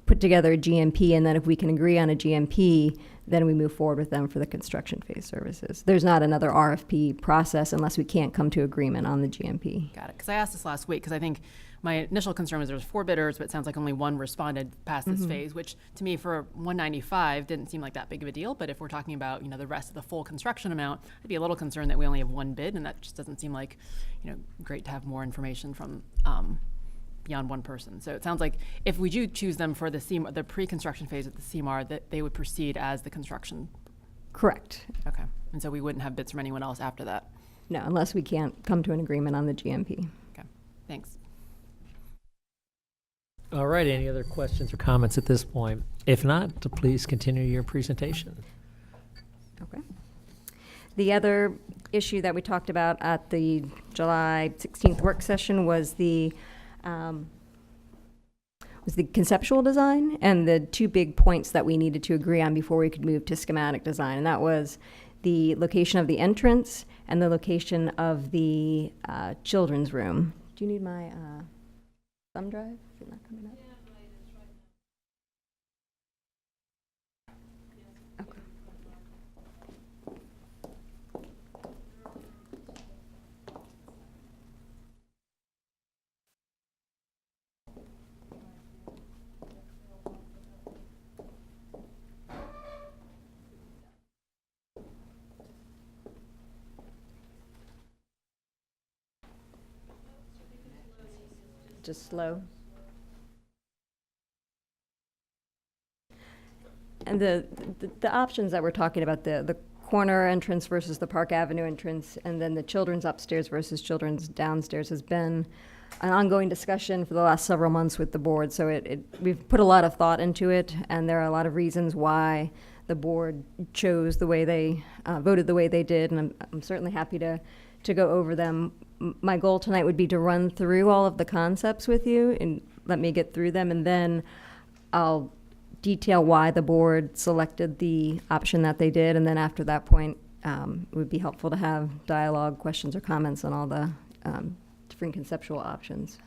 put together a GMP, and then if we can agree on a GMP, then we move forward with them for the construction phase services. There's not another RFP process unless we can't come to agreement on the GMP. Got it. Because I asked this last week, because I think my initial concern was there was 4 bidders, but it sounds like only 1 responded past this phase, which to me for 195 didn't seem like that big of a deal. But if we're talking about, you know, the rest of the full construction amount, I'd be a little concerned that we only have 1 bid, and that just doesn't seem like, you know, great to have more information from beyond 1 person. So it sounds like if we do choose them for the pre-construction phase at the CMAR, that they would proceed as the construction. Correct. Okay. And so we wouldn't have bids from anyone else after that. No, unless we can't come to an agreement on the GMP. Okay. Thanks. All right, any other questions or comments at this point? If not, please continue your presentation. Okay. The other issue that we talked about at the July 16th work session was the conceptual design and the 2 big points that we needed to agree on before we could move to schematic design. And that was the location of the entrance and the location of the children's room. Do you need my thumb drive? Is it not coming up? Okay. Just slow. And the options that we're talking about, the corner entrance versus the Park Avenue entrance, and then the children's upstairs versus children's downstairs has been an ongoing discussion for the last several months with the board. So we've put a lot of thought into it, and there are a lot of reasons why the board chose the way they voted the way they did, and I'm certainly happy to go over them. My goal tonight would be to run through all of the concepts with you and let me get through them, and then I'll detail why the board selected the option that they did, and then after that point, it would be helpful to have dialogue, questions, or comments on all the different conceptual options.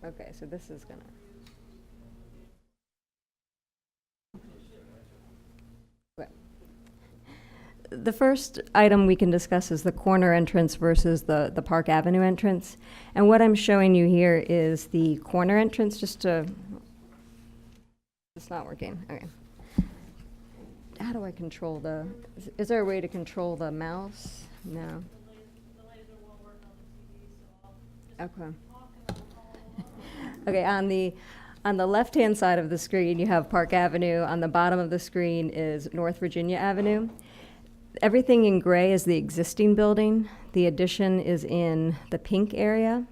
Okay, so this is gonna. Okay. The first item we can discuss is the corner entrance versus the Park Avenue entrance. And what I'm showing you here is the corner entrance, it's not working, okay. How do I control is there a way to control the mouse? No. Okay. Okay, on the left-hand side of the screen, you have Park Avenue. On the bottom of the screen is North Virginia Avenue. Everything in gray is the existing building. The addition is in the pink area.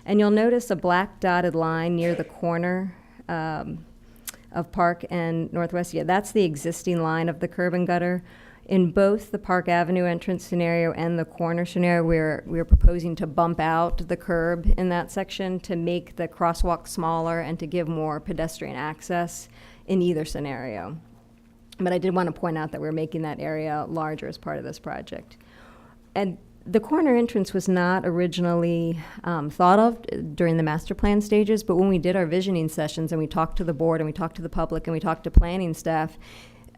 And you'll notice a black dotted line near the corner of Park and Northwest. Yeah, that's the existing line of the curb and gutter. In both the Park Avenue entrance scenario and the corner scenario, we're proposing to bump out the curb in that section to make the crosswalk smaller and to give more pedestrian access in either scenario. But I did want to point out that we're making that area larger as part of this project. And the corner entrance was not originally thought of during the master plan stages, but when we did our visioning sessions and we talked to the board and we talked to the public and we talked to planning staff,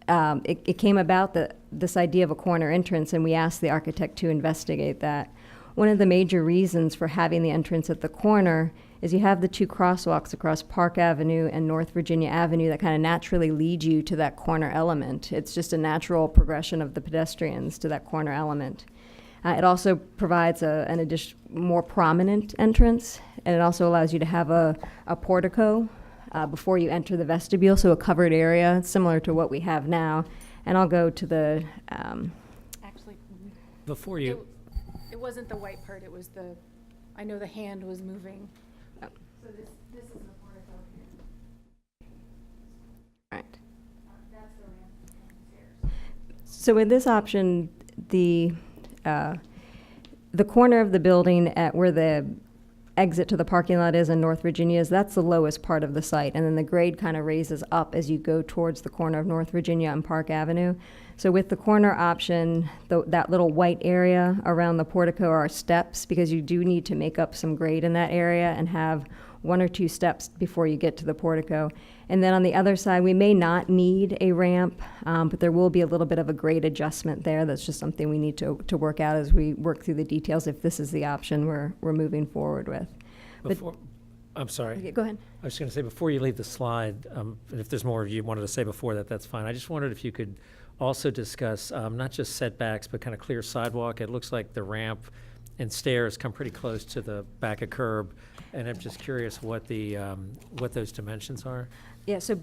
it came about this idea of a corner entrance, and we asked the architect to investigate that. One of the major reasons for having the entrance at the corner is you have the 2 crosswalks across Park Avenue and North Virginia Avenue that kind of naturally lead you to that corner element. It's just a natural progression of the pedestrians to that corner element. It also provides an additional, more prominent entrance, and it also allows you to have a portico before you enter the vestibule, so a covered area similar to what we have now. And I'll go to the. Actually, Before you, It wasn't the white part, it was I know the hand was moving. Oh. So this is the portico here. Right. That's the ramp downstairs. So with this option, the corner of the building at where the exit to the parking lot is in North Virginia that's the lowest part of the site. And then the grade kind of raises up as you go towards the corner of North Virginia and Park Avenue. So with the corner option, that little white area around the portico are steps, because you do need to make up some grade in that area and have 1 or 2 steps before you get to the portico. And then on the other side, we may not need a ramp, but there will be a little bit of a grade adjustment there. That's just something we need to work out as we work through the details, if this is the option we're moving forward with. I'm sorry. Okay, go ahead. I was going to say, before you leave the slide, and if there's more you wanted to say before that, that's fine. I just wondered if you could also discuss not just setbacks, but kind of clear sidewalk. It looks like the ramp and stairs come pretty close to the back of curb, and I'm just curious what those dimensions are. Yeah, so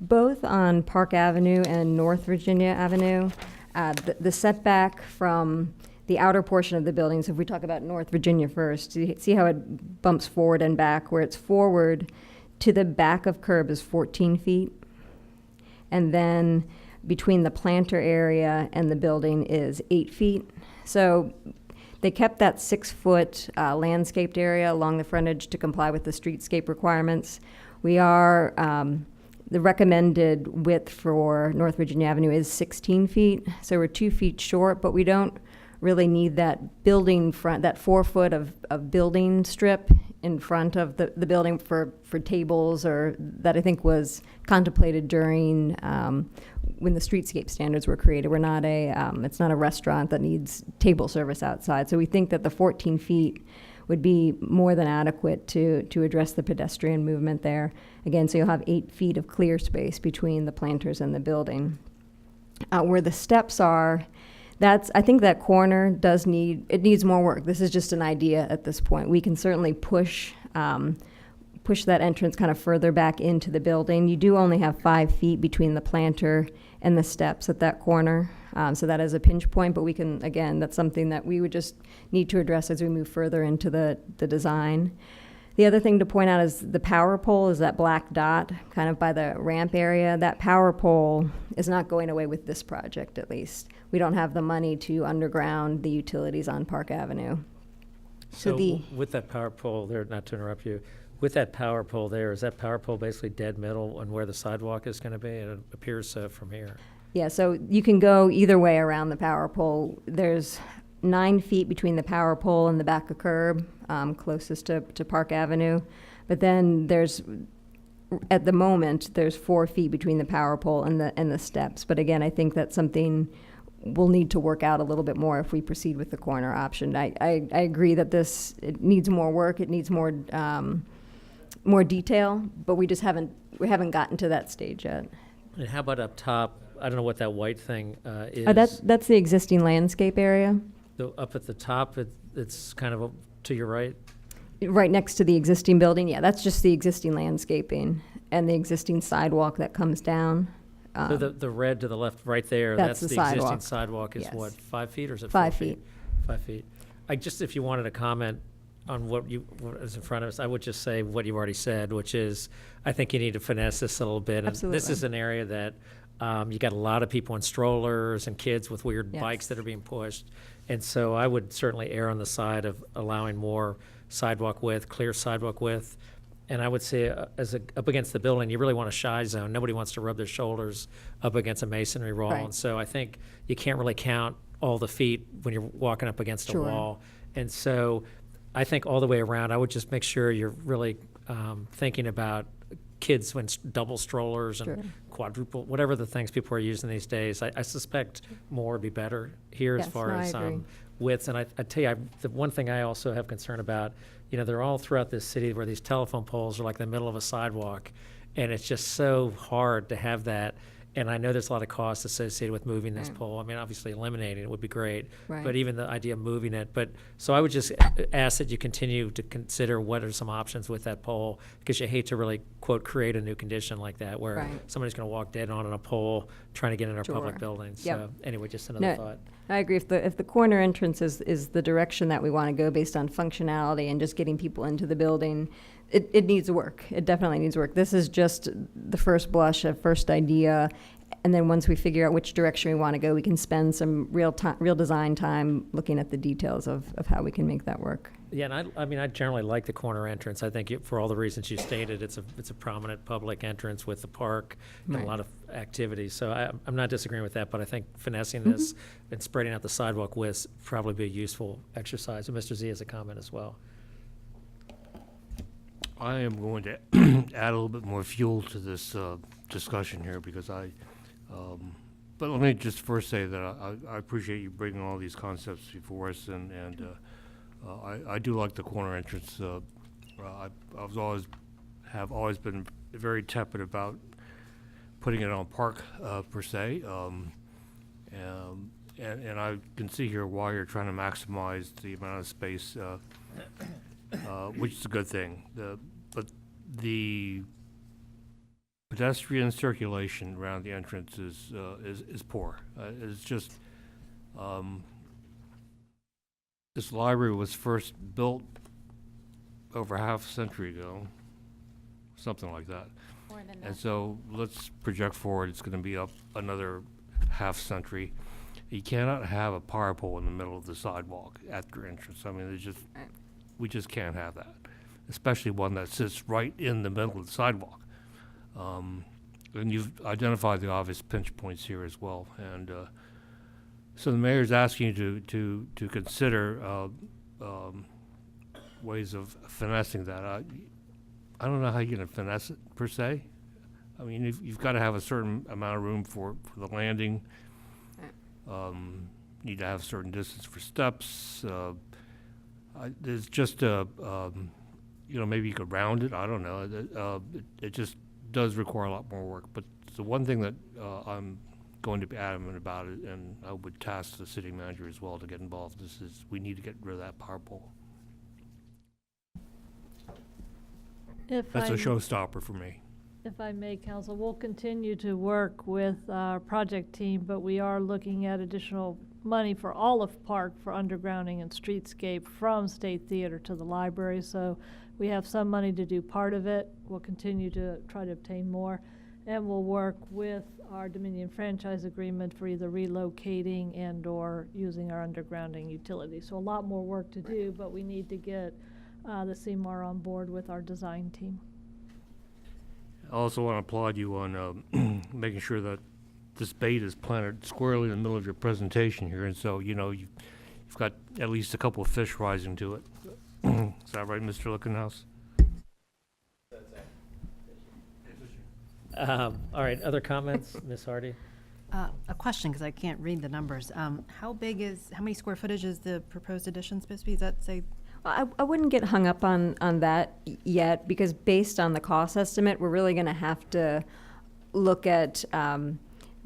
both on Park Avenue and North Virginia Avenue, the setback from the outer portion of the building, so if we talk about North Virginia first, you see how it bumps forward and back, where it's forward to the back of curb is 14 feet. And then between the planter area and the building is 8 feet. So they kept that 6-foot landscaped area along the frontage to comply with the streetscape requirements. We are, the recommended width for North Virginia Avenue is 16 feet, so we're 2 feet short, but we don't really need that building front, that 4 foot of building strip in front of the building for tables, or that I think was contemplated during when the streetscape standards were created. We're not it's not a restaurant that needs table service outside. So we think that the 14 feet would be more than adequate to address the pedestrian movement there. Again, so you'll have 8 feet of clear space between the planters and the building. Where the steps are, I think that corner needs more work. This is just an idea at this point. We can certainly push that entrance kind of further back into the building. You do only have 5 feet between the planter and the steps at that corner. So that is a pinch point, but we can, again, that's something that we would just need to address as we move further into the design. The other thing to point out is the power pole is that black dot kind of by the ramp area. That power pole is not going away with this project, at least. We don't have the money to underground the utilities on Park Avenue. So with that power pole there, not to interrupt you, with that power pole there, is that power pole basically dead middle on where the sidewalk is going to be? It appears so from here. Yeah, so you can go either way around the power pole. There's 9 feet between the power pole and the back of curb, closest to Park Avenue. But then at the moment, there's 4 feet between the power pole and the steps. But again, I think that's something we'll need to work out a little bit more if we proceed with the corner option. I agree that it needs more work, it needs more detail, but we haven't gotten to that stage yet. And how about up top? I don't know what that white thing is. That's the existing landscape area. So up at the top, it's kind of to your right? Right next to the existing building, yeah, that's just the existing landscaping and the existing sidewalk that comes down. So the red to the left, right there, That's that's the the existing sidewalk. sidewalk is Yes. what, 5 feet or is it 5 4 feet. 5 feet. If you wanted to comment on what is in front of us, I would just say what you've already said, which is, I think you need to finesse this a little bit. And this Absolutely. is an area that you got a lot of people in strollers and kids with weird Yes. bikes that are being pushed. And so I would certainly err on the side of allowing more sidewalk width, clear sidewalk width. And I would say, up against the building, you really want a shy zone. Nobody wants to rub their shoulders up against a masonry wall. Right. And so I think you can't really count all the feet when you're walking up against Sure. a wall. And so I think all the way around, I would just make sure you're really thinking about kids when double strollers and Sure. quadruple, whatever the things people are using these days. I suspect more would be better here as Yes, far no, I as agree. widths. And I tell you, the one thing I also have concern about, they're all throughout this city where these telephone poles are like the middle of a sidewalk. And it's just so hard to have that. And I know there's a lot of costs associated with moving this Right. pole. I mean, obviously eliminating it would be great. Right. But even the idea of moving it. So I would just ask that you continue to consider what are some options with that pole, because you hate to really, quote, create a new condition like that where Right. somebody's going to walk dead on a pole trying to get in our public Sure. buildings. Yep. So anyway, just another No, thought. I agree. If the corner entrance is the direction that we want to go based on functionality and just getting people into the building, it needs work. It definitely needs work. This is just the first blush, a first idea. And then once we figure out which direction we want to go, we can spend some real design time looking at the details of how we can make that work. Yeah, and I mean, I generally like the corner entrance. I think for all the reasons you stated, it's a prominent public entrance with the park and Right. a lot of activities. So I'm not disagreeing with that, but I think finessing this and spreading out the sidewalk widths probably be a useful exercise. And Mr. Z has a comment as well. I am going to add a little bit more fuel to this discussion here because but let me just first say that I appreciate you bringing all these concepts before us, and I do like the corner entrance. Have always been very tepid about putting it on park per se, and I can see here why you're trying to maximize the amount of space, which is a good thing. But the pedestrian circulation around the entrance is poor. It's just this library was first built over half a century ago, something like that. More than And that. so let's project forward. It's going to be up another half century. You cannot have a power pole in the middle of the sidewalk at your entrance. I mean, we just can't have that, especially one that sits right in the middle of the sidewalk. And you've identified the obvious pinch points here as well. And so the mayor's asking you to consider ways of finessing that. I don't know how you're going to finesse it per se. I mean, you've got to have a certain amount of room for the landing. Need to have a certain distance for steps. There's just maybe you could round it. I don't know. It just does require a lot more work. But the one thing that I'm going to be adamant about it, and I would task the city manager as well to get involved, is we need to get rid of that power pole. That's a showstopper for me. If I may, Council, we'll continue to work with our project team, but we are looking at additional money for all of Park for undergrounding and streetscape from State Theater to the library. So we have some money to do part of it. We'll continue to try to obtain more. And we'll work with our Dominion franchise agreement for either relocating and or using our undergrounding utility. So a lot more work to do, but we need to get the CMAR on board with our design team. I also want to applaud you on making sure that this bait is planted squarely in the middle of your presentation here, and so you've got at least a couple of fish rising to it. Is that right, Mr. Lickenhouse? All right, other comments, Ms. Hardy? A question, because I can't read the numbers. How many square footage is the proposed addition supposed to be? Is that, say, I wouldn't get hung up on that yet, because based on the cost estimate, we're really going to have to look at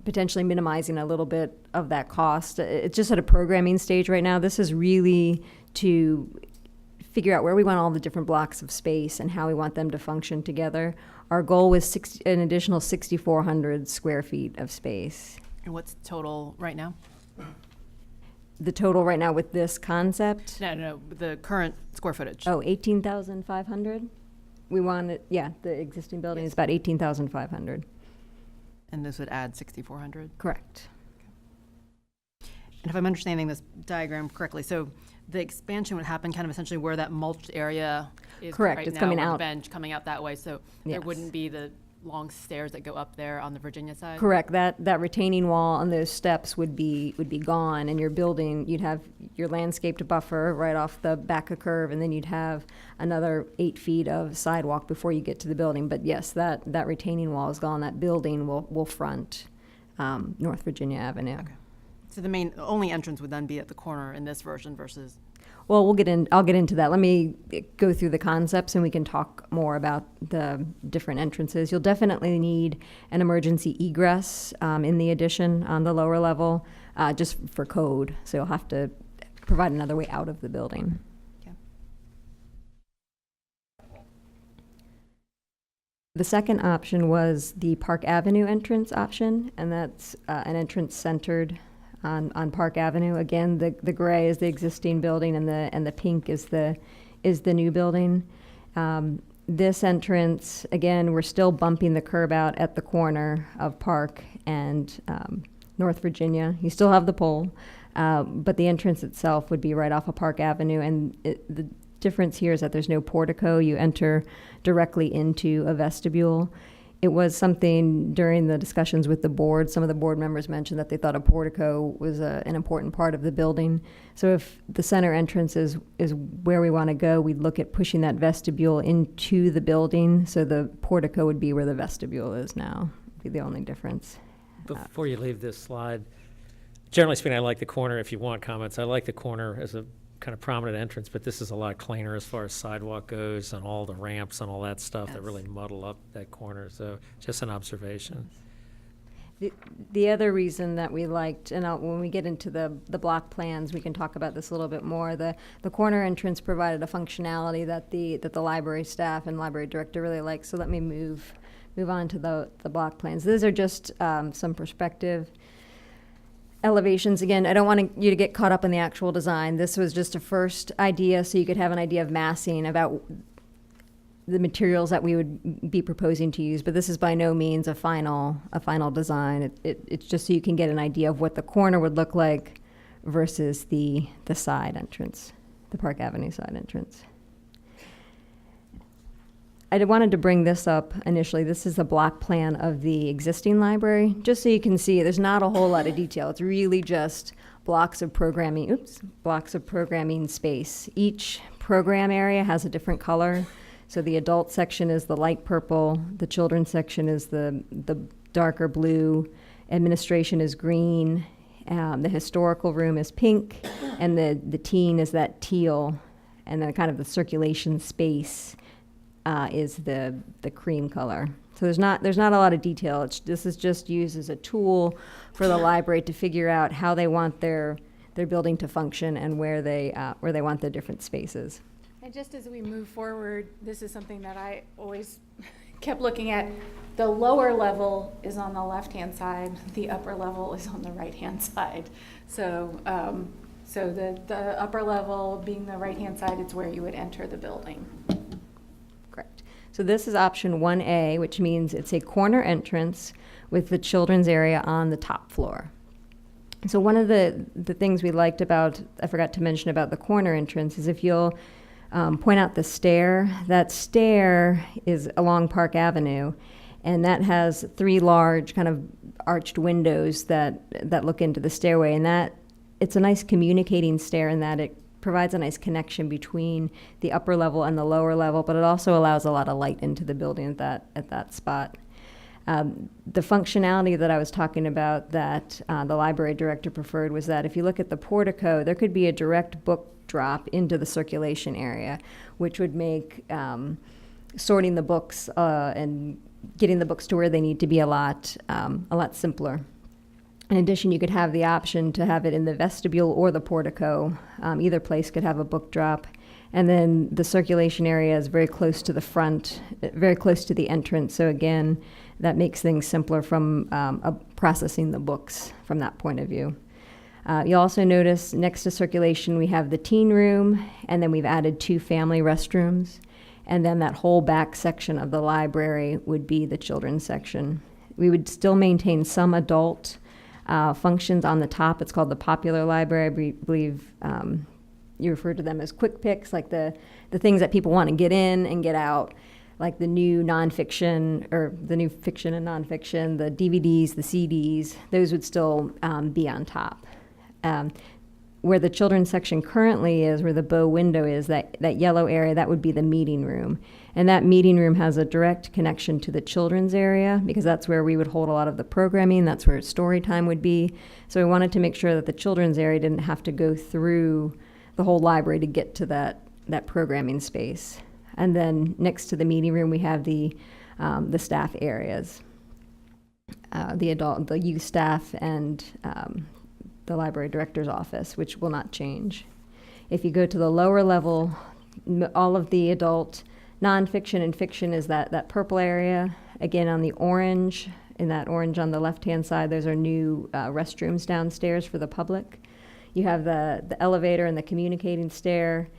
potentially minimizing a little bit of that cost. It's just at a programming stage right now. This is really to figure out where we want all the different blocks of space and how we want them to function together. Our goal was an additional 6,400 square feet of space. and what's total right now? The total right now with this concept? No, the current square footage. Oh, 18,500? We want it, yeah, the existing building is about 18,500. And this would add 6,400? Correct. And if I'm understanding this diagram correctly, so the expansion would happen kind of essentially where that mulched area is Correct, right it's now, coming where the out. bench coming out that way, so there Yes. wouldn't be the long stairs that go up there on the Virginia side? Correct. That retaining wall and those steps would be gone, and your building, you'd have your landscaped buffer right off the back of curve, and then you'd have another 8 feet of sidewalk before you get to the building. But yes, that retaining wall is gone. That building will front North Virginia Avenue. Okay. So the only entrance would then be at the corner in this version versus? Well, I'll get into that. Let me go through the concepts and we can talk more about the different entrances. You'll definitely need an emergency egress in the addition on the lower level, just for code. So you'll have to provide another way out of the building. Okay. The second option was the Park Avenue entrance option, and that's an entrance centered on Park Avenue. Again, the gray is the existing building, and the pink is the new building. This entrance, again, we're still bumping the curb out at the corner of Park and North Virginia. You still have the pole, but the entrance itself would be right off of Park Avenue. And the difference here is that there's no portico. You enter directly into a vestibule. It was something during the discussions with the board, some of the board members mentioned that they thought a portico was an important part of the building. So if the center entrance is where we want to go, we'd look at pushing that vestibule into the building. So the portico would be where the vestibule is now, would be the only difference. Before you leave this slide, generally speaking, I like the corner. If you want comments, I like the corner as a kind of prominent entrance, but this is a lot cleaner as far as sidewalk goes and all the ramps and all that stuff that really muddle up that corner. So just an observation. The other reason that we liked, and when we get into the block plans, we can talk about this a little bit more. The corner entrance provided a functionality that the library staff and library director really liked. So let me move on to the block plans. These are just some perspective elevations. Again, I don't want you to get caught up in the actual design. This was just a first idea, so you could have an idea of massing about the materials that we would be proposing to use. But this is by no means a final design. It's just so you can get an idea of what the corner would look like versus the side entrance, the Park Avenue side entrance. I wanted to bring this up initially. This is a block plan of the existing library, just so you can see there's not a whole lot of detail. It's really just blocks of programming space. Each program area has a different color. So the adult section is the light purple, the children's section is the darker blue, administration is green, the historical room is pink, and the teen is that teal, and then kind of the circulation space is the cream color. So there's not a lot of detail. This is just used as a tool for the library to figure out how they want their building to function and where they want the different spaces. And just as we move forward, this is something that I always kept looking at. The lower level is on the left-hand side. The upper level is on the right-hand side. So, the upper level being the right-hand side, it's where you would enter the building. So this is option 1A, which means it's a corner entrance with the children's area on the top floor. So one of the things we liked about, I forgot to mention about the corner entrance, is if you'll point out the stair, that stair is along Park Avenue, and that has 3 large kind of arched windows that look into the stairway, and it's a nice communicating stair in that it provides a nice connection between the upper level and the lower level, but it also allows a lot of light into the building at that spot. The functionality that I was talking about that the library director preferred was that if you look at the portico, there could be a direct book drop into the circulation area, which would make sorting the books and getting the books to where they need to be a lot simpler. In addition, you could have the option to have it in the vestibule or the portico. Either place could have a book drop. And then the circulation area is very close to the front, very close to the entrance. So again, that makes things simpler from processing the books from that point of view. You'll also notice next to circulation, we have the teen room, and then we've added 2 family restrooms. And then that whole back section of the library would be the children's section. We would still maintain some adult functions on the top. It's called the Popular Library. I believe you refer to them as quick picks, like the things that people want to get in and get out, like the new nonfiction, or the new fiction and nonfiction, the DVDs, the CDs, those would still be on top. Where the children's section currently is, where the bow window is, that yellow area, that would be the meeting room. And that meeting room has a direct connection to the children's area, because that's where we would hold a lot of the programming, that's where story time would be. So we wanted to make sure that the children's area didn't have to go through the whole library to get to that programming space. And then next to the meeting room, we have the staff areas, the youth staff, and the library director's office, which will not change. If you go to the lower level, all of the adult nonfiction and fiction is that purple area. Again, on the orange in that orange on the left-hand side, those are new restrooms downstairs for the public. You have the elevator and the communicating stair.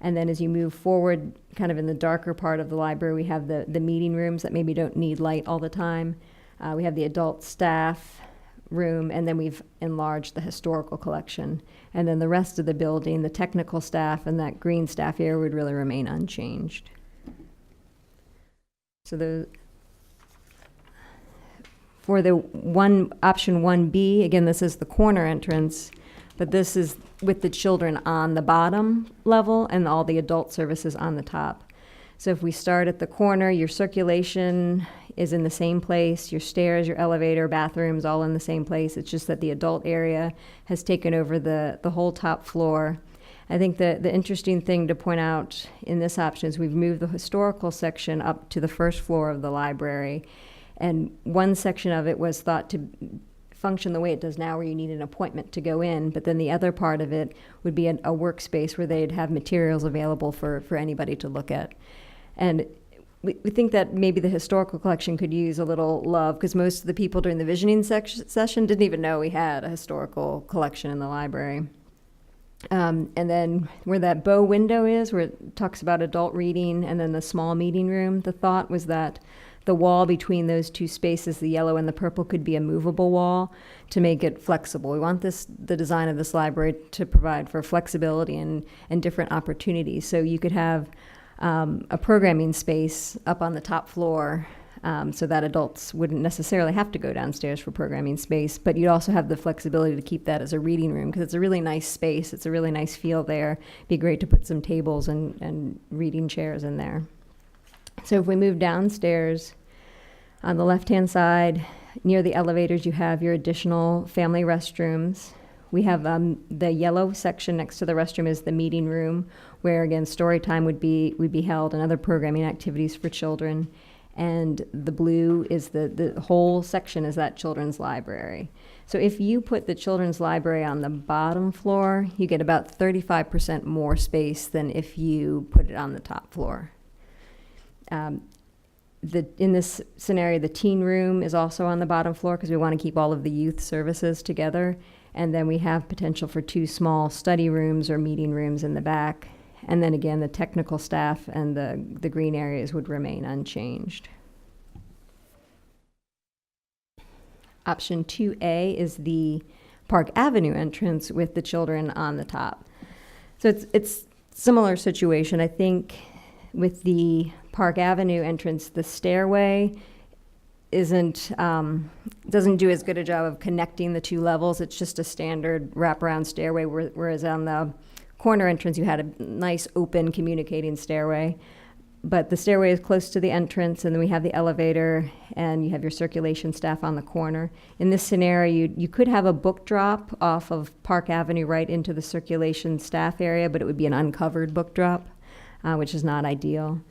And then as you move forward, kind of in the darker part of the library, we have the meeting rooms that maybe don't need light all the time. We have the adult staff room, and then we've enlarged the historical collection. And then the rest of the building, the technical staff and that green staff area would really remain unchanged. So for the option 1B, again, this is the corner entrance, but this is with the children on the bottom level and all the adult services on the top. So if we start at the corner, your circulation is in the same place, your stairs, your elevator, bathrooms, all in the same place. It's just that the adult area has taken over the whole top floor. I think the interesting thing to point out in this option is we've moved the historical section up to the first floor of the library. And one section of it was thought to function the way it does now, where you need an appointment to go in, but then the other part of it would be a workspace where they'd have materials available for anybody to look at. And we think that maybe the historical collection could use a little love, because most of the people during the visioning session didn't even know we had a historical collection in the library. And then where that bow window is, where it talks about adult reading, and then the small meeting room, the thought was that the wall between those two spaces, the yellow and the purple, could be a movable wall to make it flexible. We want the design of this library to provide for flexibility and different opportunities. So you could have a programming space up on the top floor, so that adults wouldn't necessarily have to go downstairs for programming space, but you'd also have the flexibility to keep that as a reading room, because it's a really nice space. It's a really nice feel there. It'd be great to put some tables and reading chairs in there. So if we move downstairs, on the left-hand side, near the elevators, you have your additional family restrooms. We have the yellow section next to the restroom is the meeting room, where again story time would be held and other programming activities for children. And the blue is the whole section is that children's library. So if you put the children's library on the bottom floor, you get about 35% more space than if you put it on the top floor. In this scenario, the teen room is also on the bottom floor because we want to keep all of the youth services together. And then we have potential for 2 small study rooms or meeting rooms in the back. And then again, the technical staff and the green areas would remain unchanged. Option 2A is the Park Avenue entrance with the children on the top. So it's similar situation. I think with the Park Avenue entrance, the stairway doesn't do as good a job of connecting the 2 levels. It's just a standard wraparound stairway, whereas on the corner entrance you had a nice open communicating stairway. But the stairway is close to the entrance, and then we have the elevator, and you have your circulation staff on the corner. In this scenario, you could have a book drop off of Park Avenue right into the circulation staff area, but it would be an uncovered book drop, which is not ideal.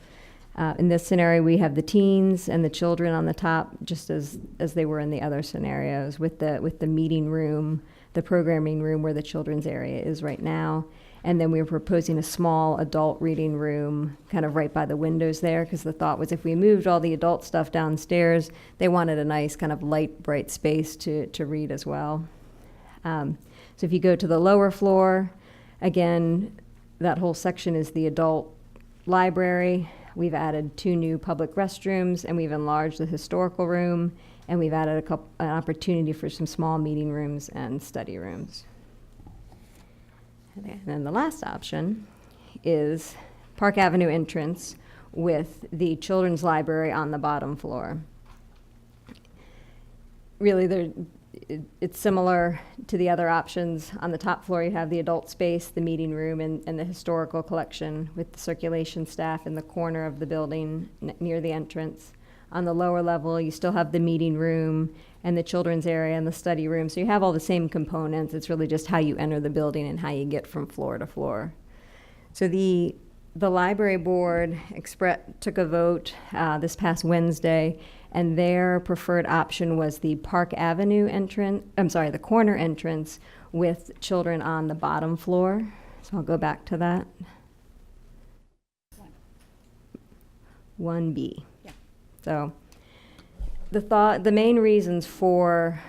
In this scenario, we have the teens and the children on the top, just as they were in the other scenarios, with the meeting room, the programming room where the children's area is right now. And then we were proposing a small adult reading room kind of right by the windows there, because the thought was if we moved all the adult stuff downstairs, they wanted a nice kind of light, bright space to read as well. So if you go to the lower floor, again, that whole section is the adult library. We've added 2 new public restrooms, and we've enlarged the historical room, and we've added an opportunity for some small meeting rooms and study rooms. And then the last option is Park Avenue entrance with the children's library on the bottom floor. Really, it's similar to the other options. On the top floor, you have the adult space, the meeting room, and the historical collection with the circulation staff in the corner of the building near the entrance. On the lower level, you still have the meeting room and the children's area and the study room. So you have all the same components. It's really just how you enter the building and how you get from floor to floor. So the library board took a vote this past Wednesday, and their preferred option was the Park Avenue the corner entrance with children on the bottom floor. So I'll go back to that. 1B. Yeah. So the main reasons for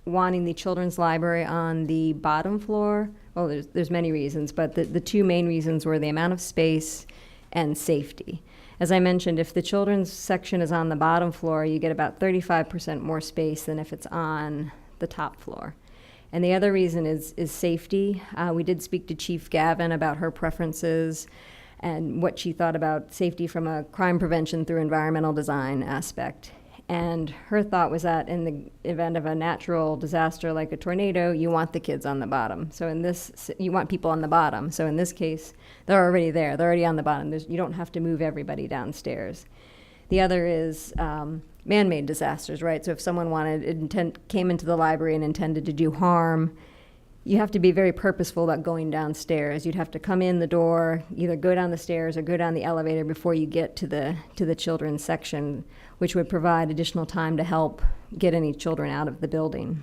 wanting the children's library on the bottom floor, well, there's many reasons, but the two main reasons were the amount of space and safety. As I mentioned, if the children's section is on the bottom floor, you get about 35% more space than if it's on the top floor. And the other reason is safety. We did speak to Chief Gavin about her preferences and what she thought about safety from a crime prevention through environmental design aspect. And her thought was that in the event of a natural disaster like a tornado, you want the kids on the bottom. So you want people on the bottom. So in this case, they're already there. They're already on the bottom. You don't have to move everybody downstairs. The other is man-made disasters, right? So if someone came into the library and intended to do harm, you have to be very purposeful about going downstairs. You'd have to come in the door, either go down the stairs or go down the elevator before you get to the children's section, which would provide additional time to help get any children out of the building.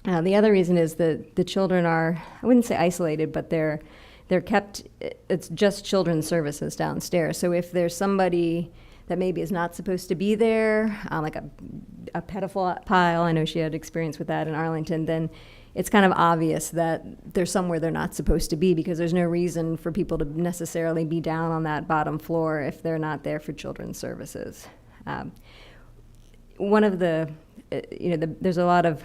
The other reason is that the children are, I wouldn't say isolated, but they're kept, it's just children's services downstairs. So if there's somebody that maybe is not supposed to be there, like a pedophile, I know she had experience with that in Arlington, then it's kind of obvious that they're somewhere they're not supposed to be, because there's no reason for people to necessarily be down on that bottom floor if they're not there for children's services. One of there's a lot of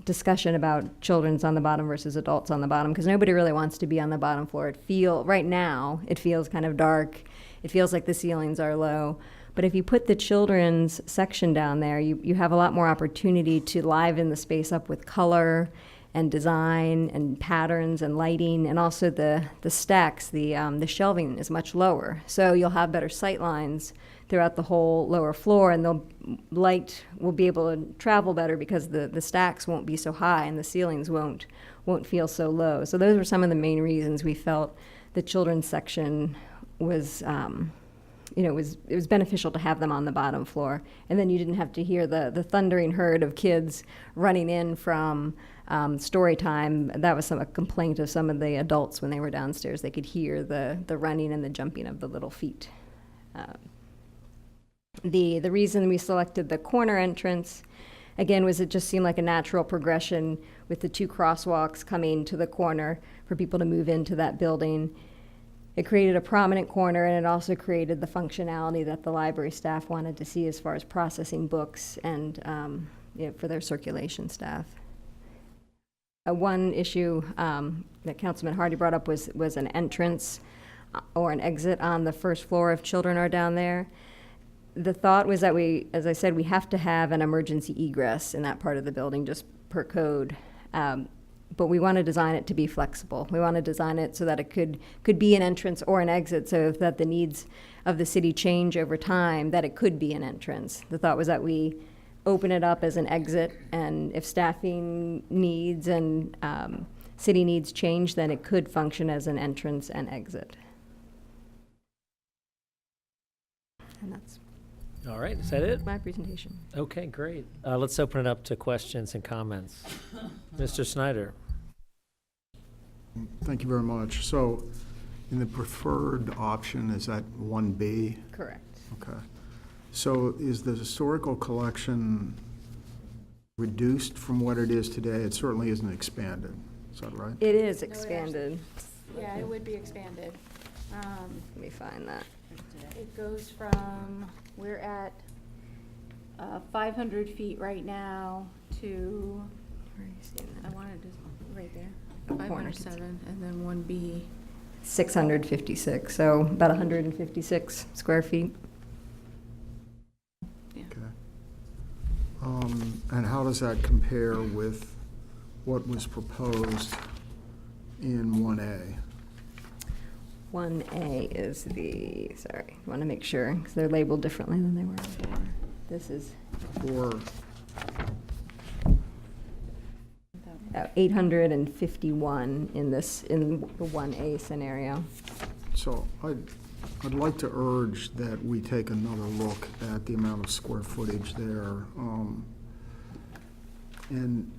discussion about children's on the bottom versus adults on the bottom, because nobody really wants to be on the bottom floor. Right now, it feels kind of dark. It feels like the ceilings are low. But if you put the children's section down there, you have a lot more opportunity to liven the space up with color and design and patterns and lighting, and also the stacks, the shelving is much lower. So you'll have better sight lines throughout the whole lower floor, and light will be able to travel better because the stacks won't be so high and the ceilings won't feel so low. So those were some of the main reasons we felt the children's section was it was beneficial to have them on the bottom floor. And then you didn't have to hear the thundering herd of kids running in from story time. That was a complaint of some of the adults when they were downstairs. They could hear the running and the jumping of the little feet. The reason we selected the corner entrance, again, was it just seemed like a natural progression with the two crosswalks coming to the corner for people to move into that building. It created a prominent corner, and it also created the functionality that the library staff wanted to see as far as processing books and for their circulation staff. One issue that Councilman Hardy brought up was an entrance or an exit on the first floor if children are down there. The thought was that as I said, we have to have an emergency egress in that part of the building just per code. But we want to design it to be flexible. We want to design it so that it could be an entrance or an exit, so that the needs of the city change over time, that it could be an entrance. The thought was that we open it up as an exit, and if staffing needs and city needs change, then it could function as an entrance and exit. And that's all right, is that it? My presentation. Okay, great. Let's open it up to questions and comments. Mr. Snyder. Thank you very much. So in the preferred option, is that 1B? Correct. Okay. So is the historical collection reduced from what it is today? It certainly isn't expanded. Is that right? It is expanded. Yeah, it would be expanded. Let me find that. It goes from, we're at 500 feet right now to, Where are you seeing I that? wanted to, right there, Oh, corner. 507, and then 1B. 656, so about 156 square feet. Yeah. Okay. And how does that compare with what was proposed in 1A? 1A is sorry, I want to make sure, because they're labeled differently than they were before. This is Or 851 in the 1A scenario. So I'd like to urge that we take another look at the amount of square footage there. And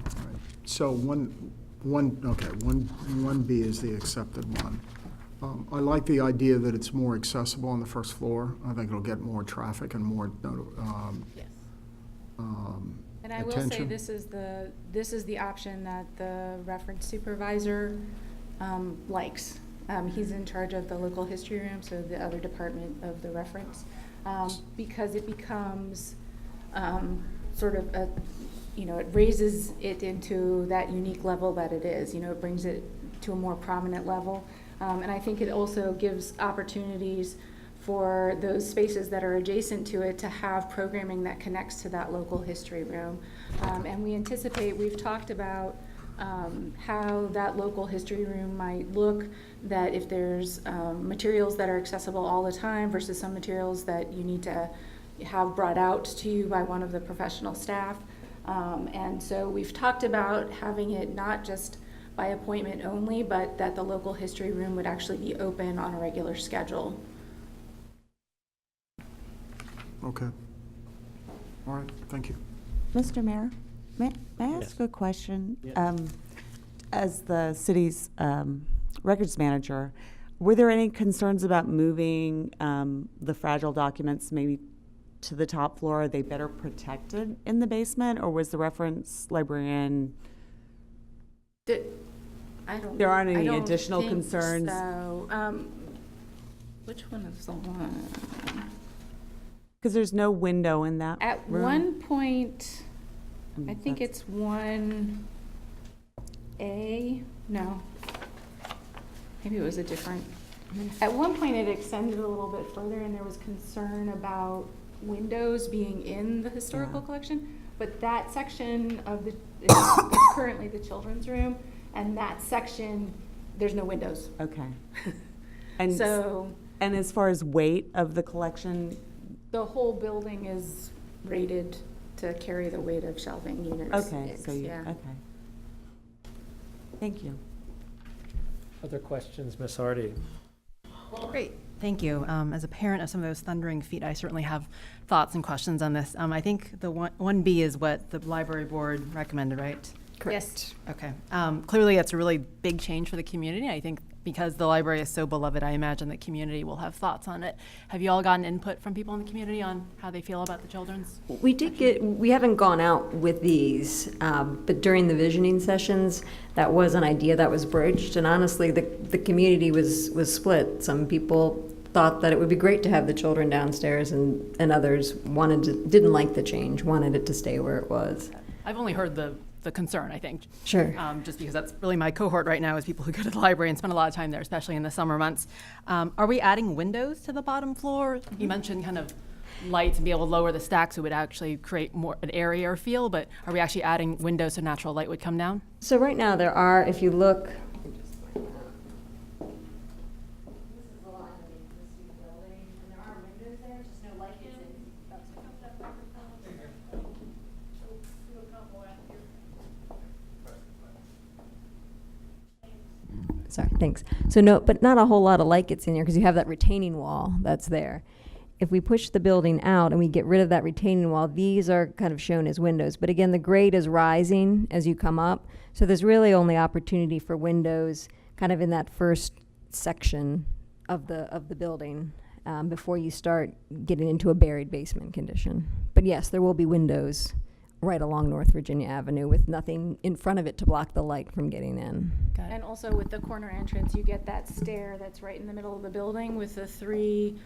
all right, so 1B is the accepted one. I like the idea that it's more accessible on the first floor. I think it'll get more traffic and more Yes. And I will say, attention. this is the option that the reference supervisor likes. He's in charge of the local history room, so the other department of the reference, because it becomes sort of a, it raises it into that unique level that it is. It brings it to a more prominent level. And I think it also gives opportunities for those spaces that are adjacent to it to have programming that connects to that local history room. And we anticipate, we've talked about how that local history room might look, that if there's materials that are accessible all the time versus some materials that you need to have brought out to you by one of the professional staff. And so we've talked about having it not just by appointment only, but that the local history room would actually be open on a regular schedule. Okay. All right, thank you. Mr. Mayor, may I ask a question? As the city's records manager, were there any concerns about moving the fragile documents maybe to the top floor? Are they better protected in the basement, or was the reference librarian? There aren't any additional concerns? So, which one is the one? Because there's no window in that At room. one point, I think it's 1A, no. Maybe it was a different. At one point, it extended a little bit further, and there was concern about windows being in the historical collection. But that section of the, is currently the children's room, and that section, there's no windows. Okay. And So and as far as weight of the collection, the whole building is rated to carry the weight of shelving units. okay, so you, Yeah. okay. Thank you. Other questions, Ms. Hardy? Great, thank you. As a parent of some of those thundering feet, I certainly have thoughts and questions on this. I think the 1B is what the library board recommended, right? Yes. Okay. Clearly, it's a really big change for the community. I think because the library is so beloved, I imagine the community will have thoughts on it. Have you all gotten input from people in the community on how they feel about the children's? We haven't gone out with these, but during the visioning sessions, that was an idea that was broached, and honestly, the community was split. Some people thought that it would be great to have the children downstairs, and others didn't like the change, wanted it to stay where it was. I've only heard the concern, I think. Sure. Just because that's really my cohort right now is people who go to the library and spend a lot of time there, especially in the summer months. Are we adding windows to the bottom floor? You mentioned kind of lights and be able to lower the stacks, so it would actually create more an airier feel, but are we actually adding windows so natural light would come down? So right now there are, if you look, sorry, thanks. So no, but not a whole lot of light gets in here because you have that retaining wall that's there. If we push the building out and we get rid of that retaining wall, these are kind of shown as windows. But again, the grade is rising as you come up. So there's really only opportunity for windows kind of in that first section of the building before you start getting into a buried basement condition. But yes, there will be windows right along North Virginia Avenue with nothing in front of it to block the light from getting in. And also with the corner entrance, you get that stair that's right in the middle of the building with the three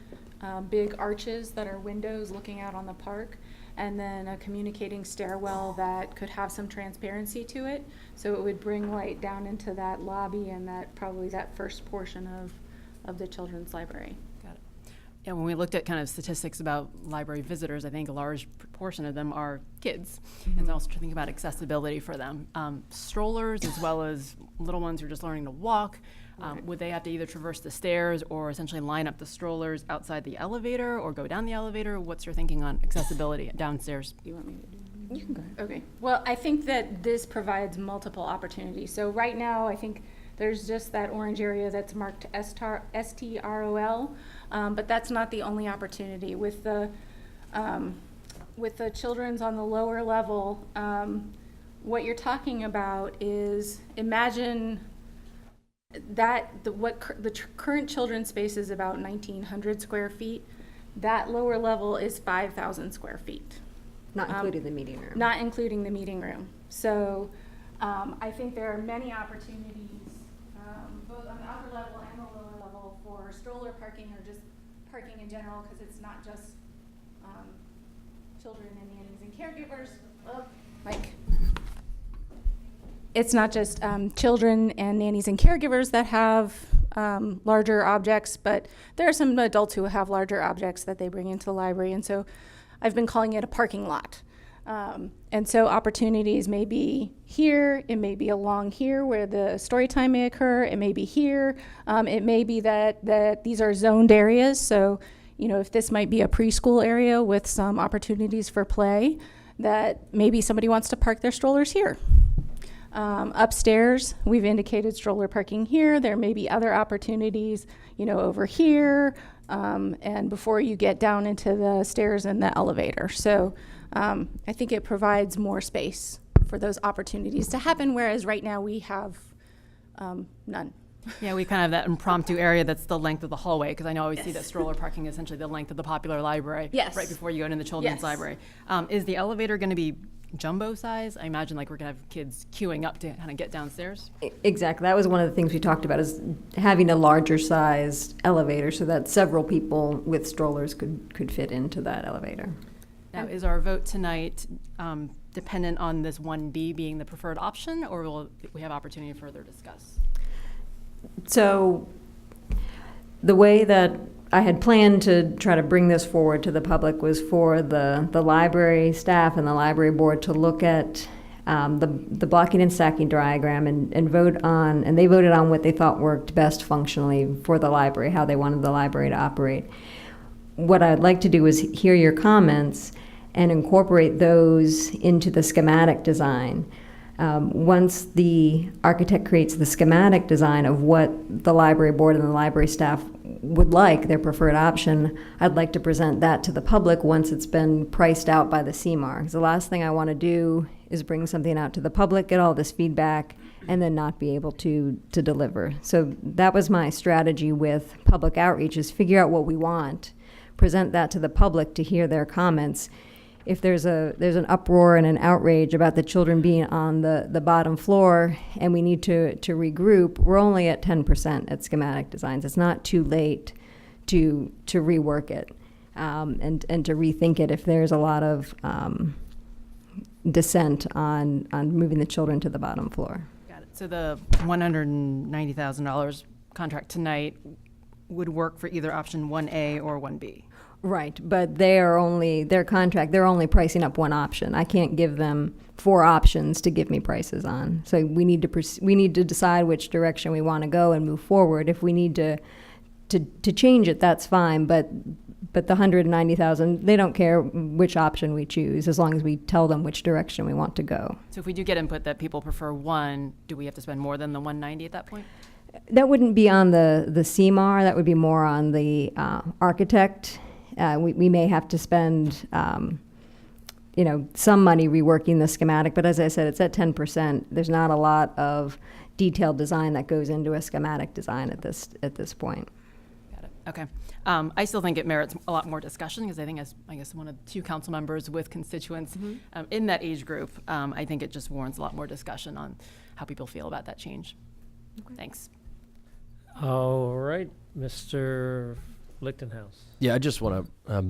big arches that are windows looking out on the park, and then a communicating stairwell that could have some transparency to it. So it would bring light down into that lobby and probably that first portion of the children's library. Yeah, when we looked at kind of statistics about library visitors, I think a large proportion of them are kids. And also to think about accessibility for them. Strollers as well as little ones who are just learning to walk, would they have to either traverse the stairs or essentially line up the strollers outside the elevator or go down the elevator? What's your thinking on accessibility downstairs? You want me to do it? You can go. Okay. Well, I think that this provides multiple opportunities. So right now, I think there's just that orange area that's marked STROL, but that's not the only opportunity. With the children's on the lower level, what you're talking about is, imagine Current children's space is about 1,900 square feet. That lower level is 5,000 square feet. Not including the meeting room. Not including the meeting room. So I think there are many opportunities, both on the upper level and the lower level, for stroller parking or just parking in general, because it's not just children and nannies and caregivers. It's not just children and nannies and caregivers that have larger objects, but there are some adults who have larger objects that they bring into the library, and so I've been calling it a parking lot. And so opportunities may be here, it may be along here where the story time may occur, it may be here, it may be that these are zoned areas, so if this might be a preschool area with some opportunities for play, that maybe somebody wants to park their strollers here. Upstairs, we've indicated stroller parking here. There may be other opportunities, over here, and before you get down into the stairs and the elevator. So I think it provides more space for those opportunities to happen, whereas right now we have none. Yeah, we kind of have that impromptu area that's the length of the hallway, because I know I always see that stroller parking is essentially the length of the popular library. Yes. Right before you go into the children's library. Is the elevator going to be jumbo size? I imagine like we're going to have kids queuing up to kind of get downstairs. Exactly. That was one of the things we talked about, is having a larger sized elevator so that several people with strollers could fit into that elevator. Now, is our vote tonight dependent on this 1B being the preferred option, or will we have opportunity to further discuss? So the way that I had planned to try to bring this forward to the public was for the library staff and the library board to look at the blocking and stacking diagram and vote on, and they voted on what they thought worked best functionally for the library, how they wanted the library to operate. What I'd like to do is hear your comments and incorporate those into the schematic design. Once the architect creates the schematic design of what the library board and the library staff would like, their preferred option, I'd like to present that to the public once it's been priced out by the CMAR. Because the last thing I want to do is bring something out to the public, get all this feedback, and then not be able to deliver. So that was my strategy with public outreach, is figure out what we want, present that to the public to hear their comments. If there's an uproar and an outrage about the children being on the bottom floor and we need to regroup, we're only at 10% at schematic designs. It's not too late to rework it and to rethink it if there's a lot of dissent on moving the children to the bottom floor. Got it. So the $190,000 contract tonight would work for either option 1A or 1B. Right, but they're only pricing up one option. I can't give them 4 options to give me prices on. So we need to decide which direction we want to go and move forward. If we need to change it, that's fine, but the $190,000, they don't care which option we choose as long as we tell them which direction we want to go. So if we do get input that people prefer 1, do we have to spend more than the 190 at that point? That wouldn't be on the CMAR, that would be more on the architect. We may have to spend, some money reworking the schematic, but as I said, it's at 10%. There's not a lot of detailed design that goes into a schematic design at this point. Got it. Okay. I still think it merits a lot more discussion, because I think as one of 2 council members with constituents in that age group, I think it just warrants a lot more discussion on how people feel about that change. Okay. Thanks. All right, Mr. Lichtenhouse. Yeah, I just want to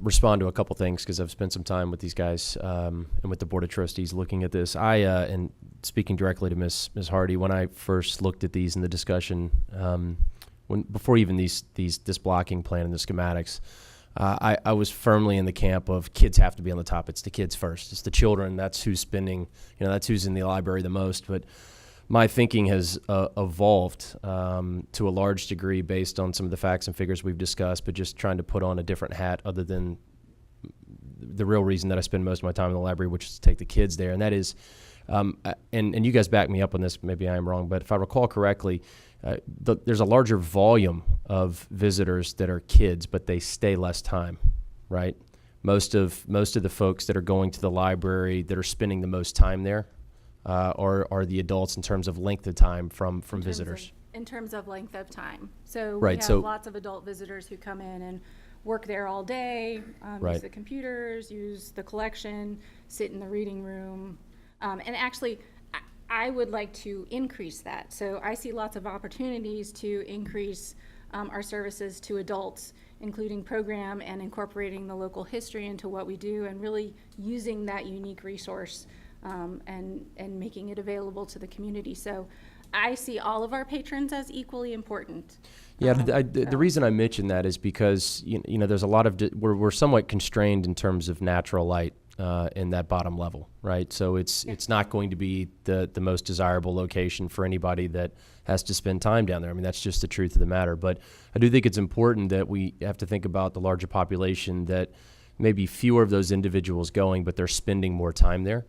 respond to a couple things, because I've spent some time with these guys and with the Board of Trustees looking at this. And speaking directly to Ms. Hardy, when I first looked at these in the discussion, before even this blocking plan and the schematics, I was firmly in the camp of kids have to be on the top. It's the kids first. It's the children. That's who's spending, that's who's in the library the most. But my thinking has evolved to a large degree based on some of the facts and figures we've discussed, but just trying to put on a different hat other than the real reason that I spend most of my time in the library, which is to take the kids there. And that is, and you guys back me up on this, maybe I am wrong, but if I recall correctly, there's a larger volume of visitors that are kids, but they stay less time, right? Most of the folks that are going to the library that are spending the most time there are the adults in terms of length of time from visitors. in terms of length of time. So we Right, have so- lots of adult visitors who come in and work there all day, use Right. the computers, use the collection, sit in the reading room. And actually, I would like to increase that. So I see lots of opportunities to increase our services to adults, including program and incorporating the local history into what we do, and really using that unique resource and making it available to the community. So I see all of our patrons as equally important. Yeah, the reason I mention that is because you know there's a lot of we're somewhat constrained in terms of natural light in that bottom level, right? So it's not going to be the most desirable location for anybody that has to spend time down there. I mean, that's just the truth of the matter. But I do think it's important that we have to think about the larger population, that maybe fewer of those individuals going, but they're spending more time there.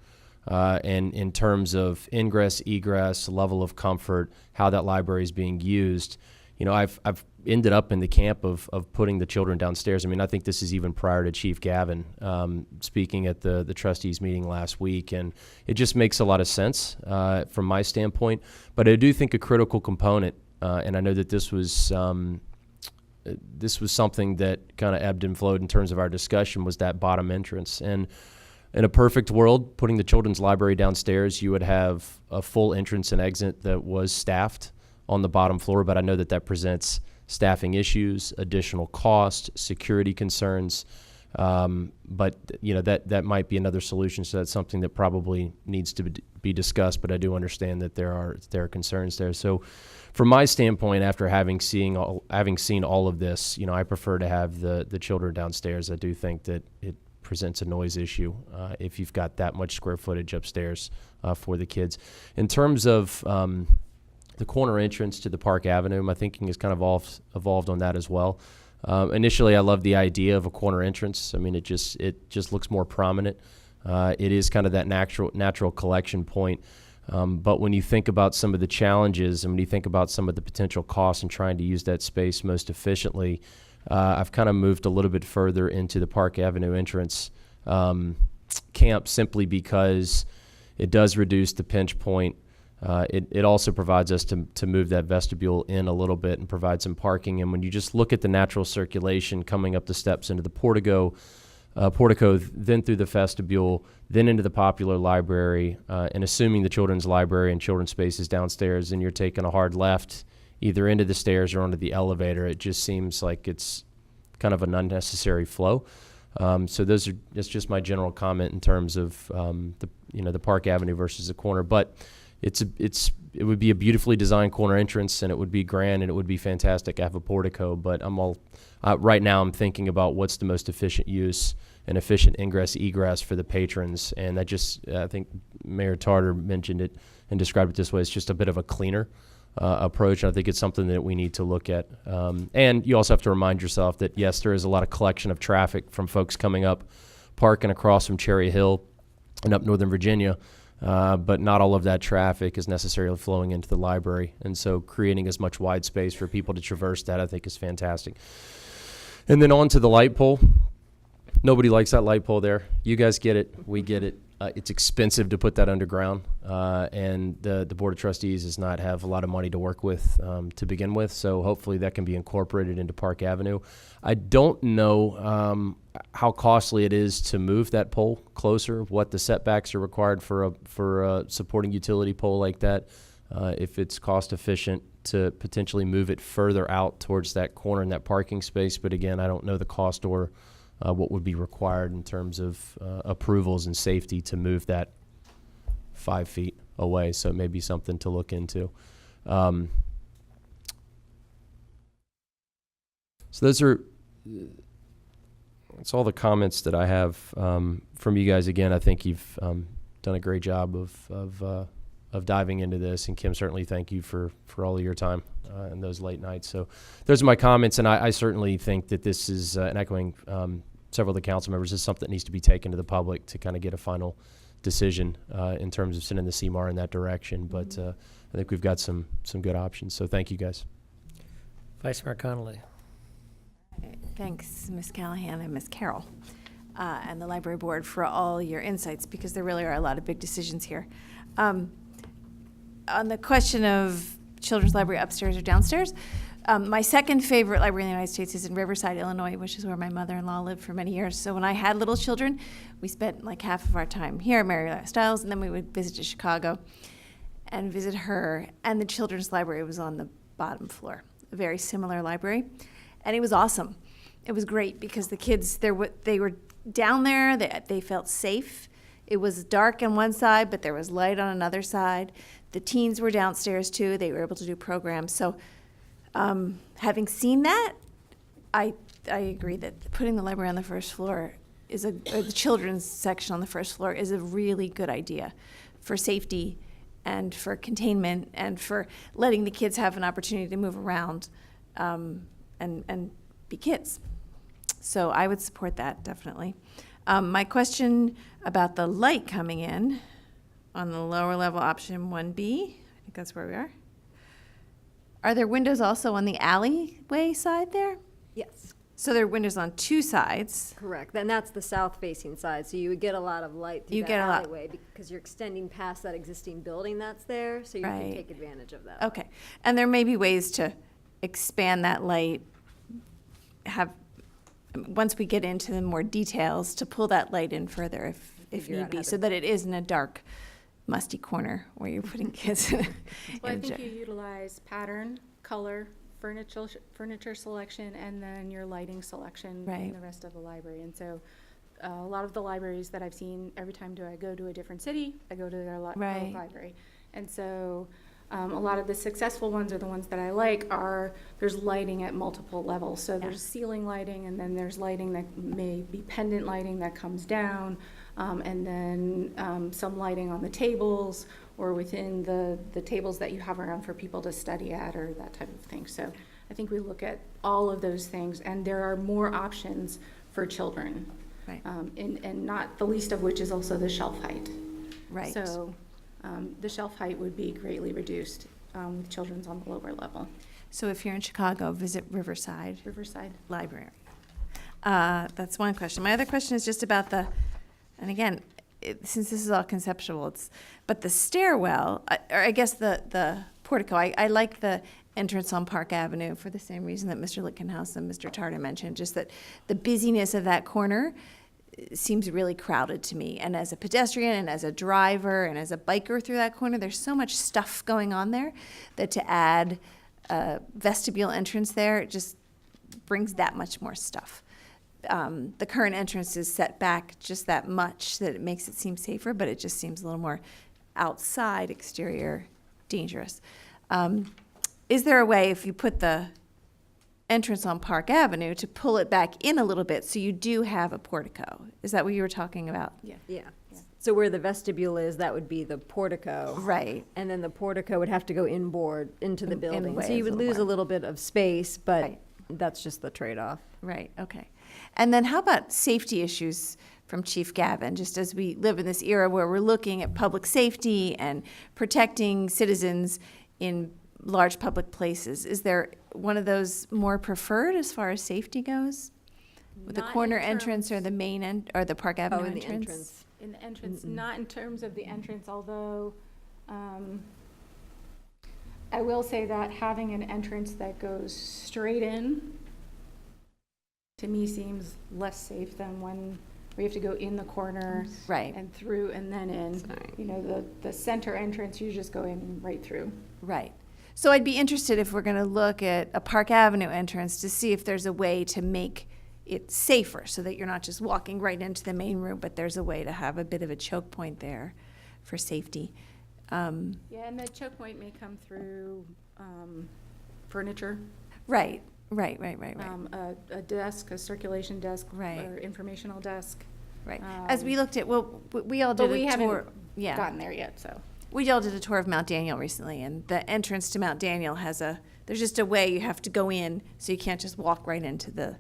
And in terms of ingress, egress, level of comfort, how that library is being used, you know, I've ended up in the camp of putting the children downstairs. I mean, I think this is even prior to Chief Gavin speaking at the trustees meeting last week, and it just makes a lot of sense from my standpoint. But I do think a critical component, and I know that this was something that kind of ebbed and flowed in terms of our discussion, was that bottom entrance. And in a perfect world, putting the children's library downstairs, you would have a full entrance and exit that was staffed on the bottom floor, but I know that presents staffing issues, additional cost, security concerns. But you know that might be another solution. So that's something that probably needs to be discussed. But I do understand that there are concerns there. So, from my standpoint, after having seen all of this, you know, I prefer to have the children downstairs. I do think that it presents a noise issue if you've got that much square footage upstairs for the kids. In terms of the corner entrance to the Park Avenue, my thinking has kind of evolved on that as well. Initially, I loved the idea of a corner entrance. I mean, it just looks more prominent. It is kind of that natural collection point. But when you think about some of the challenges and when you think about some of the potential costs in trying to use that space most efficiently, I've kind of moved a little bit further into the Park Avenue entrance camp, simply because it does reduce the pinch point. It also provides us to move that vestibule in a little bit and provide some parking. And when you just look at the natural circulation coming up the steps into the portico, then through the vestibule, then into the popular library, and assuming the children's library and children's spaces downstairs, and you're taking a hard left either into the stairs or onto the elevator, it just seems like it's kind of an unnecessary flow. So that's just my general comment in terms of the Park Avenue versus the corner. But it would be a beautifully designed corner entrance, and it would be grand, and it would be fantastic to have a portico. But right now I'm thinking about what's the most efficient use and efficient ingress egress for the patrons, and I think Mayor Tarter mentioned it and described it this way. It's just a bit of a cleaner approach. And I think it's something that we need to look at. And you also have to remind yourself that yes, there is a lot of collection of traffic from folks coming up, parking across from Cherry Hill and up Northern Virginia. But not all of that traffic is necessarily flowing into the library. And so creating as much wide space for people to traverse that, I think, is fantastic. And then on to the light pole. Nobody likes that light pole there. You guys get it. We get it. It's expensive to put that underground. And the Board of Trustees does not have a lot of money to work with to begin with. So hopefully that can be incorporated into Park Avenue. I don't know how costly it is to move that pole closer, what the setbacks are required for a supporting utility pole like that, if it's cost efficient to potentially move it further out towards that corner in that parking space. But again, I don't know the cost or what would be required in terms of approvals and safety to move that 5 feet away. So it may be something to look into. So that's all the comments that I have from you guys. Again, I think you've done a great job of diving into this, and Kim, certainly thank you for all of your time and those late nights. So those are my comments, and I certainly think that this is, and echoing several of the council members, is something that needs to be taken to the public to kind of get a final decision in terms of sending the CMAR in that direction. But I think we've got some good options. So thank you, guys. Vice Mayor Connolly. Thanks, Ms. Callahan and Ms. Carroll, and the Library Board for all your insights, because there really are a lot of big decisions here. On the question of children's library upstairs or downstairs. My second favorite library in the United States is in Riverside, Illinois, which is where my mother-in-law lived for many years. So when I had little children, we spent like half of our time here at Mary Styles, and then we would visit to Chicago and visit her. And the children's library was on the bottom floor, a very similar library. And it was awesome. It was great because the kids, they were down there, they felt safe. It was dark on one side, but there was light on another side. The teens were downstairs too. They were able to do programs. So having seen that, I agree that putting the library on the first floor or the children's section on the first floor is a really good idea for safety and for containment and for letting the kids have an opportunity to move around and be kids. So I would support that, definitely. My question about the light coming in on the lower level option 1B, I think that's where we are. Are there windows also on the alleyway side there? Yes. So there are windows on two sides. Correct, and that's the south-facing side, so you would get a lot of light through You that get a lot. alleyway because you're extending past that existing building that's there, so you can Right. take advantage of that. Okay. And there may be ways to expand that light, once we get into the more details, to pull that light in further if Figure need out be, how so to- that it isn't a dark, musty corner where you're putting kids in. Well, I in think a- you utilize pattern, color, furniture selection, and then your lighting selection Right. in the rest of the library. And so a lot of the libraries that I've seen, every time I go to a different city, I go to their Right. library. And so a lot of the successful ones, or the ones that I like, there's lighting at multiple levels. So there's ceiling lighting, and then there's lighting that may be pendant lighting that comes down, and then some lighting on the tables or within the tables that you have around for people to study at, or that type of thing. So I think we look at all of those things, and there are more options for children. Right. And not the least of which is also the shelf height. Right. So the shelf height would be greatly reduced with children's on the lower level. So if you're in Chicago, visit Riverside Library. That's one question. My other question is just about and again, since this is all conceptual, but the stairwell, or I guess the portico, I like the entrance on Park Avenue for the same reason that Mr. Lichtenhouse and Mr. Tarter mentioned, just that the busyness of that corner seems really crowded to me. And as a pedestrian and as a driver and as a biker through that corner, there's so much stuff going on there that to add a vestibule entrance there just brings that much more stuff. The current entrance is set back just that much that it makes it seem safer, but it just seems a little more outside, exterior, dangerous. Is there a way, if you put the entrance on Park Avenue, to pull it back in a little bit so you do have a portico? Is that what you were talking about? Yeah. Yeah. So where the vestibule is, that would be the portico. Right. And then the portico would have to go inboard into the In the building. way So you of would the lose a wall. little bit of space, but Right. that's just the trade-off. Right, okay. And then how about safety issues from Chief Gavin, just as we live in this era where we're looking at public safety and protecting citizens in large public places? Is there one of those more preferred as far as safety goes? With the Not in corner terms- entrance or the main or the Park Avenue in the entrance? entrance. In the entrance, not in terms of the entrance, although I will say that having an entrance that goes straight in, to me, seems less safe than when we have to go in the corner Right. and through and then in. You know, the center entrance, you just go in right through. Right. So I'd be interested, if we're going to look at a Park Avenue entrance, to see if there's a way to make it safer so that you're not just walking right into the main room, but there's a way to have a bit of a choke point there for safety. Yeah, and the choke point may come through furniture. Right. Right. A desk, a circulation desk, Right. or informational desk. Right. As we looked at, we all did But we a tour. haven't Yeah. gotten there yet, so. We all did a tour of Mount Daniel recently, and the entrance to Mount Daniel there's just a way you have to go in, so you can't just walk right into the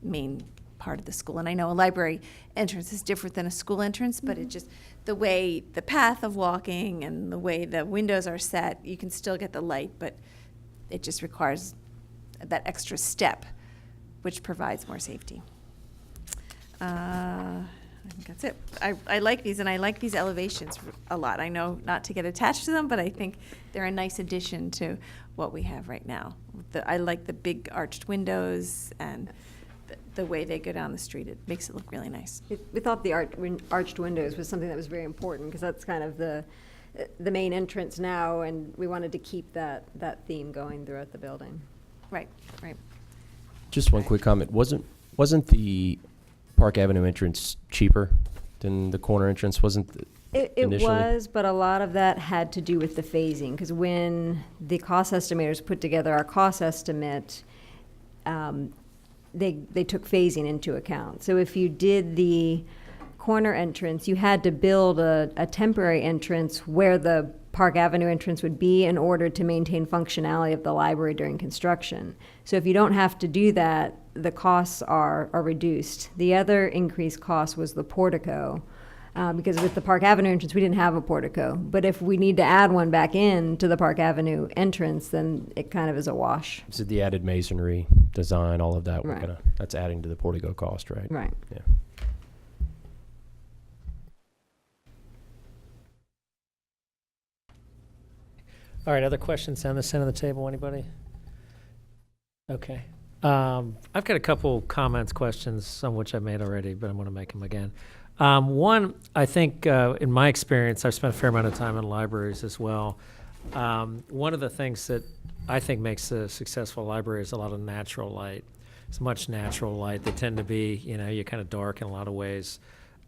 main part of the school. And I know a library entrance is different than a school entrance, but it just, the way, the path of walking and the way the windows are set, you can still get the light, but it just requires that extra step, which provides more safety. I think that's it. I like these, and I like these elevations a lot. I know not to get attached to them, but I think they're a nice addition to what we have right now. I like the big arched windows and the way they go down the street. It makes it look really nice. We thought the arched windows was something that was very important, because that's kind of the main entrance now, and we wanted to keep that theme going throughout the building. Right, right. Just one quick comment. Wasn't the Park Avenue entrance cheaper than the corner entrance? It initially? was, but a lot of that had to do with the phasing, because when the cost estimators put together our cost estimate, they took phasing into account. So if you did the corner entrance, you had to build a temporary entrance where the Park Avenue entrance would be in order to maintain functionality of the library during construction. So if you don't have to do that, the costs are reduced. The other increased cost was the portico, because with the Park Avenue entrance, we didn't have a portico. But if we need to add one back in to the Park Avenue entrance, then it kind of is a wash. So the added masonry design, all of that, Right. that's adding to the portico cost, right? Right. Yeah. All right, other questions down the center of the table, anybody? Okay. I've got a couple comments, questions, some of which I've made already, but I'm going to make them again. One, I think in my experience, I've spent a fair amount of time in libraries as well. One of the things that I think makes a successful library is a lot of natural light. It's much natural light. They tend to be, you're kind of dark in a lot of ways.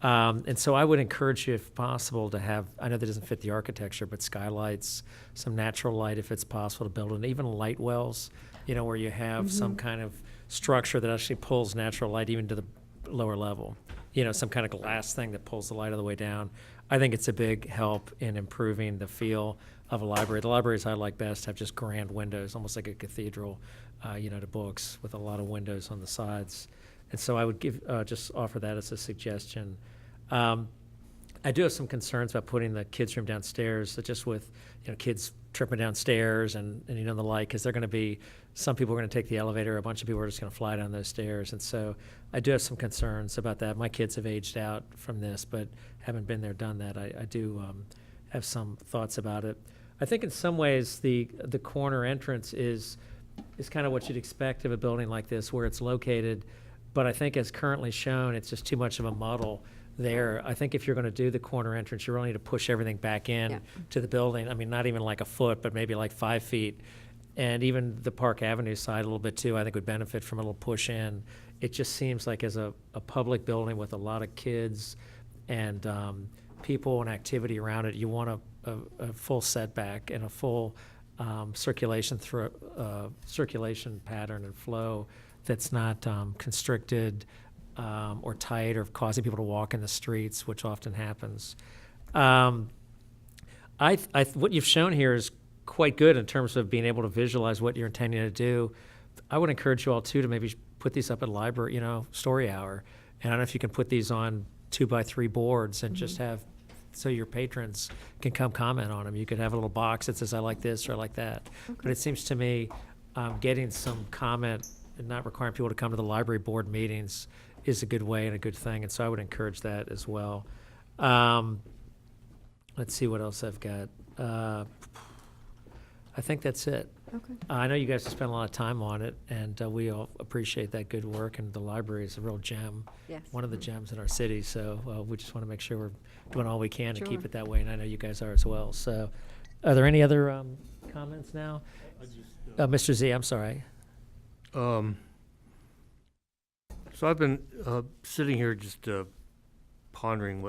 And so I would encourage you, if possible, to have, I know that doesn't fit the architecture, but skylights, some natural light if it's possible to build, and even light wells, where you have some kind of structure that actually pulls natural light even to the lower level. Some kind of glass thing that pulls the light all the way down. I think it's a big help in improving the feel of a library. The libraries I like best have just grand windows, almost like a cathedral, to books with a lot of windows on the sides. And so I would just offer that as a suggestion. I do have some concerns about putting the kids' room downstairs, just with kids tripping downstairs and the like, because they're going to be, some people are going to take the elevator, a bunch of people are just going to fly down those stairs. And so I do have some concerns about that. My kids have aged out from this, but haven't been there, done that. I do have some thoughts about it. I think in some ways the corner entrance is kind of what you'd expect of a building like this, where it's located. But I think as currently shown, it's just too much of a muddle there. I think if you're going to do the corner entrance, you really need to push everything back in to the building. I mean, not even like a foot, but maybe like 5 feet. And even the Park Avenue side a little bit too, I think would benefit from a little push in. It just seems like as a public building with a lot of kids and people and activity around it, you want a full setback and a full circulation pattern and flow that's not constricted or tight or causing people to walk in the streets, which often happens. What you've shown here is quite good in terms of being able to visualize what you're intending to do. I would encourage you all too to maybe put these up at library, story hour. And I don't know if you can put these on 2x3 boards and just have, so your patrons can come comment on them. You could have a little box that says, I like this or I like that. Okay. But it seems to me getting some comment and not requiring people to come to the library board meetings is a good way and a good thing. And so I would encourage that as well. Let's see what else I've got. I think that's it. Okay. I know you guys have spent a lot of time on it, and we all appreciate that good work, and the library is a real gem, Yes. one of the gems in our city, so we just want to make sure we're doing all we can to keep Sure. it that way, and I know you guys are as well. So are there any other comments now? Mr. Z, I'm sorry. So I've been sitting here just pondering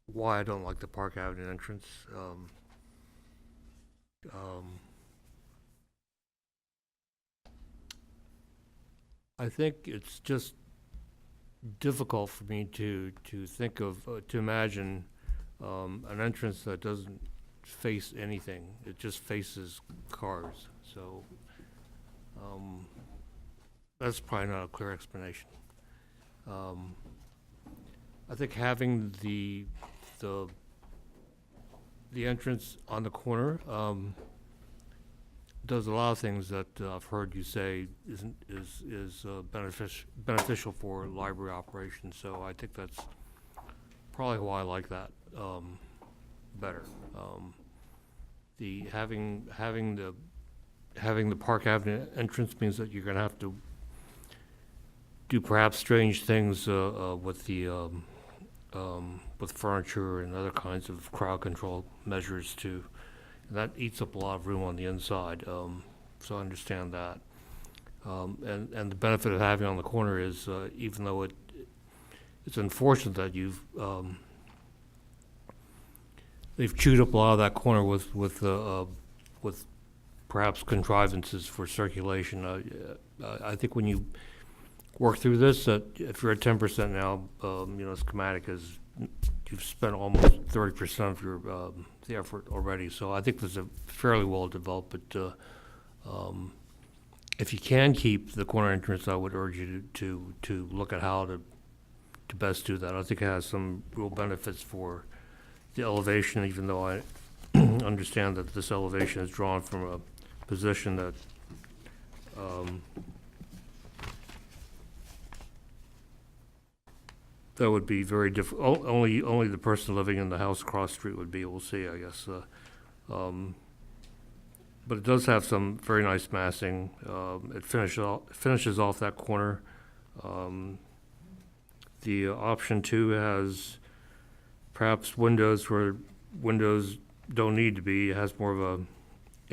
why I don't like the Park Avenue entrance. I think it's just difficult for me to think of, to imagine an entrance that doesn't face anything. It just faces cars. So that's probably not a clear explanation. I think having the entrance on the corner does a lot of things that I've heard you say is beneficial for library operations. So I think that's probably why I like that better. The having the having the Park Avenue entrance means that you're gonna have to do perhaps strange things with the with furniture and other kinds of crowd control measures too. And that eats up a lot of room on the inside, so I understand that. And the benefit of having it on the corner is, even though it's unfortunate that they've chewed up a lot of that corner with perhaps contrivances for circulation. I think when you work through this, that if you're at 10% now, schematic is, you've spent almost 30% of your the effort already. So I think this is a fairly well developed, but if you can keep the corner entrance, I would urge you to look at how to best do that. I think it has some real benefits for the elevation, even though I understand that this elevation is drawn from a position that that would be very difficult. Only the person living in the house across the street would be able to see, I guess. But it does have some very nice massing. It finishes off that corner. The option 2 has perhaps windows where windows don't need to be. It has more of a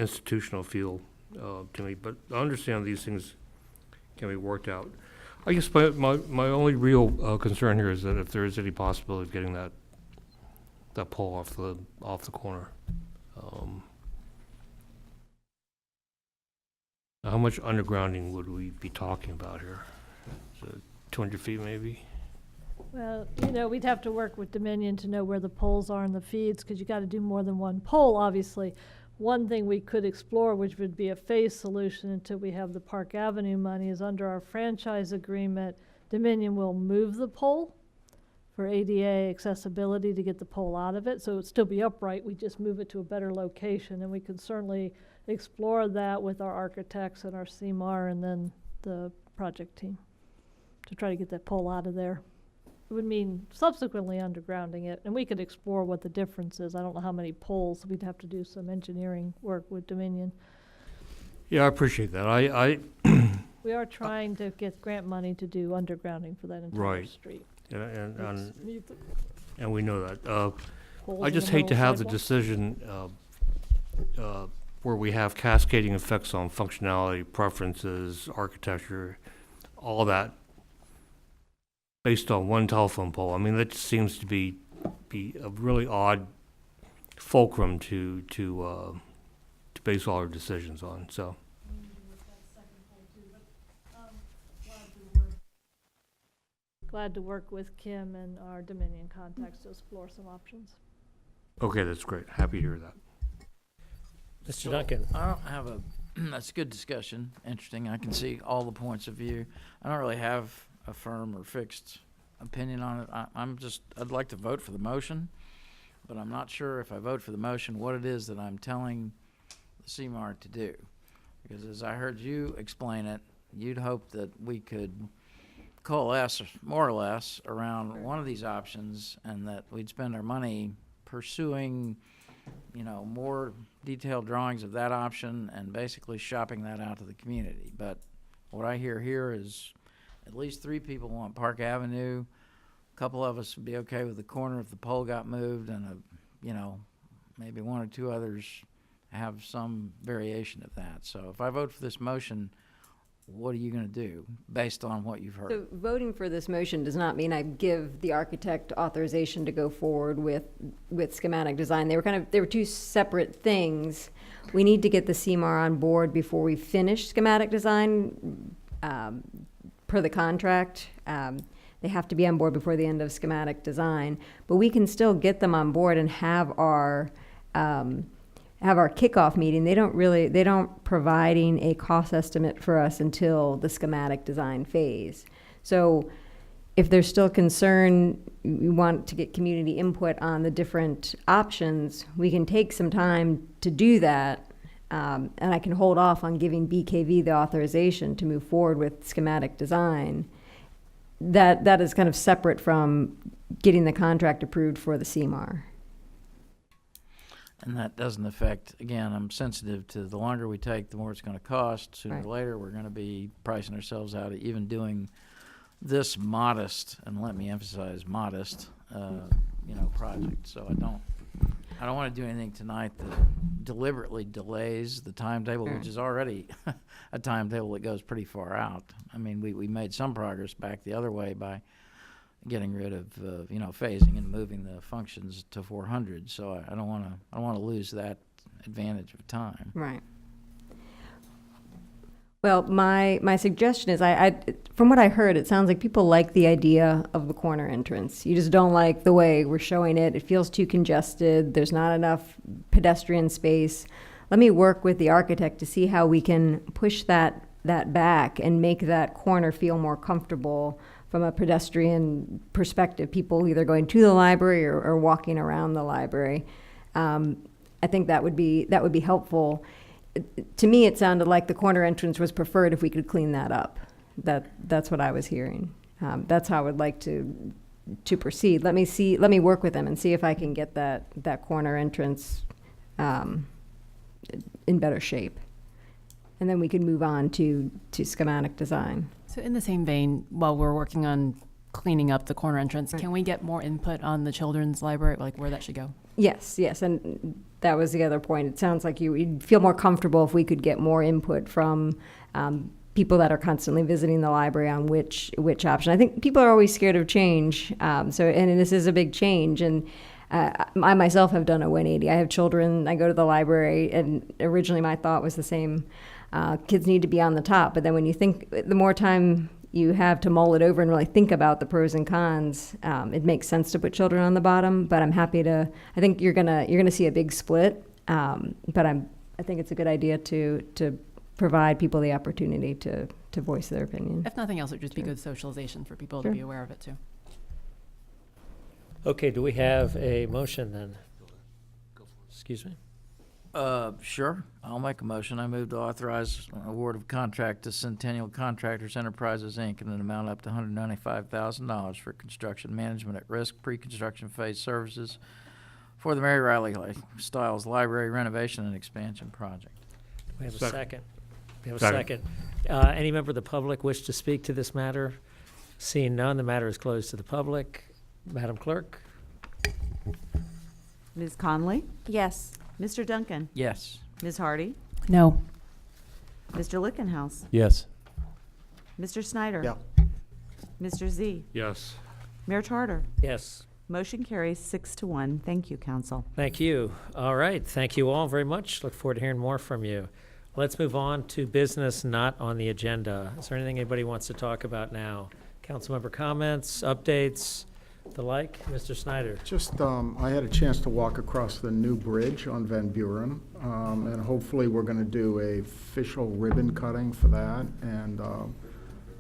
institutional feel to me. But I understand these things can be worked out. I guess my only real concern here is that if there is any possibility of getting that pole off the corner. How much undergrounding would we be talking about here? Is it 200 feet maybe? Well, we'd have to work with Dominion to know where the poles are in the feeds, because you got to do more than one pole, obviously. One thing we could explore, which would be a phase solution until we have the Park Avenue money, is under our franchise agreement, Dominion will move the pole for ADA accessibility to get the pole out of it. So it would still be upright, we just move it to a better location, and we can certainly explore that with our architects and our CMAR and then the project team to try to get that pole out of there. It would mean subsequently undergrounding it, and we could explore what the difference is. I don't know how many poles. We'd have to do some engineering work with Dominion. Yeah, I appreciate that. We are trying to get grant money to do undergrounding for that entire street. And we know that. Holes I in just the hate to middle have the sidewalk. decision where we have cascading effects on functionality, preferences, architecture, all that based on one telephone pole. I mean, that seems to be a really odd fulcrum to base all our decisions on. So. Glad to work with Kim and our Dominion contacts to explore some options. Okay, that's great. Happy to hear that. Mr. Duncan. I don't have that's a good discussion. Interesting. I can see all the points of view. I don't really have a firm or fixed opinion on it. I'd like to vote for the motion, but I'm not sure if I vote for the motion what it is that I'm telling the CMAR to do. Because as I heard you explain it, you'd hope that we could coalesce more or less around one of these options and that we'd spend our money pursuing more detailed drawings of that option and basically shopping that out to the community. But what I hear here is at least 3 people want Park Avenue. A couple of us would be okay with the corner if the pole got moved, and maybe 1 or 2 others have some variation of that. So if I vote for this motion, what are you going to do based on what you've heard? So voting for this motion does not mean I give the architect authorization to go forward with schematic design. They were 2 separate things. We need to get the CMAR on board before we finish schematic design per the contract. They have to be on board before the end of schematic design, but we can still get them on board and have our kickoff meeting. They don't providing a cost estimate for us until the schematic design phase. So if there's still concern, we want to get community input on the different options, we can take some time to do that. And I can hold off on giving BKV the authorization to move forward with schematic design. That is kind of separate from getting the contract approved for the CMAR. And that doesn't affect, again, I'm sensitive to the longer we take, the more it's going to cost. Sooner Right. or later, we're going to be pricing ourselves out of even doing this modest, and let me emphasize modest, project. So I don't want to do anything tonight that deliberately delays the timetable, which is already a timetable that goes pretty far out. I mean, we made some progress back the other way by getting rid of, phasing and moving the functions to 400. So I don't want to lose that advantage of time. Right. Well, my suggestion is, from what I heard, it sounds like people like the idea of the corner entrance. You just don't like the way we're showing it. It feels too congested. There's not enough pedestrian space. Let me work with the architect to see how we can push that back and make that corner feel more comfortable from a pedestrian perspective. People either going to the library or walking around the library. I think that would be helpful. To me, it sounded like the corner entrance was preferred if we could clean that up. That's what I was hearing. That's how I would like to proceed. Let me work with them and see if I can get that corner entrance in better shape. And then we can move on to schematic design. So in the same vein, while we're working on cleaning up the corner entrance, Right. can we get more input on the children's library, like where that should go? Yes, and that was the other point. It sounds like you'd feel more comfortable if we could get more input from people that are constantly visiting the library on which option. I think people are always scared of change, and this is a big change. And I myself have done a 180. I have children. I go to the library, and originally my thought was the same. Kids need to be on the top, but then when you think, the more time you have to mull it over and really think about the pros and cons, it makes sense to put children on the bottom. But I'm happy to. I think you're gonna see a big split. But I think it's a good idea to provide people the opportunity to voice their opinion. If nothing else, it would just be good socialization for people Sure. to be aware of it too. Okay, do we have a motion then? Excuse me? Sure. I'll make a motion. I move to authorize an award of contract to Centennial Contractors Enterprises, Inc. in an amount up to $195,000 for construction management at risk, pre-construction phase services for the Mary Riley Stiles Library renovation and expansion project. We have a Second. second. We have a Second. second. Any member of the public wish to speak to this matter? Seeing none, the matter is closed to the public. Madam Clerk? Ms. Conley? Yes. Mr. Duncan? Yes. Ms. Hardy? No. Mr. Lickenhouse? Yes. Mr. Snyder? Yeah. Mr. Z? Yes. Mayor Charter? Yes. Motion carries 6-1. Thank you, council. Thank you. All right, thank you all very much. Look forward to hearing more from you. Let's move on to business not on the agenda. Is there anything anybody wants to talk about now? Councilmember comments, updates, the like? Mr. Snyder? Just, I had a chance to walk across the new bridge on Van Buren, and hopefully we're going to do a official ribbon cutting for that. And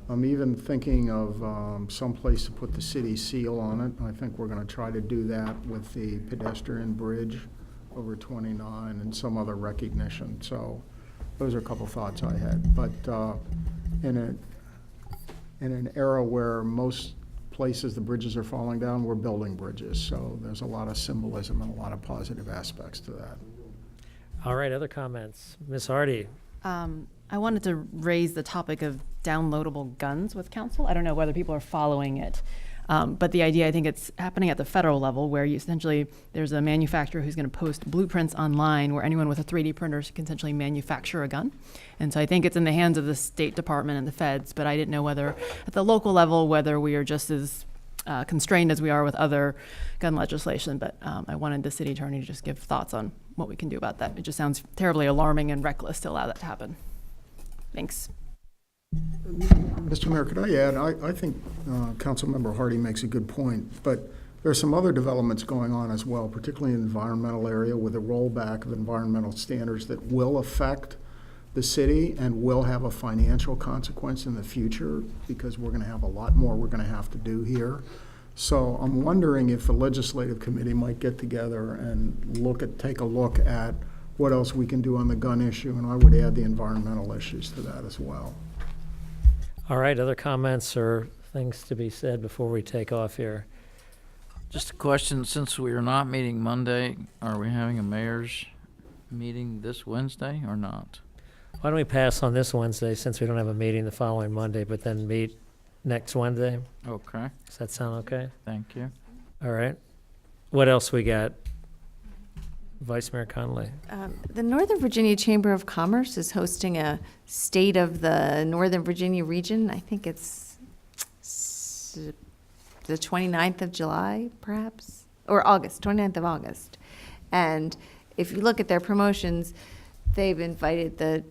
I'm even thinking of some place to put the city seal on it. I think we're going to try to do that with the pedestrian bridge over 29 and some other recognition. So those are a couple thoughts I had. But in an era where most places the bridges are falling down, we're building bridges. So there's a lot of symbolism and a lot of positive aspects to that. All right, other comments? Ms. Hardy? I wanted to raise the topic of downloadable guns with council. I don't know whether people are following it. But the idea, I think it's happening at the federal level where there's a manufacturer who's going to post blueprints online where anyone with a 3D printer can essentially manufacture a gun. And so I think it's in the hands of the State Department and the feds, but I didn't know whether at the local level, whether we are just as constrained as we are with other gun legislation. But I wanted the city attorney to just give thoughts on what we can do about that. It just sounds terribly alarming and reckless to allow that to happen. Thanks. Mr. Mayor, could I add, I think Councilmember Hardy makes a good point, but there are some other developments going on as well, particularly in the environmental area with a rollback of environmental standards that will affect the city and will have a financial consequence in the future because we're going to have a lot more we're going to have to do here. So I'm wondering if the legislative committee might get together and take a look at what else we can do on the gun issue, and I would add the environmental issues to that as well. All right, other comments or things to be said before we take off here? Just a question, since we are not meeting Monday, are we having a mayor's meeting this Wednesday or not? Why don't we pass on this Wednesday, since we don't have a meeting the following Monday, but then meet next Wednesday? Okay, Does that sound okay? thank you. All right. What else we got? Vice Mayor Conley. The Northern Virginia Chamber of Commerce is hosting a State of the Northern Virginia region. I think it's the 29th of July, perhaps, or August, 29th of August. And if you look at their promotions, they've invited the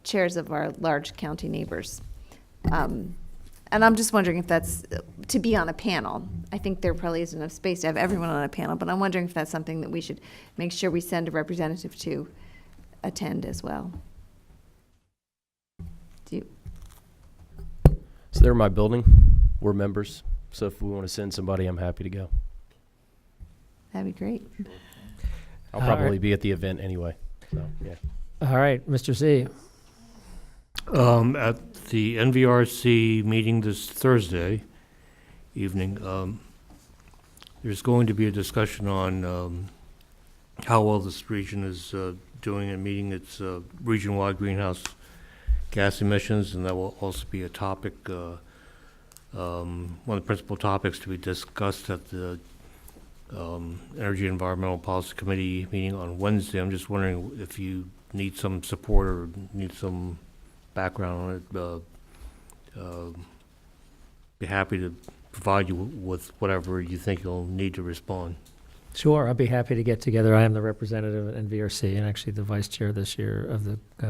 chairs of our large county neighbors. And I'm just wondering if that's to be on a panel. I think there probably isn't enough space to have everyone on a panel, but I'm wondering if that's something that we should make sure we send a representative to attend as well. Do you? So they're my building. We're members. So if we want to send somebody, I'm happy to go. That'd be great. I'll All probably right. be at the event anyway. So, yeah. All right, Mr. Z. At the NVRC meeting this Thursday evening, there's going to be a discussion on how well this region is doing in meeting its region-wide greenhouse gas emissions, and that will also be a topic, one of the principal topics to be discussed at the Energy and Environmental Policy Committee meeting on Wednesday. I'm just wondering if you need some support or need some background on it. Be happy to provide you with whatever you think you'll need to respond. Sure, I'd be happy to get together. I am the representative at NVRC and actually the vice chair this year of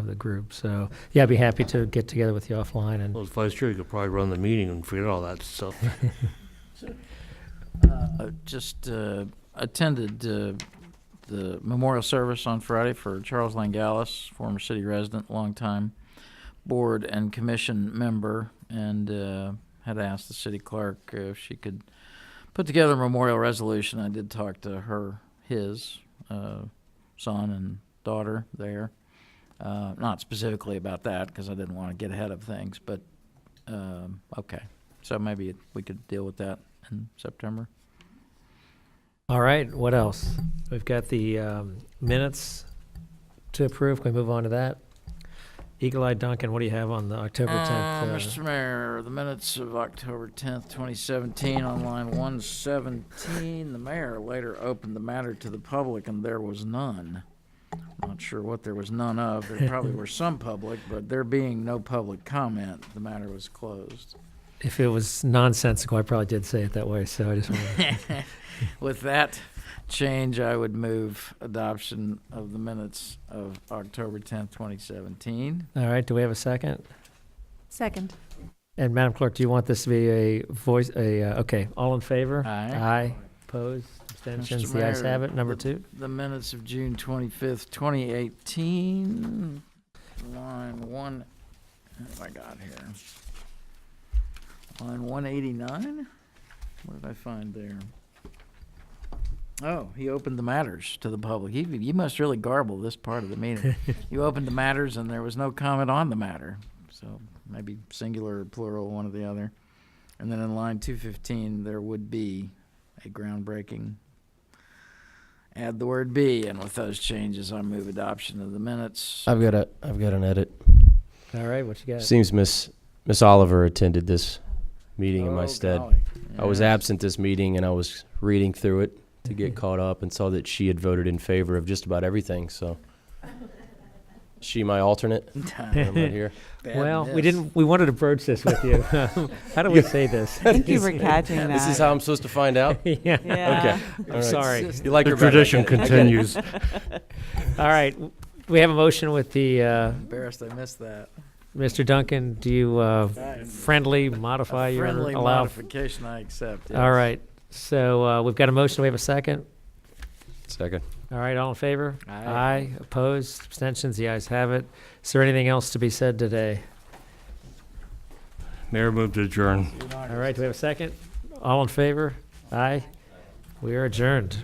the group. So, yeah, I'd be happy to get together with you offline. And Well, as vice chair, you could probably run the meeting and forget all that stuff. Just attended the memorial service on Friday for Charles Langalis, former city resident, longtime board and commission member, and had asked the city clerk if she could put together a memorial resolution. I did talk to his son and daughter there, not specifically about that because I didn't want to get ahead of things, but okay. So maybe we could deal with that in September. all right, what else? We've got the minutes to approve. Can we move on to that? Eagle-eyed Duncan, what do you have on the October 10th? Mr. Mayor, the minutes of October 10th, 2017, on line 117, the mayor later opened the matter to the public, and there was none. Not sure what there was none of. There probably were some public, but there being no public comment, the matter was closed. If it was nonsensical, I probably did say it that way, so I just want to... With that change, I would move adoption of the minutes of October 10th, 2017. All right, do we have a second? Second. And Madam Clerk, do you want this to be a voice, okay, all in favor? Aye. Aye. Opposed? Abstentions? Mr. The ayes Mayor, have it. Number two. The minutes of June 25th, 2018, line 1, what have I got here? Line 189? What did I find there? Oh, he opened the matters to the public. You must really garble this part of the meeting. You opened the matters and there was no comment on the matter. So maybe singular or plural, one or the other. And then in line 215, there would be a groundbreaking. Add the word "be," and with those changes, I move adoption of the minutes. I've got an edit. All right, what you got? Seems Miss Oliver attended this meeting in my Oh, stead. golly. I was Yes. absent this meeting, and I was reading through it to get caught up and saw that she had voted in favor of just about everything. So, is she my alternate? when I'm not here. Well, we wanted to broach this with you. How do we say this? Thank you for catching that. This is how I'm supposed to find out? Yeah. Okay. I'm All right. sorry. You like The her better, I tradition get it. I get it. continues. All right, we have a motion with the, Embarrassed I missed that. Mr. Duncan, do you friendly modify your Friendly allow? modification I accept. All yes. right, so we've got a motion. We have a second. Second. All right, all in favor? Aye. Opposed? Abstentions? The ayes have it. Is there anything else to be said today? Mayor moved to adjourn. All right, do we have a second? All in favor? Aye. We are adjourned.